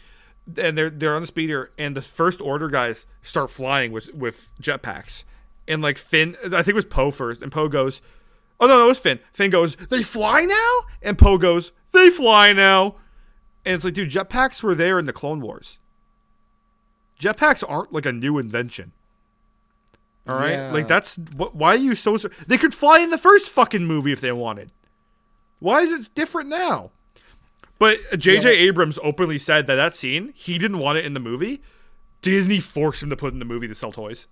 and they're on the speeder, and the First Order guys start flying with jetpacks, and like Finn, I think it was Poe first, and Poe goes, "Oh no, it was Finn." Finn goes, "They fly now," and Poe goes, "They fly now," and it's like, dude, jetpacks were there in the Clone Wars. Jetpacks aren't like a new invention. All right, Yeah. like that's why are you so? They could fly in the first fucking movie if they wanted. Why is it different now? But J.J. Abrams openly said that scene, he didn't want it in the movie. Disney forced him to put it in the movie to sell toys.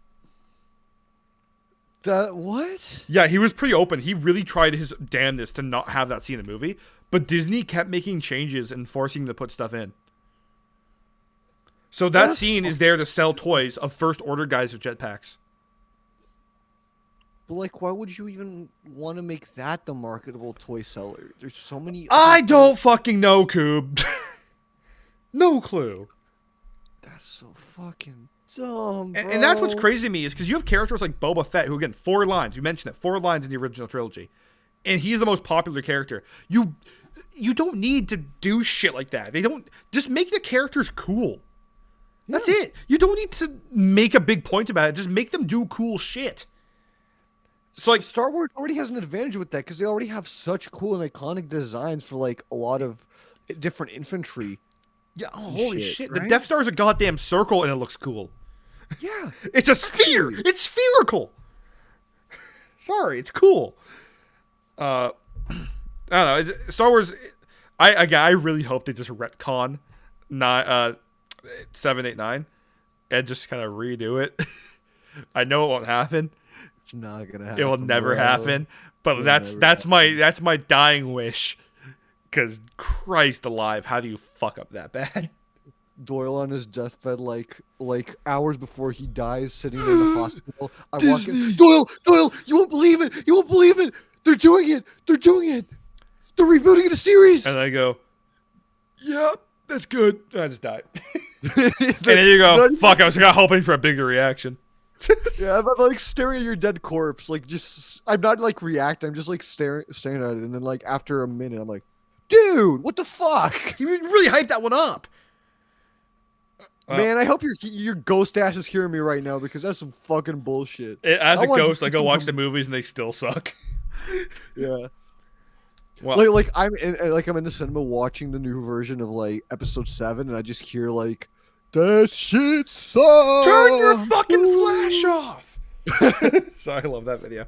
What? Yeah, he was pretty open. He really tried his damnedest to not have that scene in the movie. But Disney kept making changes and forcing him to put stuff in. So that scene is there to sell toys of First Order guys with jetpacks. But like, why would you even want to make that the marketable toy seller? There's so many. I other- don't fucking know, Coob. No clue. That's so fucking dumb. And that's what's bro. crazy to me is because you have characters like Boba Fett, who again 4 lines. You mentioned it, 4 lines in the original trilogy, and he's the most popular character. You don't need to do shit like that. They don't just make the characters cool. That's it. You don't need to make a big point about it. Just make them do cool shit. So like Star Wars already has an advantage with that because they already have such cool and iconic designs for like a lot of different infantry. yeah, oh, holy shit, shit. The right? Death Star is a goddamn circle and it looks cool. Yeah. It's a sphere. It's spherical. Sorry, it's cool. I don't know. Star Wars. I really hope they just retcon 7, 8, 9 and just kind of redo it. I know it won't happen. It's not gonna happen. It will never bro. happen. But It'll that's never my dying wish. Because Christ alive, how do you fuck up that bad? Doyle on his deathbed, like hours before he dies, sitting in the hospital. I walk in. Doyle, you won't believe it. You won't believe it. They're doing it. They're doing it. They're rebooting the series. And I go, yep, that's good. And I just died. And then you go, fuck, I was hoping for a bigger reaction. Yeah, I'm like staring at your dead corpse. Like, just I'm not like reacting. I'm just like staring at it, and then like after a minute, I'm like, dude, what the fuck? You really hyped that one up. Man, I hope your ghost ass is hearing me right now because that's some fucking bullshit. As I a wanna ghost, just I go listen watch to- the movies and they still suck. Yeah. Well, I'm in the cinema watching the new version of like episode 7, and I just hear like That shit sucks. Turn your fucking flash off. Sorry, I love that video.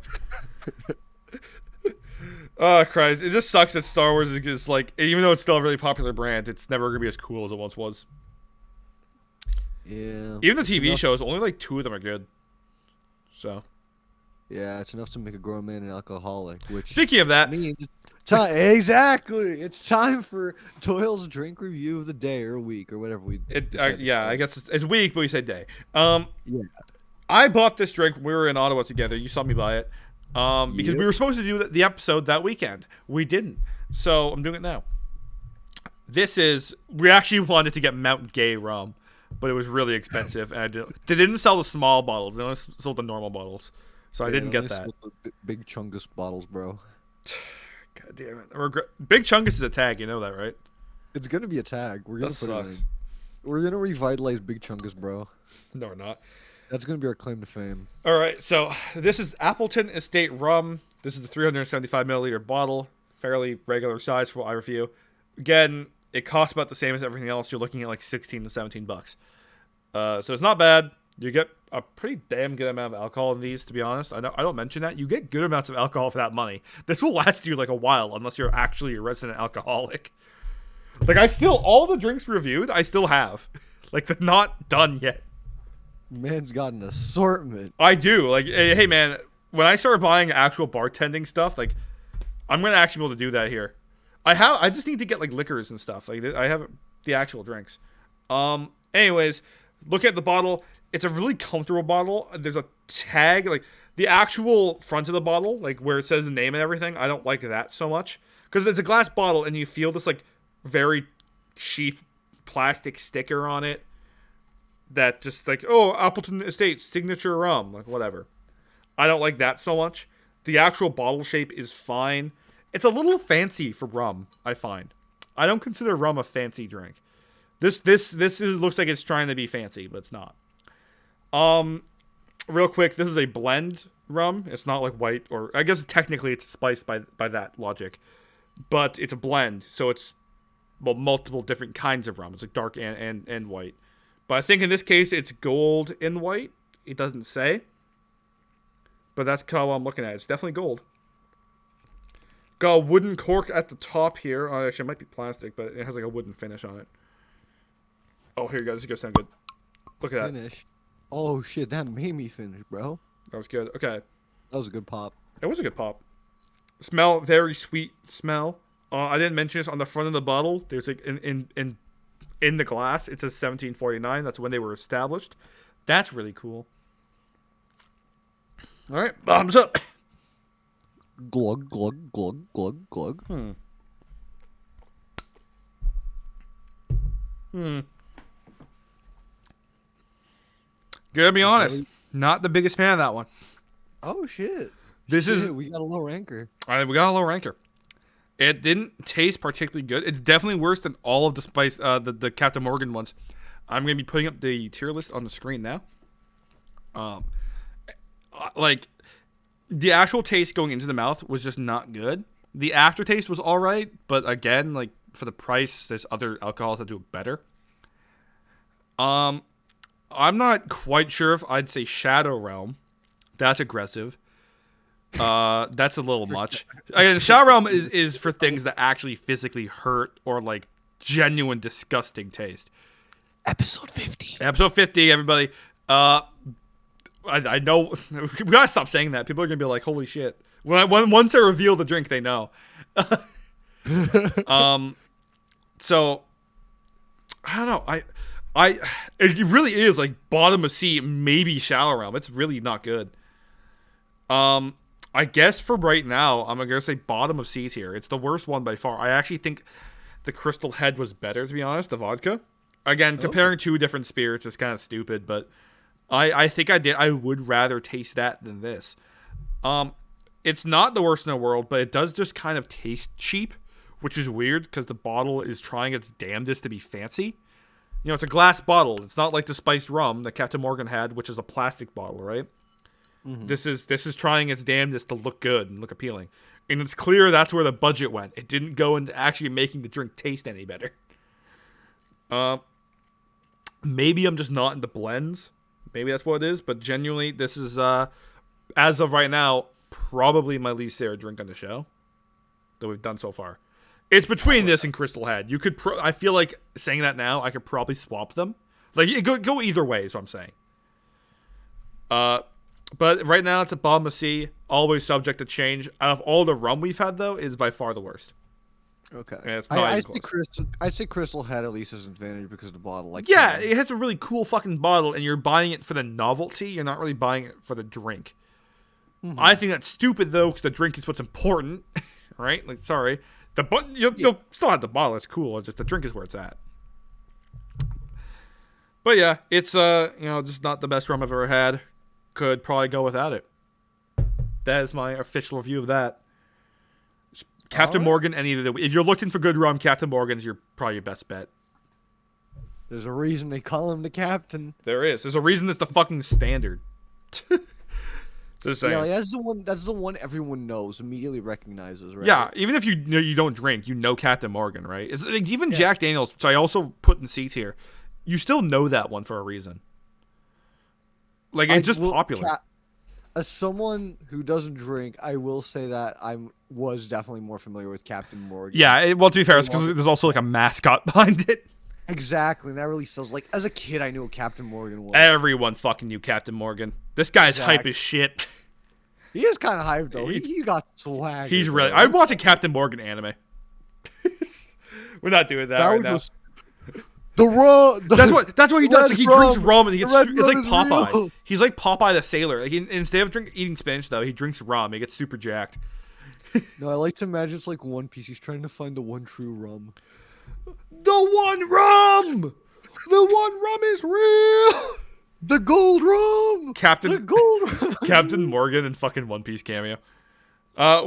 Oh, Christ. It just sucks that Star Wars is just like, even though it's still a really popular brand, it's never going to be as cool as it once was. Yeah. Even the TV shows, only like 2 of them are good. So. Yeah, it's enough to make a grown man an alcoholic. Which Speaking of that, means exactly. It's time for Doyle's drink review of the day or week or whatever we. I guess it's week, but we say day. Yeah. I bought this drink when we were in Ottawa together. You saw me buy it. Because we were supposed to do the episode that weekend. We didn't. So I'm doing it now. We actually wanted to get Mount Gay rum, but it was really expensive. And they didn't sell the small bottles. They only sold the normal bottles. So I didn't get that. Big Chungus bottles, bro. God damn it. Big Chungus is a tag. You know that, right? It's going to be a tag. We're going to put sucks. it in. We're going to revitalize Big Chungus, bro. No, we're not. That's going to be our claim to fame. All right, so this is Appleton Estate Rum. This is the 375 milliliter bottle, fairly regular size for what I review. Again, it costs about the same as everything else. You're looking at like 16 to 17 bucks. So it's not bad. You get a pretty damn good amount of alcohol in these, to be honest. I don't mention that. You get good amounts of alcohol for that money. This will last you like a while unless you're actually a resident alcoholic. Like all the drinks reviewed, I still have. Like they're not done yet. Man's got an assortment. I do. Like, hey, man, when I start buying actual bartending stuff, like, I'm going to actually be able to do that here. I just need to get, like, liquors and stuff. Like, I have the actual drinks. Anyways, look at the bottle. It's a really comfortable bottle. There's a tag. Like, the actual front of the bottle, like, where it says the name and everything, I don't like that so much. Because it's a glass bottle, and you feel this, like, very cheap plastic sticker on it. That just like, oh, Appleton Estates signature rum, like whatever. I don't like that so much. The actual bottle shape is fine. It's a little fancy for rum, I find. I don't consider rum a fancy drink. This looks like it's trying to be fancy, but it's not. Real quick, this is a blend rum. It's not like white, or I guess technically it's spiced by that logic, but it's a blend, so it's multiple different kinds of rum. It's like dark and white. But I think in this case, it's gold and white. It doesn't say. But that's how I'm looking at it. It's definitely gold. Got a wooden cork at the top here. Oh, actually, it might be plastic, but it has like a wooden finish on it. Oh, here you go. This is going to sound good. Look at that. Oh, shit. That made me finish, bro. That was good. Okay. That was a good pop. It was a good pop. Smell, very sweet smell. I didn't mention this on the front of the bottle. There's like in the glass, it says 1749. That's when they were established. That's really cool. All right, thumbs up. Glug, glug, glug, glug, glug. Gotta be honest, not the biggest fan of that one. Oh, shit. We got a low ranker. We got a low ranker. It didn't taste particularly good. It's definitely worse than all of the spice, the Captain Morgan ones. I'm gonna be putting up the tier list on the screen now. Like the actual taste going into the mouth was just not good. The aftertaste was all right, but again, like for the price, there's other alcohols that do it better. I'm not quite sure if I'd say Shadow Realm. That's aggressive. That's a little much. Again, Shadow Realm is for things that actually physically hurt or like genuine disgusting taste. Episode 50. Episode 50, everybody. I know we gotta stop saying that. People are gonna be like, "Holy shit!" Once I reveal the drink, they know. So I don't know. It really is like bottom of sea, maybe Shallow Realm. It's really not good. I guess for right now, I'm gonna say bottom of C tier. It's the worst one by far. I actually think the Crystal Head was better, to be honest. The vodka. Again, comparing two different spirits is kind of stupid, but I think I would rather taste that than this. It's not the worst in the world, but it does just kind of taste cheap, which is weird because the bottle is trying its damnedest to be fancy. You know, it's a glass bottle. It's not like the spiced rum that Captain Morgan had, which is a plastic bottle, right? Mm-hmm. This is trying its damnedest to look good and look appealing. And it's clear that's where the budget went. It didn't go into actually making the drink taste any better. Maybe I'm just not into blends. Maybe that's what it is. But genuinely, this is as of right now probably my least favorite drink on the show that we've done so far. It's between this and Crystal Head. You could, I feel like saying that now, I could probably swap them. Like, go either way is what I'm saying. But right now it's a bottom of C, always subject to change. Out of all the rum we've had, though, it is by far the worst. Okay. Yeah, it's not I'd say Crystal Head at least has an advantage because of the bottle. Like, yeah, it has a really cool fucking bottle, and you're buying it for the novelty. You're not really buying it for the drink. Mm-hmm. I think that's stupid, though, because the drink is what's important, right? Like, sorry. You'll still have the bottle. It's cool. It's just the drink is where it's at. But yeah, it's just not the best rum I've ever had. Could probably go without it. That is my official review of that. Captain Morgan, if you're looking for good rum, Captain Morgan's probably your best bet. There's a reason they call him the captain. There is. There's a reason it's the fucking standard. Just saying. Yeah, like, that's the one everyone knows, immediately recognizes, right? Yeah, even if you don't drink, you know Captain Morgan, right? It's like, even Jack Daniels, which I also put in C tier, you still know that one for a reason. Like, it's just popular. As someone who doesn't drink, I will say that I was definitely more familiar with Captain Morgan. Yeah, well, to be fair, it's because there's also like a mascot behind it. Exactly, and that really sells. Like, as a kid, I knew what Captain Morgan was. Everyone fucking knew Captain Morgan. This guy's hype as shit. He is kind of hyped, though. He got swag. He's really... I'd watch a Captain Morgan anime. We're not doing that right now. The rum. That's what he does. Like, he drinks rum and he gets. It's like Popeye. Real. He's like Popeye the sailor. Like, instead of eating spinach, though, he drinks rum. He gets super jacked. No, I like to imagine it's like One Piece. He's trying to find the one true rum. The one rum. The one rum is real. The gold rum. The gold rum. Captain Morgan and fucking One Piece cameo.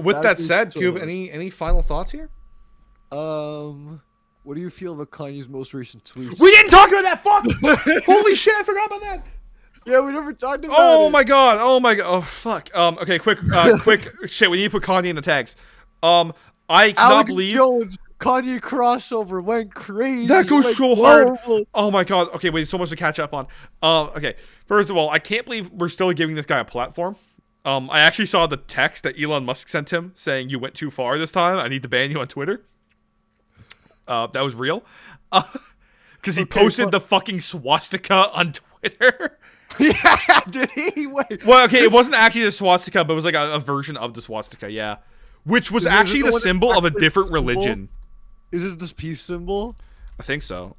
With that said, Cube, any final thoughts here? What do you feel about Kanye's most recent tweets? We didn't talk about that. Fuck. Holy shit! I forgot about that. Yeah, we never talked about it. Oh my god. Oh fuck. Okay, quick shit. We need to put Kanye in the tags. I cannot believe Jones Kanye crossover went crazy. That goes so hard. Oh my god. Okay, wait. So much to catch up on. Okay. First of all, I can't believe we're still giving this guy a platform. I actually saw the text that Elon Musk sent him saying you went too far this time. I need to ban you on Twitter. That was real. Because he posted the fucking swastika on Twitter. Yeah, did he? Wait. Well, okay, it wasn't actually the swastika, but it was like a version of the swastika, yeah. Which was actually the symbol of a different religion. Is it this peace symbol? I think so.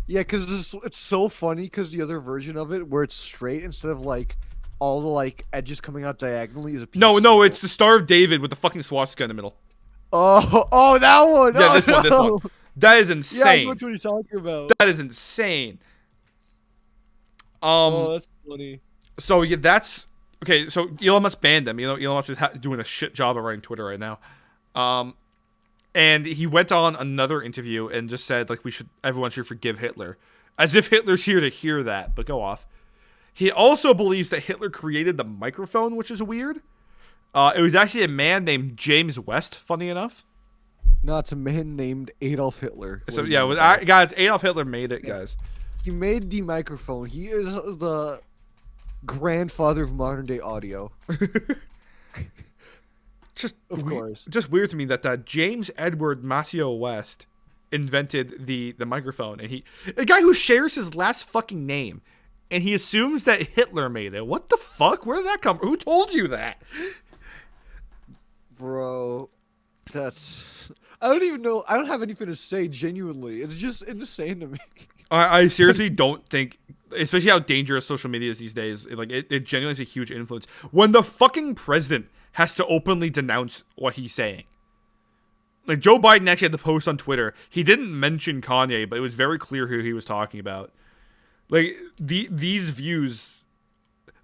Yeah, because it's so funny because the other version of it, where it's straight instead of like all the like edges coming out diagonally, is a peace symbol. No, it's the Star of David with the fucking swastika in the middle. Oh, that one. Yeah, this one. That is insane. Yeah, I know what you're talking about. That is insane. Oh, that's funny. So yeah, that's okay. So Elon Musk banned him. Elon Musk is doing a shit job of running Twitter right now. And he went on another interview and just said like everyone should forgive Hitler, as if Hitler's here to hear that. But go off. He also believes that Hitler created the microphone, which is weird. It was actually a man named James West. Funny enough. No, it's a man named Adolf Hitler. So yeah, guys, Adolf Hitler made it, guys. He made the microphone. He is the grandfather of modern day audio. Of course. Just weird to me that James Edward Maceo West invented the microphone, and a guy who shares his last fucking name, and he assumes that Hitler made it. What the fuck? Where did that come from? Who told you that? Bro, I don't even know. I don't have anything to say, genuinely. It's just insane to me. I seriously don't think, especially how dangerous social media is these days, like it genuinely is a huge influence. When the fucking president has to openly denounce what he's saying. Like, Joe Biden actually had the post on Twitter. He didn't mention Kanye, but it was very clear who he was talking about. Like, these views,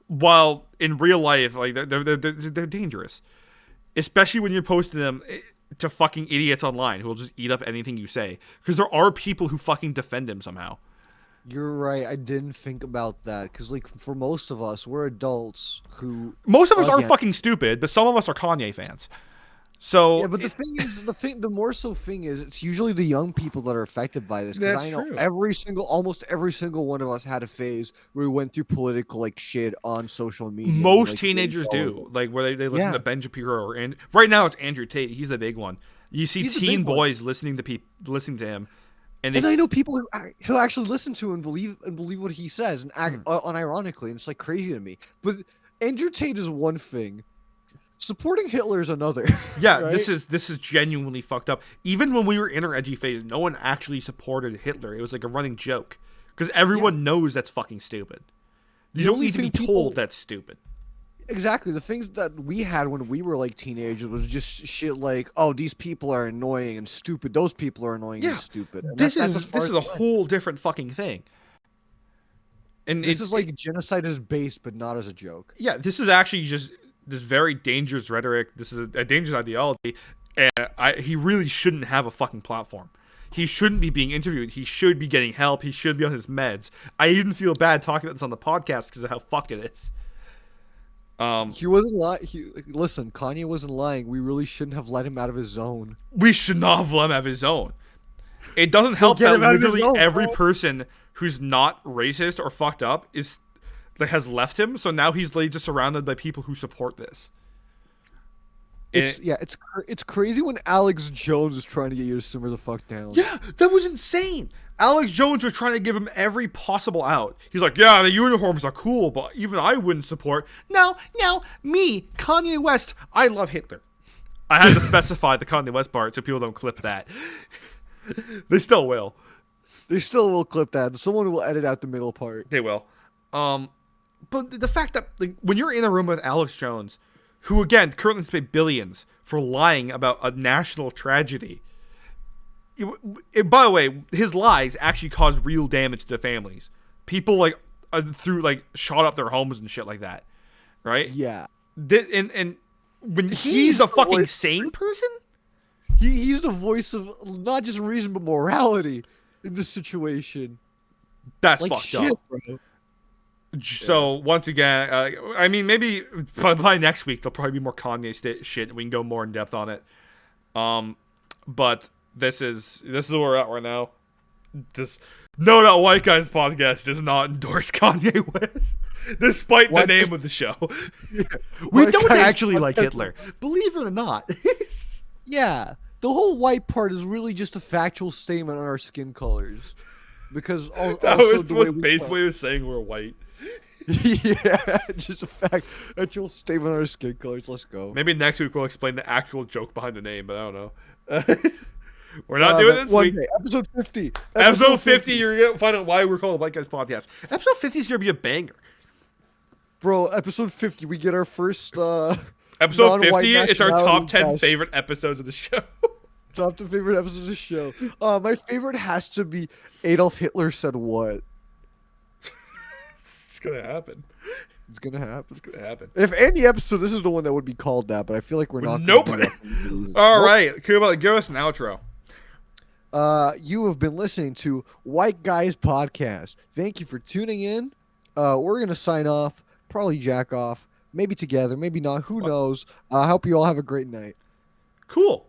while in real life, like, they're dangerous. Especially when you're posting them to fucking idiots online who will just eat up anything you say. Because there are people who fucking defend him somehow. You're right. I didn't think about that. Because, like, for most of us, we're adults who... Most of us are fucking stupid, but some of us are Kanye fans. So Yeah, but the more so thing is, it's usually the young people that are affected by this. Because that's I know true. almost every single one of us had a phase where we went through political like shit on social media. And we, Most like, really teenagers followed do, it. like where they listen Yeah, to Ben Shapiro or and right now it's Andrew Tate. He's the big one. You see he's the teen big one. boys listening to him, and And I know people who actually listen to and believe what he says and act Hmm. unironically, and it's like crazy to me. But Andrew Tate is one thing, supporting Hitler is another. Yeah, Right? this is genuinely fucked up. Even when we were in our edgy phase, no one actually supported Hitler. It was like a running joke because everyone knows that's fucking stupid. You The don't only need to be thing told people that's stupid. Exactly. The things that we had when we were like teenagers was just shit like, oh, these people are annoying and stupid. Those people are annoying and Yeah, stupid. And that's as this far is as a it went. whole different fucking thing. And This is like genocide as base, but not as a joke. yeah, this is actually just this very dangerous rhetoric. This is a dangerous ideology, and he really shouldn't have a fucking platform. He shouldn't be being interviewed. He should be getting help. He should be on his meds. I even feel bad talking about this on the podcast because of how fucked it is. He wasn't lying. Listen, Kanye wasn't lying. We really shouldn't have let him out of his zone. We should not have let him have his own. It doesn't help get that him out of his literally zone, every bro. person who's not racist or fucked up is that has left him. So now he's like just surrounded by people who support this. It's crazy when Alex Jones is trying to get you to simmer the fuck down. Yeah, that was insane. Alex Jones was trying to give him every possible out. He's like, yeah, the uniforms are cool, but even I wouldn't support. No, me, Kanye West, I love Hitler. I had to specify the Kanye West part so people don't clip that. They still will. They still will clip that. Someone will edit out the middle part. They will. But the fact that like, when you're in a room with Alex Jones, who again currently paid billions for lying about a national tragedy. By the way, his lies actually caused real damage to families. People like through like shot up their homes and shit like that, right? Yeah. And when he's a fucking sane person, he's the voice of not just reason but morality in this situation. that's Like fucked shit, up. bro. So once again, I mean, maybe by next week there'll probably be more Kanye shit, and we can go more in depth on it. But this is where we're at right now. This No White Guys podcast does not endorse Kanye West, despite the name of the show. We White don't Guys actually like podcast- Hitler, believe it or not. Yeah, the whole white part is really just a factual statement on our skin colors, because That also was the the way most we base talk. way of saying we're white. Yeah, just a actual statement on our skin colors. Let's go. Maybe next week we'll explain the actual joke behind the name, but I don't know. We're not doing But this one week. day, episode 50. Episode 50, you're going to find out why we're called a White Guys Podcast. Episode 50 is going to be a banger. Bro, episode 50, we get our first Episode non-white 50, it's our top nationality 10 guest. favorite episodes of the show. Top 10 favorite episodes of the show. My favorite has to be Adolf Hitler said what? It's going to happen. It's gonna happen. It's going to happen. If any episode, this is the one that would be called that, but I feel like we're not. Nope. Gonna do that for any reason. All Nope. right, Kuba, give us an outro. You have been listening to White Guys Podcast. Thank you for tuning in. We're gonna sign off. Probably jack off. Maybe together. Maybe not. Who knows? I hope you all have a great night. Cool.